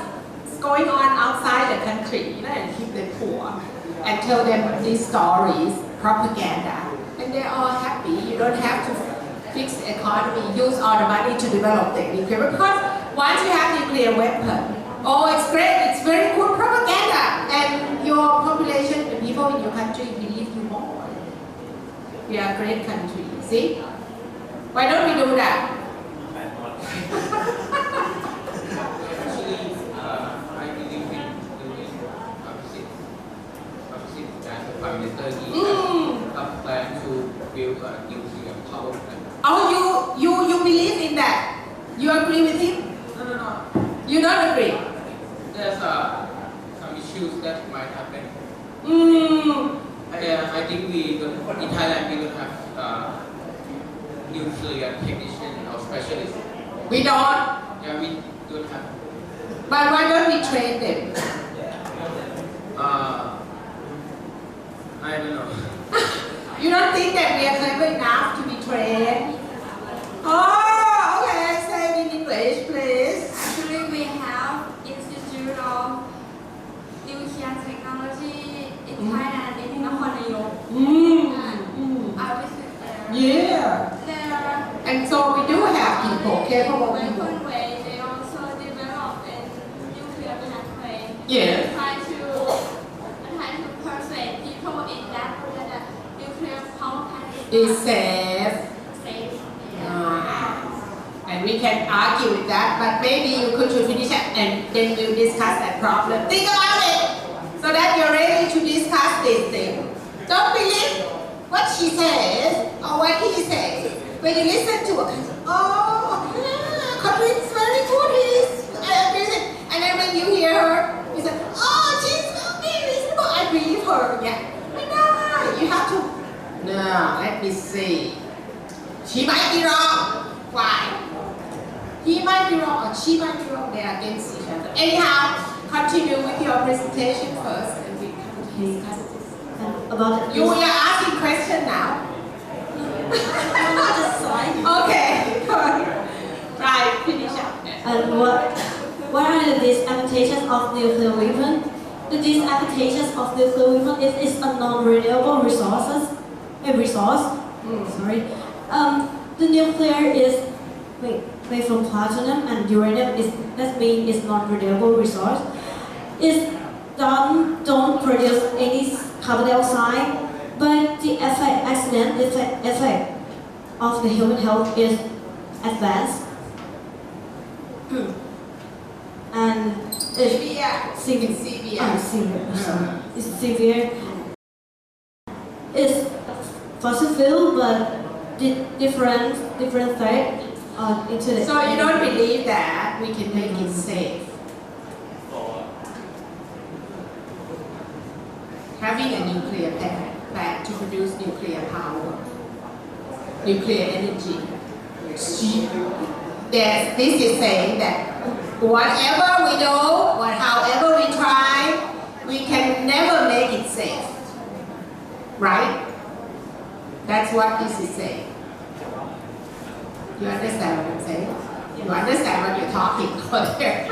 going on outside the country, and keep them poor and tell them these stories, propaganda, and they're all happy. You don't have to fix the economy, use all the money to develop the nuclear, because once you have nuclear weapon, oh, it's great, it's very good propaganda, and your population, the people in your country believe you more. We are a great country, see? Why don't we do that? Actually, I believe in doing opposite that the Prime Minister have planned to build a nuclear power plant. Oh, you believe in that? You agree with him? No. You don't agree? There's some issues that might happen. I think in Thailand we don't have nuclear technician or specialist. We don't? Yeah, we don't have. But why don't we train them? I don't know. You don't think that we are clever enough to be trained? Oh, okay, say it in English, please. Actually, we have Institute of Nuclear Technology in Thailand, in Nakhon Nayok. I visit there. Yeah. There, and so we do have people, capable people. weapon way, they also develop a nuclear pathway. Yes. Try to persuade people in that nuclear power plant Is safe. safe. And we can argue with that, but maybe you could finish it and then we'll discuss that problem. Think about it, so that you're ready to discuss this thing. Don't believe what she says or what he says. When you listen to her, oh, Katrina's very good, and then when you hear her, you say, oh, she's very reasonable, I believe her. Yeah. No, you have to, no, let me see. She might be wrong. Why? He might be wrong or she might be wrong. They are against each other. Anyhow, continue with your presentation first and we can discuss this. About You are asking question now. Okay. Right, finish up. And what are the disadvantages of nuclear weapon? The disadvantages of nuclear weapon is a non-renewable resource. Sorry. The nuclear is made from platinum and uranium. That means it's non-renewable resource. Don't produce any carbon dioxide, but the effect of the human health is advanced. And it's severe. It's fossil fuel, but different threat into the. So you don't believe that we can make it safe? Having a nuclear plant to produce nuclear power, nuclear energy. This is saying that whatever we do, however we try, we can never make it safe. Right? That's what this is saying. You understand what I'm saying? You understand what you're talking about there?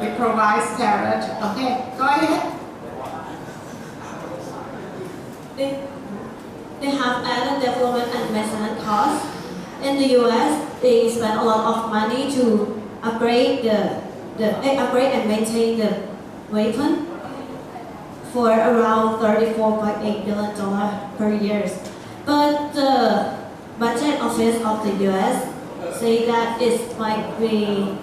It provides carrot. Okay, go ahead. They have added development and maintenance costs. In the US, they spend a lot of money to upgrade upgrade and maintain the weapon for around $34.8 billion per year. But the budget office of the US say that it might be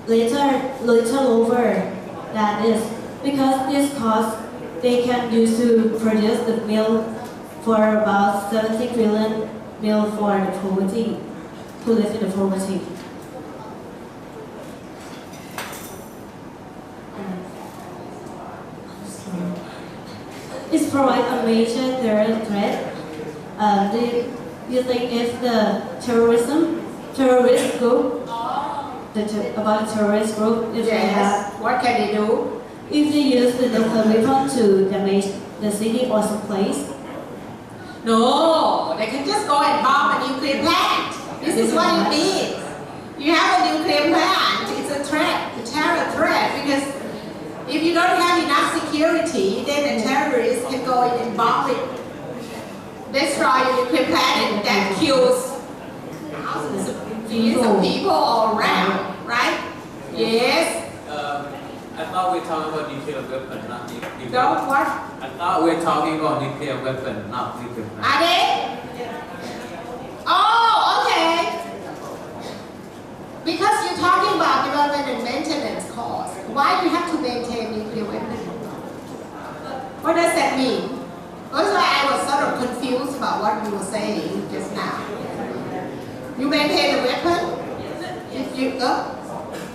little over that is because this cost they can use to produce the meal for about 70 trillion meal for the poverty. who live in the poverty. It provides a major threat. Do you think if the terrorist group, about the terrorist group, if they have, what can they do? if they use the nuclear weapon to damage the city or some place? No, they can just go and bomb a nuclear plant. This is what it means. You have a nuclear plant, it's a threat, a terror threat, because if you don't have enough security, then the terrorists can go in and bomb it, destroy the nuclear plant, and that kills thousands of millions of people all around, right? Yes. I thought we were talking about nuclear weapon, not nuclear. Don't what? I thought we were talking about nuclear weapon, not nuclear plant. Are they? Oh, okay. Because you're talking about development and maintenance costs. Why do you have to maintain nuclear weapons? What does that mean? That's why I was sort of confused about what you were saying just now. You maintain the weapon? If you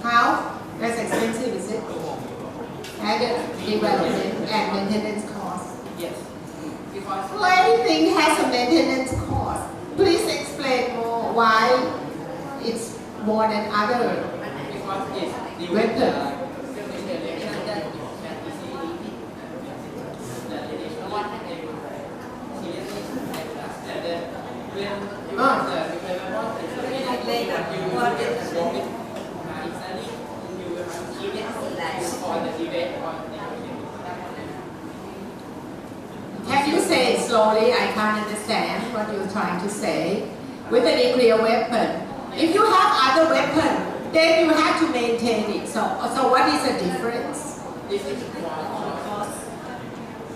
how? That's expensive, is it? Added development and maintenance costs. Yes. Well, everything has a maintenance cost. Please explain more why it's more than other weapons. Can you say it slowly? I can't understand what you're trying to say. With a nuclear weapon, if you have other weapon, then you have to maintain it. So what is the difference? This is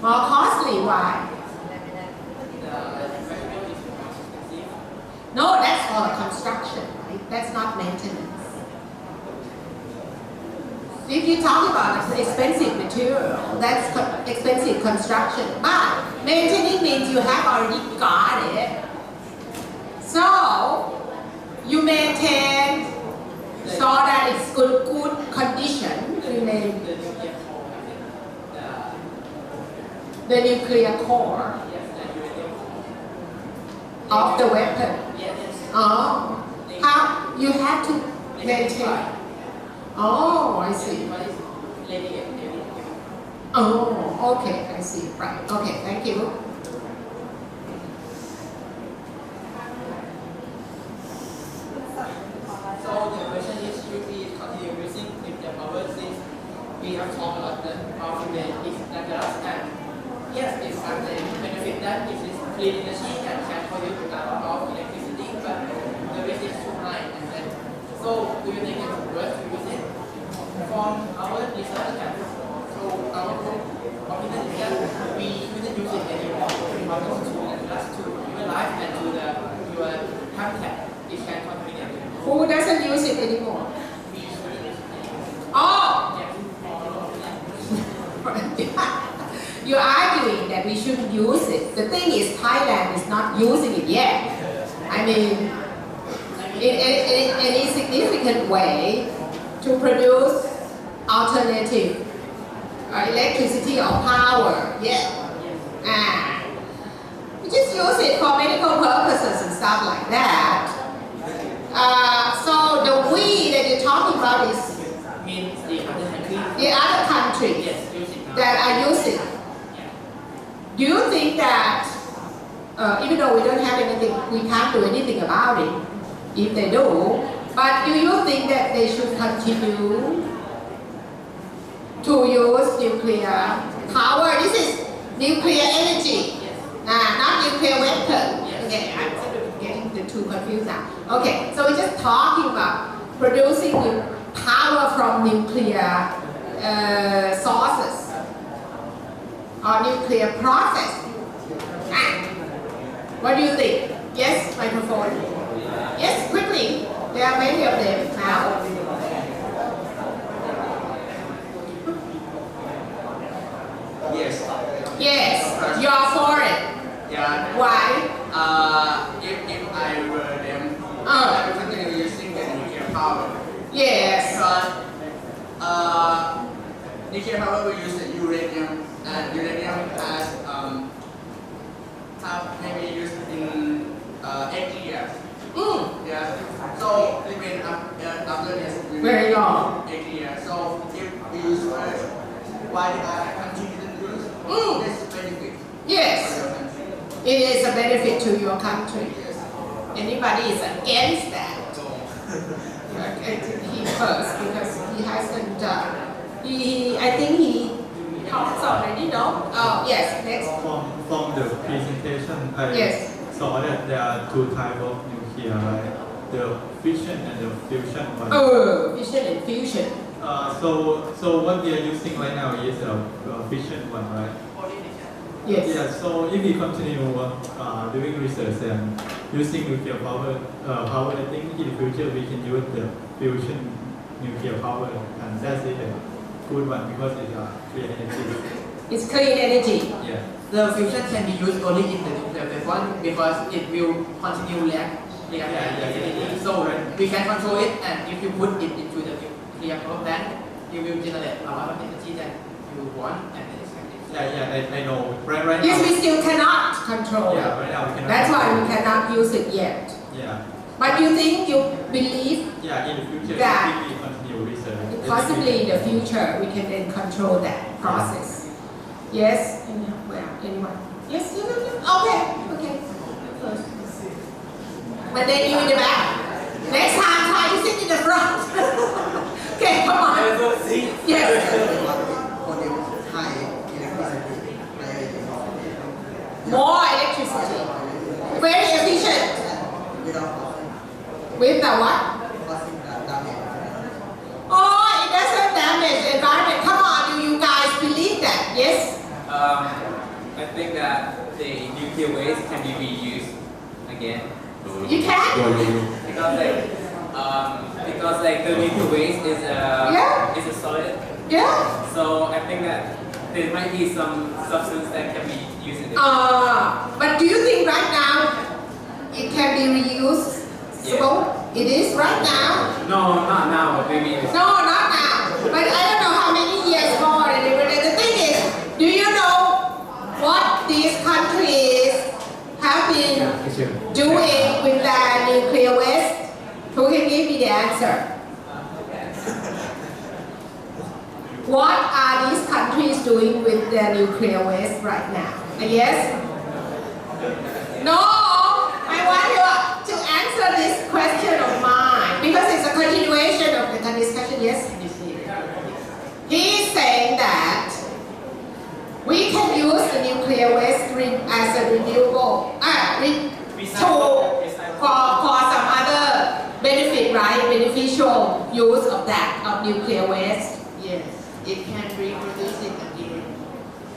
more costly. Why? No, that's for construction, right? That's not maintenance. If you talk about expensive material, that's expensive construction. But maintaining means you have already got it. So you maintain so that it's good condition. You maintain the nuclear core of the weapon. Oh, how you have to maintain? Oh, I see. Oh, okay, I see. Right. Okay, thank you. So the question is, should we continue using nuclear power since we have talked about the power demand is dangerous, and yes, it has a benefit that it is clean energy and can produce a lot of electricity, but the risk is too high. And then, so do you think it's worth to use it? From our research, and so our opinion is that we shouldn't use it anymore because it's too dangerous to human life and to your habitat. It can contribute. Who doesn't use it anymore? Oh! You're arguing that we shouldn't use it. The thing is, Thailand is not using it yet. I mean, in any significant way to produce alternative electricity or power. Yeah. We just use it for medical purposes and stuff like that. So the we that you're talking about is means the other countries that are using. Do you think that even though we don't have anything, we can't do anything about it if they do, but do you think that they should continue to use nuclear power? This is nuclear energy, not nuclear weapon. Okay, I'm sort of getting the two confused now. Okay, so we're just talking about producing power from nuclear sources or nuclear process. What do you think? Yes, microphone. Yes, quickly. There are many of them now. Yes. Yes, you're for it. Yeah. Why? If I were them, I would nuclear power we use the uranium, and uranium has maybe used in 80 years. Yes. So even after this, Very long. 80 years. So if we use first, why the other country didn't use? This benefit. Yes. It is a benefit to your country. Anybody is against that? He first because he hasn't. I think he talks already. No. Oh yes. Next. From the presentation, I saw that there are two types of nuclear, right? The fission and the fusion one. Fission and fusion. So what we are using right now is a fission one, right? Yes. Yeah. So if we continue doing research and using nuclear power, I think in the future we can use the fusion nuclear power, and that's it. Good one because it's clean energy. It's clean energy. Yeah. The fusion can be used only in the nuclear weapon because it will continue react. So we can control it, and if you put it into the nuclear power plant, you will generate a lot of energy that you want, and it's I know. Right Yes, now. we still cannot control it. Yeah, right now we cannot. That's why we cannot use it yet. Yeah. But you think, you believe Yeah, in the future, that if we continue research, possibly in the future we can then control that process. Yes? Well, anyone? Yes? Okay. First. But then you in the back. Next time, try to sit in the front. Okay, come on. Yes. More electricity. Very efficient. With the what? Oh, it doesn't damage the environment. Come on, do you guys believe that? Yes? I think that the nuclear waste can be reused again. You can? Because the nuclear waste is is a solid. Yeah. So I think that there might be some substance that can be used in it. But do you think right now it can be reused? It is right now. No, not now, but maybe in the No, not now. But I don't know how many years more. The thing is, do you know what these countries have been doing with their nuclear waste? Who can give me the answer? What are these countries doing with their nuclear waste right now? Yes? No! I want you to answer this question of mine because it's a continuation of the discussion. Yes? He's saying that we can use the nuclear waste as a renewable, for some other benefit, right? Beneficial use of nuclear waste. Yes, it can reproduce it again.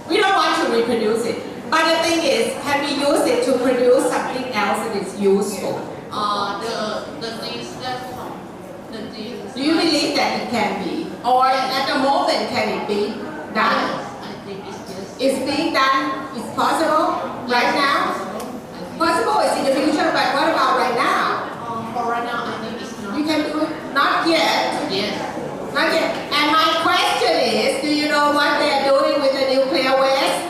We don't want to reproduce it. But the thing is, can we use it to produce something else that is useful? The things that Do you believe that it can be? Or at the moment, can it be done? I think it's just. It's being done. It's possible right now. Possible is in the future, but what about right now? For right now, I think it's not. You can do it. Not yet. Yes. Not yet. And my question is, do you know what they are doing with the nuclear waste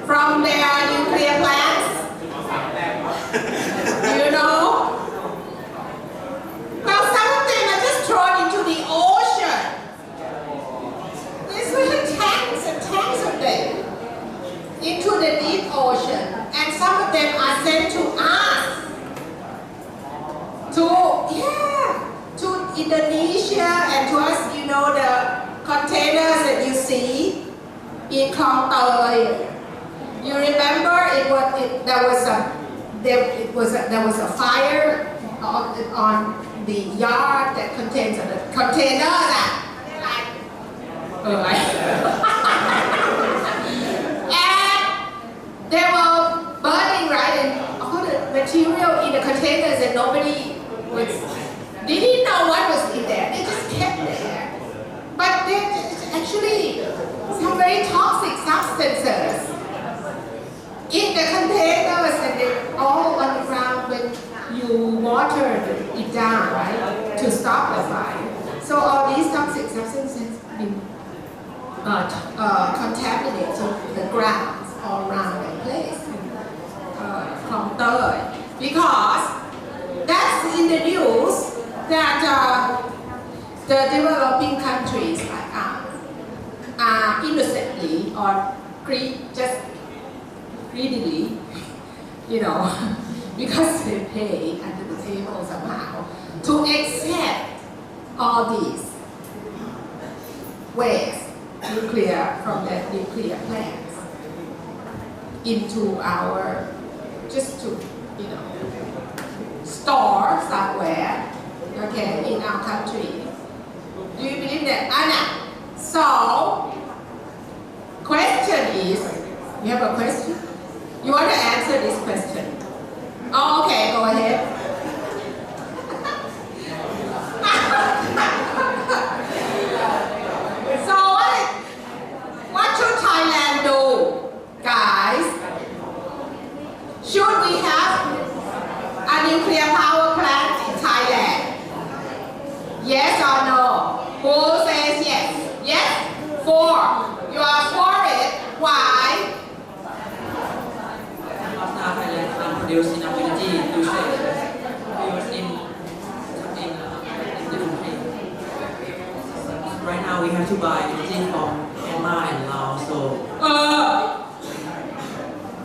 from their nuclear plants? Do you know? Well, some of them are just thrown into the ocean. There's really tanks and tanks of them into the deep ocean, and some of them are sent to us. To Indonesia and to us, you know, the containers that you see in Klong Toy. You remember there was a fire on the yard that contains the containers. And they were burning, right? And all the material in the containers, and nobody didn't know what was in there. They just kept there. But there's actually some very toxic substances in the containers, and they're all on the ground when you water it down, right? To stop the fire. So all these toxic substances have been contaminating the grounds all around the place. Because that's in the news that the developing countries like us are innocently or just greedily, because they pay under the table somehow, to accept all these waste nuclear from the nuclear plants into our, just to, store somewhere, okay, in our country. Do you believe that? Anna, so, question is, you have a question? You want to answer this question? Oh, okay, go ahead. So what should Thailand do, guys? Should we have a nuclear power plant in Thailand? Yes or no? Who says yes? Yes? 4. You are for it. Why? Because now Thailand can produce enough energy to use in different things. Right now we have to buy energy from Myanmar and Laos, so.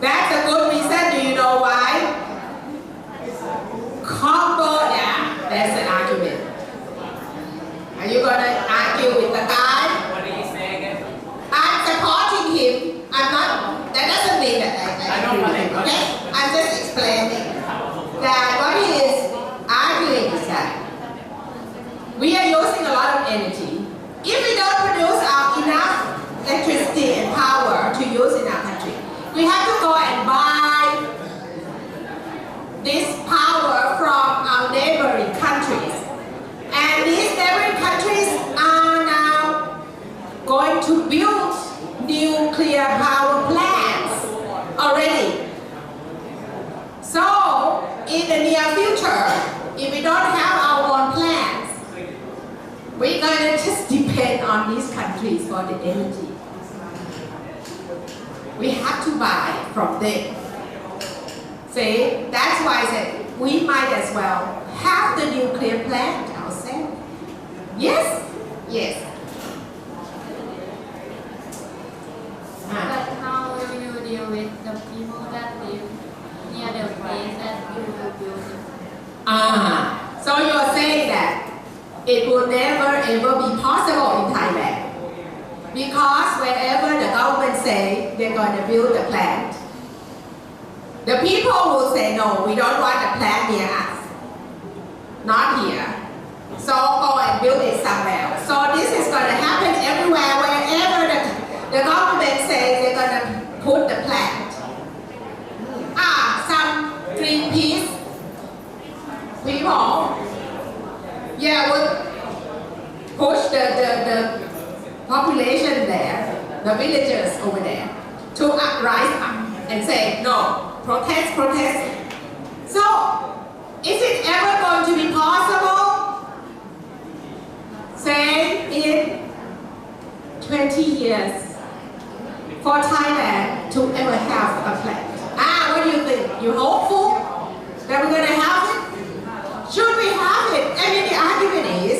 That's a good reason. Do you know why? Cambodia. That's an argument. Are you gonna argue with the guy? What did he say again? I'm supporting him. I'm not. That doesn't mean that I don't want it. Okay? I'm just explaining that what he is arguing is that we are using a lot of energy. If we don't produce enough electricity and power to use in our country, we have to go and buy this power from our neighboring countries. And these neighboring countries are now going to build nuclear power plants already. So, in the near future, if we don't have our own plants, we're going to just depend on these countries for the energy. We have to buy from them. See, that's why I said we might as well have the nuclear plant ourselves. Yes? Yes. But how will you deal with the people that live near the place that you will build it? So you're saying that it will never ever be possible in Thailand. Because wherever the government say they're going to build a plant, the people will say, no, we don't want a plant near us. Not here. So go and build it somewhere else. So this is going to happen everywhere, wherever the government says they're going to put the plant. Some Greenpeace people, would push the population there, the villagers over there, to rise up and say, no, protest. So, is it ever going to be possible, say, in 20 years, for Thailand to ever have a plant? What do you think? You hopeful that we're going to have it? Should we have it? I mean, the argument is,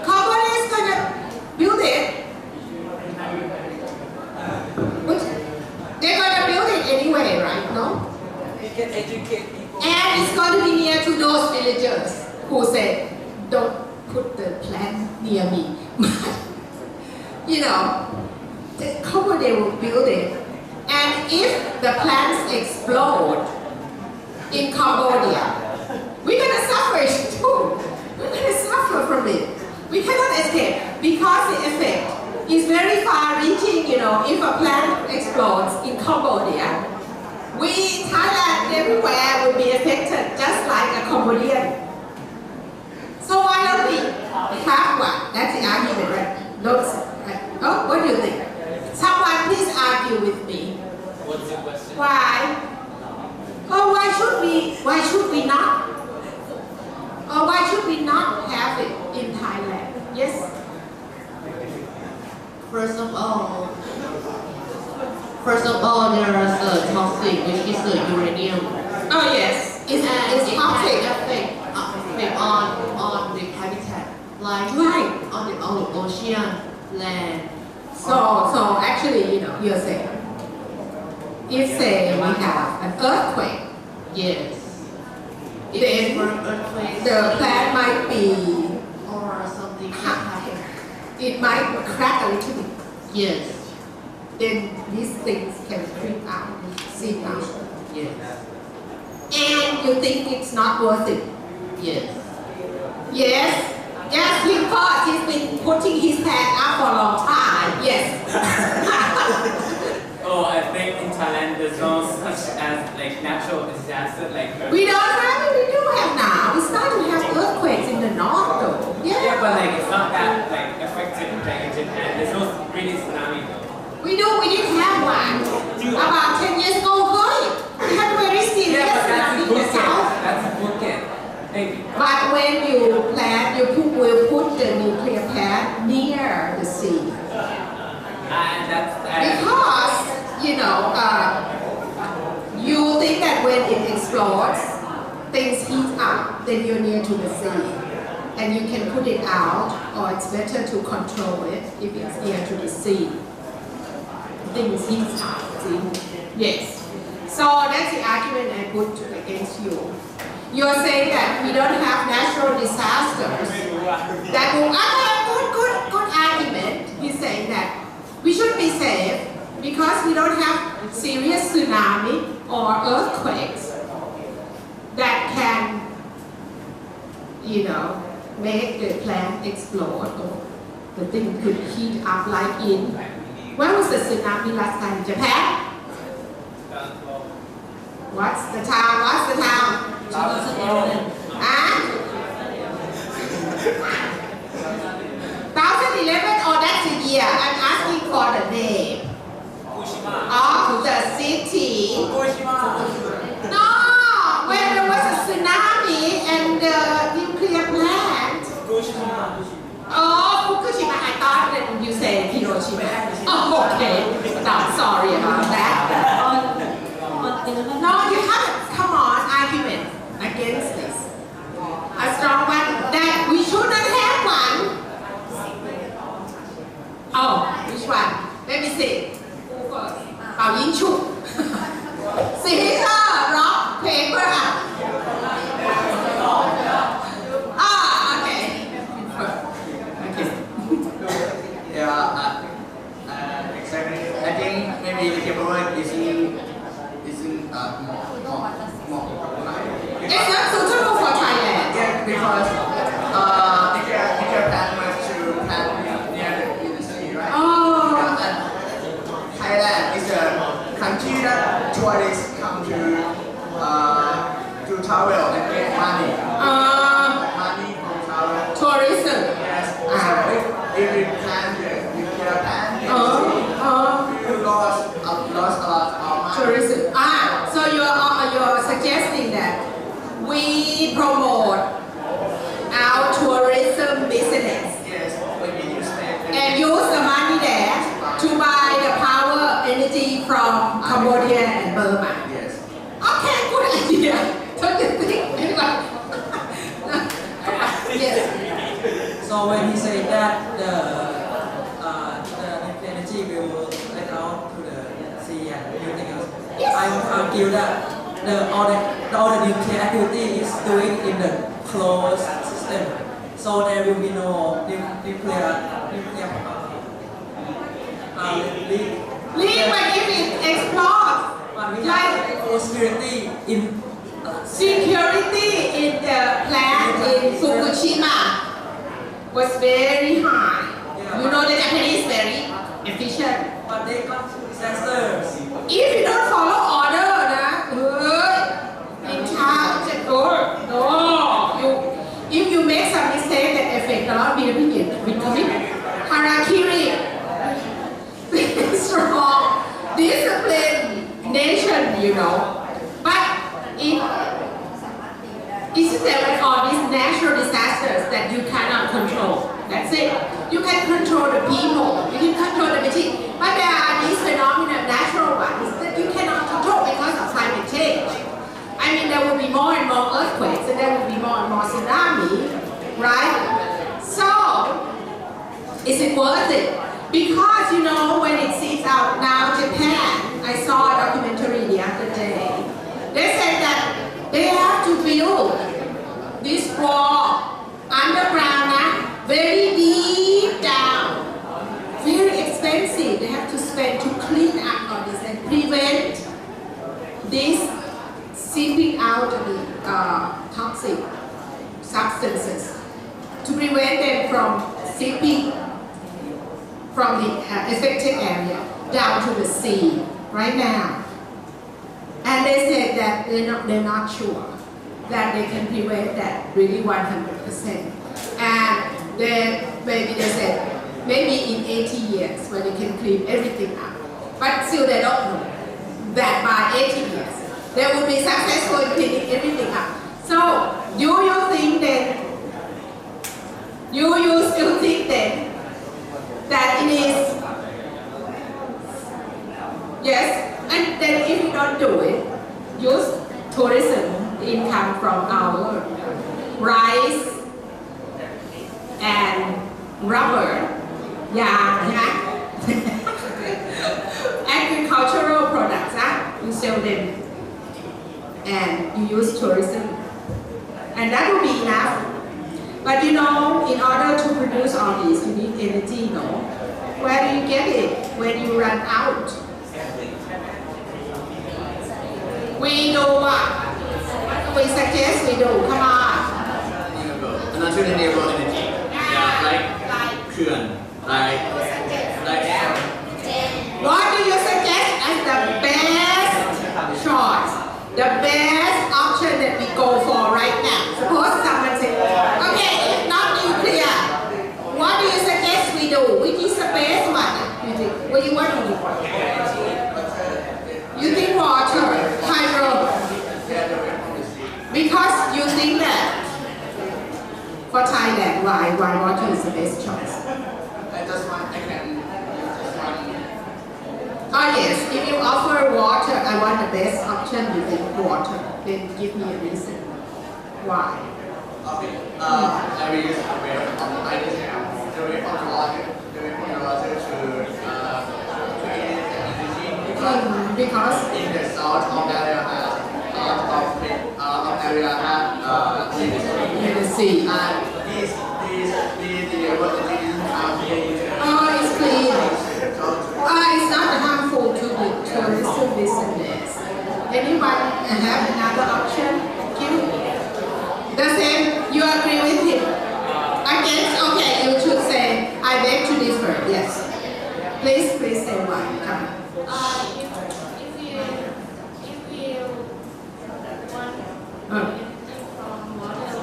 Cambodia is going to build it. They're going to build it anyway, right? No? We can educate people. And it's going to be near to those villagers who said, don't put the plant near me. Cambodia will build it. And if the plants explode in Cambodia, we're going to suffer it too. We're going to suffer from it. We cannot escape because the effect is very far-reaching. If a plant explodes in Cambodia, we, Thailand, everywhere will be affected, just like a Cambodian. So why don't we have one? That's the argument, right? What do you think? Someone please argue with me. What's the question? Why? Why should we not? Why should we not have it in Thailand? Yes? First of all, there is a toxic, which is the uranium. Oh yes, it's toxic. Affect on the habitat, like on the ocean, land. So actually, you're saying, if say we have an earthquake, yes, then the plant might be, or something happen. It might crack a little bit. Yes. Then these things can creep out, seep out. Yes. And you think it's not worth it? Yes. Yes. Yes, because he's been putting his hand up for a long time. Yes. Oh, I think in Thailand there's no such as like natural disaster like. We don't have it. We do have now. We start to have earthquakes in the north, though. Yeah, but like it's not that like affected like in Japan. There's no really tsunami though. We didn't have one. About 10 years ago, we had a very serious tsunami in the south. That's a bucket. But when you plant, will put the nuclear plant near the sea. Because, you think that when it explodes, things heat up, then you're near to the sea. And you can put it out, or it's better to control it if it's near to the sea. Things heat up, see? Yes. So that's the argument I put against you. You're saying that we don't have natural disasters. That good argument. He's saying that we should be safe because we don't have serious tsunami or earthquakes that can, make the plant explode or the thing could heat up like in. When was the tsunami last time in Japan? What's the town? 2011. 2011, oh that's the year. I'm asking for the name of the city. No, when there was a tsunami and the nuclear plant. Oh, Fukushima, I thought that you said Hiroshima. Oh, okay. No, sorry about that. No, you haven't. Come on, argument against this. A strong one that we shouldn't have one. Oh, which one? Let me see. Who first? Pao Yin Chu. Scissors, rock, paper. Okay. Yeah, exactly. I think maybe the paperwork isn't more it's not suitable for Thailand. Yeah, because if your plan was to plant near the sea, right? Oh. And Thailand is a country that tourists come to travel and get money. Money from travel. Tourism. Yes. So if you plan the nuclear plant, you lost a lot of money. Tourism. So you're suggesting that we promote our tourism business. Yes. And use the money there to buy the power energy from Cambodia and Burma. Yes. Okay, good idea. Don't you think? Yes. So when he said that the energy will let out to the sea and everything else, I would argue that all the nuclear activity is doing in the closed system. So there will be no nuclear leak. Leak, but if it explodes, But we have security in the plant in Fukushima was very high. You know the Japanese very efficient. But they got disasters. If you don't follow order, in charge, no. If you make some mistake that affect a lot of people, we commit harakiri. Strong, disciplined nation, But isn't there like all these natural disasters that you cannot control? That's it. You can control the people, you can control the machine. But there are these phenomena, natural ones, that you cannot control because of climate change. I mean, there will be more and more earthquakes, and there will be more and more tsunami, right? So, is it worth it? Because, you know, when it seeps out now, Japan, I saw a documentary the other day. They said that they have to build this wall underground, very deep down. Very expensive. They have to spend to clean up on this and prevent this seeping out of the toxic substances. To prevent them from seeping from the affected area down to the sea right now. And they said that they're not sure that they can prevent that really 100%. And then maybe they said, maybe in 80 years when they can clean everything up. But still they don't know that by 80 years they will be successful in cleaning everything up. So, do you think then, you still think then that it is, yes, and then if you don't do it, use tourism income from our rice and rubber, agricultural products, you sell them and you use tourism, and that will be enough. But you know, in order to produce all these, you need energy, you know. Where do you get it when you run out? We do what? We suggest we do, come on. Non-renewable energy. Yeah, like Kuan, like what do you suggest as the best choice? The best option that we go for right now. Suppose someone says, okay, if not nuclear, what do you suggest we do? Which is the best one? You think? What do you want to do? You think water, hydro? Because you think that for Thailand, why water is the best choice? Oh yes, if you offer water, I want the best option, you think water. Then give me a reason. Why? Okay, I will use the way of the way from the water to energy because in the south of the area has in the sea. And the water is oh, it's clean. It's not harmful to the tourism business. Anyone have another option? The same, you agree with him? Against, okay, you should say, I beg to differ, yes. Please say why, come on. If you want from water,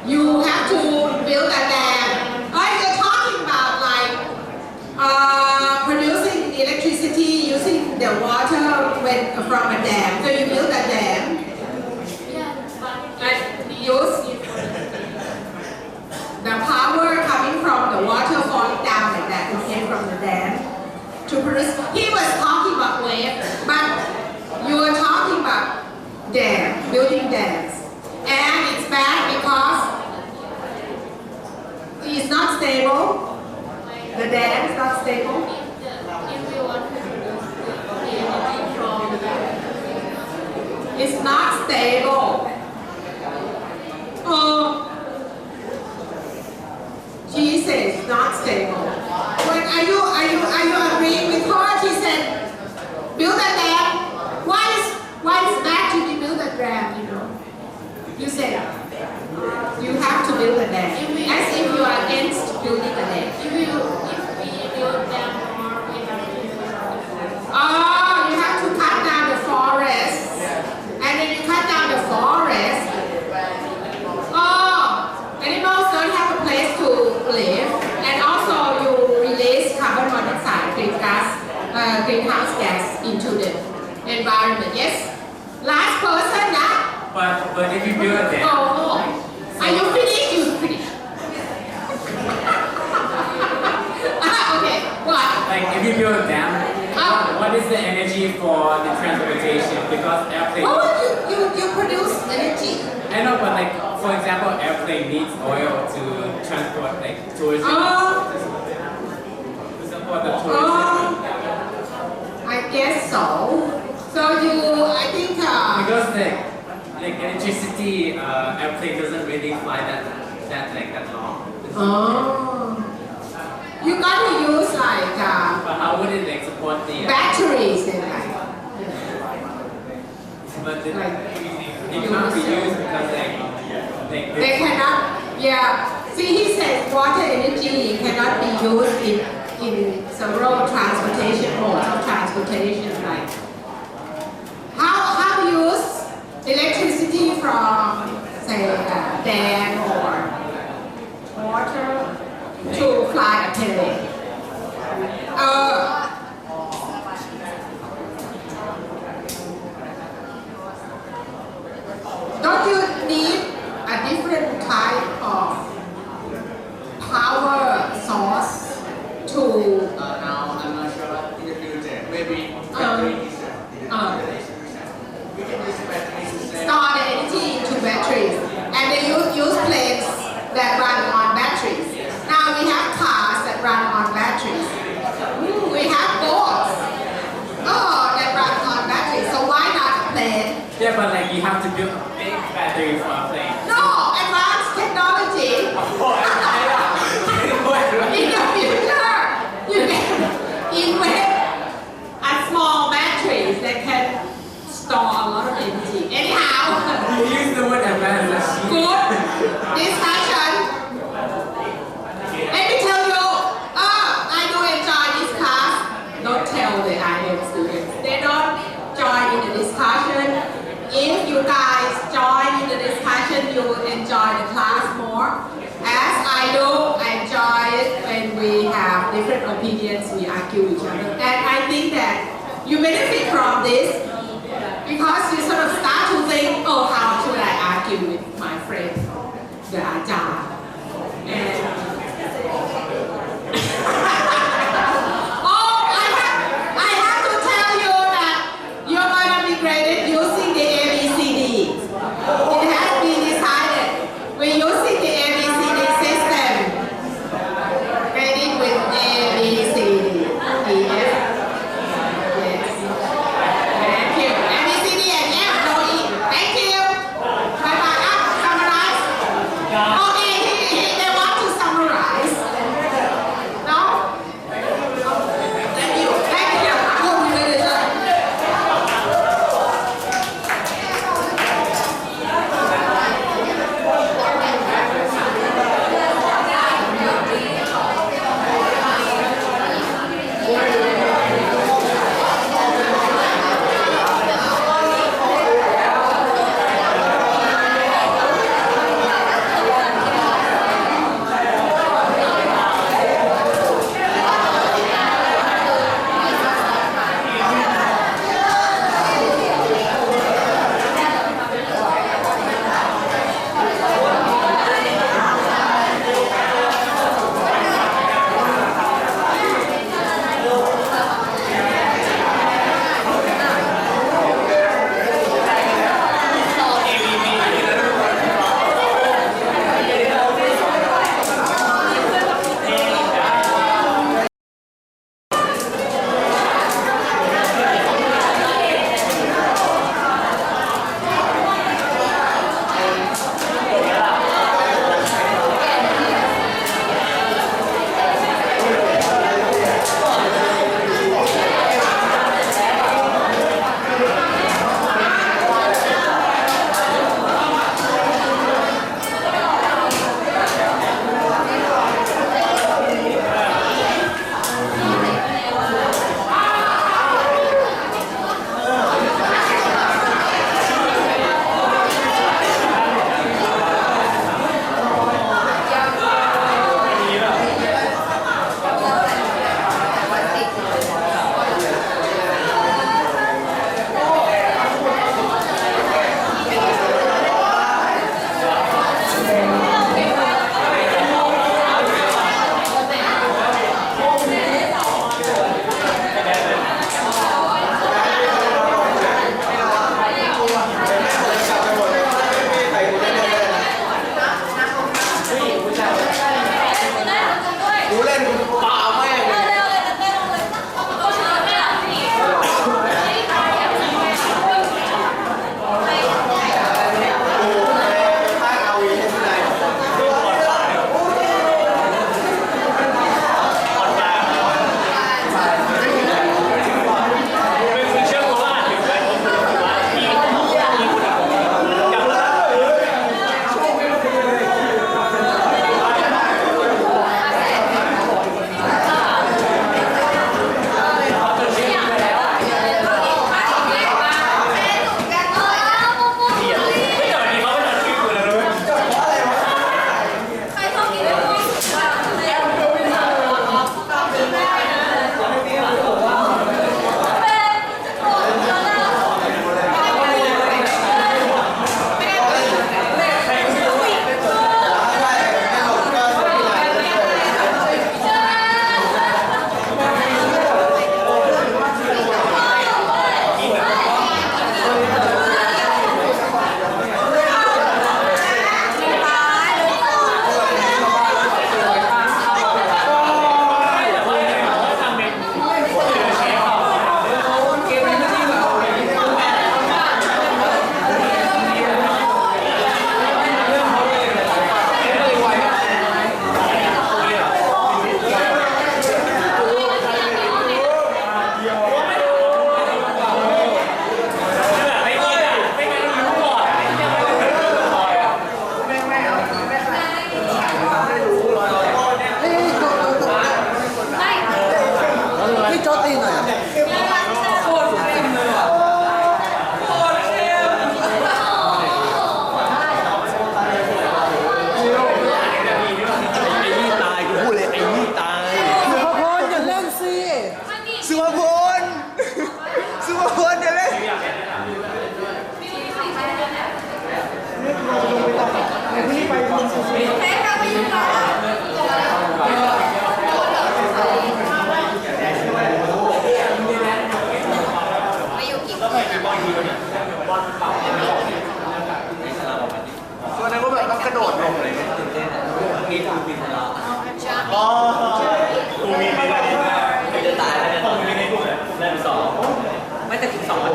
you have to build a dam. Oh, you're talking about like producing electricity using the water from a dam. So you build a dam and use the power coming from the water falling down like that, okay, from the dam to produce. He was talking about wave, but you were talking about dam, building dams. And it's bad because it's not stable. The dam is not stable. if we want to produce the energy from It's not stable. She says not stable. When are you agreeing with her? She said build a dam. Why is bad to build a dam? You know. You said you have to build a dam. As if you are against building a dam. if we build them more, we have to Oh, you have to cut down the forest. And then you cut down the forest. Oh, animals don't have a place to live. And also you release carbon monoxide, greenhouse gas into the environment. Yes? Last person, But if you build a dam, Oh, are you finished? You finished. build a dam, what is the energy for the transportation? Because airplane. Oh, you produce energy. I know, but like for example, airplane needs oil to transport like tourism. To support the tourism. I guess so. So I think. Because like electricity, airplane doesn't really fly that long. Oh. You got to use like. But how would it like support the batteries and But it cannot be used because they cannot. Yeah. See, he says water energy cannot be used in several transportation modes of transportation, like how use electricity from say dam or water to fly a plane. Don't you need a different type of power source to now I'm not sure, but in the future, maybe battery is we can use batteries to save. store the energy into batteries, and they use planes that run on batteries. Now we have cars that run on batteries. We have boats that run on batteries. So why not a plane? Yeah, but like you have to build a big battery for a plane. No, advanced technology. In the future, you can invent a small batteries that can store a lot of energy. Anyhow, You use the word advanced. good discussion. Let me tell you, I do enjoy this class. Don't tell the IM students. They don't join in the discussion. If you guys join in the discussion, you will enjoy the class more. As I do, I enjoy it when we have different opinions, we argue each other. And I think that you benefit from this because you sort of start to think, oh, how should I argue with my friend, the Ajahn? And I have to tell you that you're going to be graded using the ABCD. It has been decided. We're using the ABCD system. Graded with ABCD. Yes. Thank you. ABCD and F, no E. Thank you. Bye-bye. Summarize. Okay,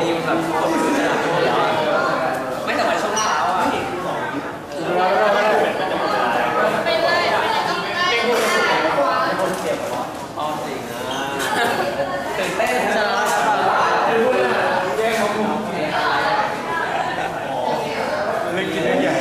นี้มันแบบคนรู้จักกันแล้วไม่แต่ว่าช่วงเช้าอ่ะเป็นไรคนเสียบอ๋อจริงนะตื่นเต้นนะแย่ของผมเล่นกินใหญ่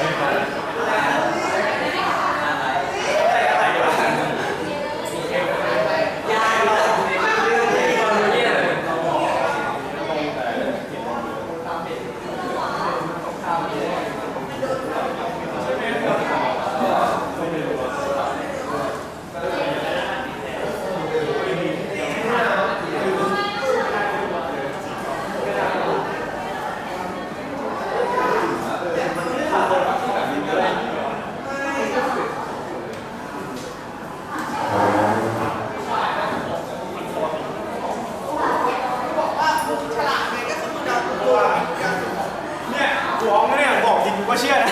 เนี่ยหัวเนี่ยบอกจริงกูก็เชื่อนะ